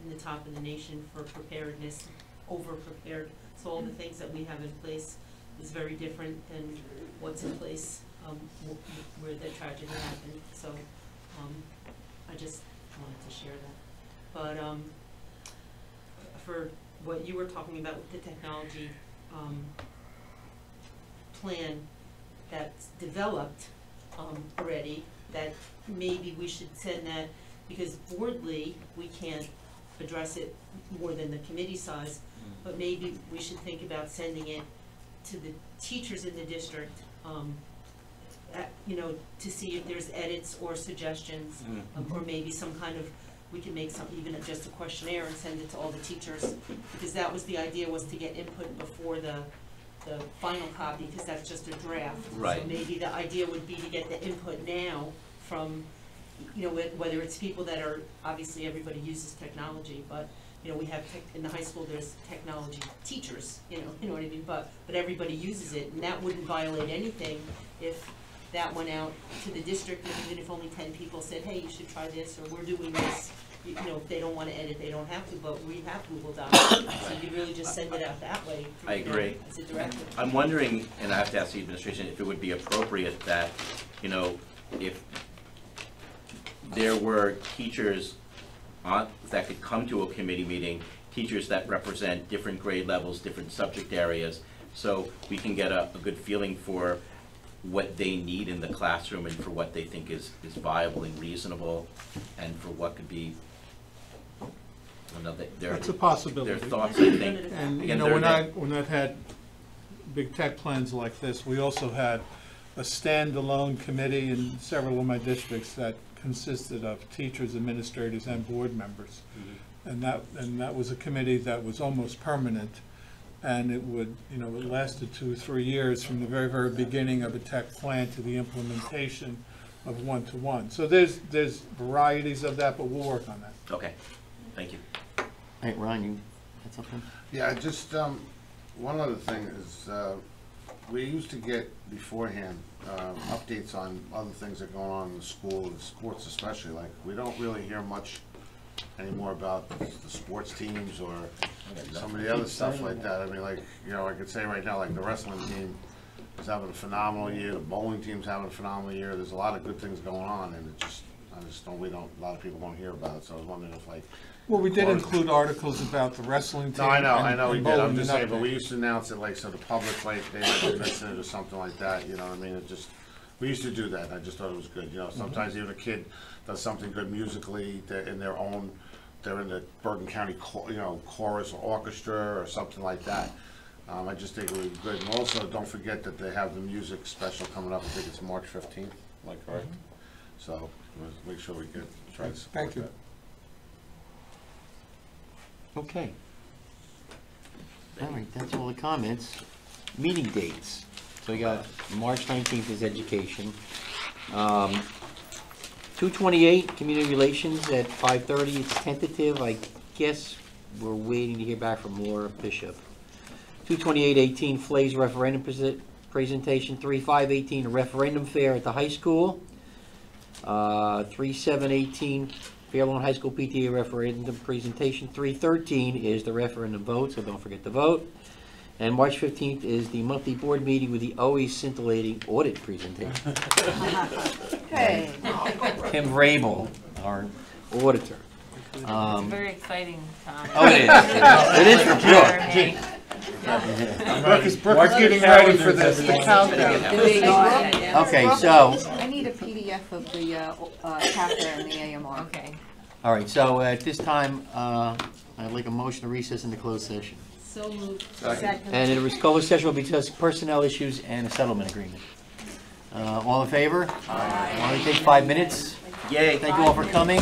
in the top of the nation for preparedness, over-prepared. So all the things that we have in place is very different than what's in place where the tragedy happened. So I just wanted to share that. But for what you were talking about with the technology plan that's developed already, that maybe we should send that, because boardly we can't address it more than the committee size, but maybe we should think about sending it to the teachers in the district, to see if there's edits or suggestions, or maybe some kind of, we can make some, even just a questionnaire and send it to all the teachers, because that was the idea, was to get input before the final copy, because that's just a draft. Right. So maybe the idea would be to get the input now from, whether it's people that are, obviously everybody uses technology, but we have in the high school there's technology teachers, you know what I mean, but everybody uses it, and that wouldn't violate anything if that went out to the district, and even if only 10 people said, hey, you should try this, or we're doing this, if they don't want to edit, they don't have to, but we have Google Docs, so you really just send it out that way. I agree. As a directive. I'm wondering, and I have to ask the administration, if it would be appropriate that, if there were teachers that could come to a committee meeting, teachers that represent different grade levels, different subject areas, so we can get a good feeling for what they need in the classroom and for what they think is viable and reasonable, and for what could be, That's a possibility. Their thoughts, I think. And, Again, when I've had big tech plans like this, we also had a standalone committee in several of my districts that consisted of teachers, administrators, and board members. Mm-hmm. And that was a committee that was almost permanent, and it would, it lasted 2 or 3 years from the very, very beginning of a tech plan to the implementation of one-to-one. So there's varieties of that, but we'll work on that. Okay, thank you. All right, Ron, you had something? Yeah, just one other thing is, we used to get beforehand updates on other things that are going on in the school, and sports especially. Like, we don't really hear much anymore about the sports teams or some of the other stuff like that. I mean, like, I could say right now, like, the wrestling team is having a phenomenal year, the bowling team's having a phenomenal year. There's a lot of good things going on, and a lot of people don't hear about it, so I was wondering if, like... Well, we did include articles about the wrestling team. No, I know we did. I'm just saying, update. but we used to announce it, like, so the public, like, they might have missed it or something like that, you know what I mean? It just, We used to do that, I just thought it was good, you know, sometimes even a kid does something good musically, they're in their own, they're in the Bergen County, chorus or orchestra or something like that. I just think it would be good, and also, don't forget that they have the music special coming up, I think it's March 15th, am I correct? So, let's make sure we get, try to support Thank you. that. Okay. All right, that's all the comments. Meeting dates. So we got March 19th is education. 2/28, community relations at 5:30. It's tentative. I guess we're waiting to hear back from Laura Bishop. 2/28/18, Flay's referendum presentation. 3/5/18, a referendum fair at the high school. 3/7/18, Fairlawn High School PTA referendum presentation. 3/13 is the referendum vote, so don't forget to vote. And March 15th is the monthly board meeting with the always scintillating audit presentation. Hey. Tim Vrabel, our auditor. It's a very exciting time. Oh, it is. It is for sure. Brooke is getting ready for the countdown. Okay, so, I need a PDF of the chapter and the AMR. Okay. all right, so at this time, I'd like a motion to recess into closed session. So moved. And in a closed session will be discussing personnel issues and a settlement agreement. All in favor? Aye. Only take 5 minutes. Yay. Thank you all for coming.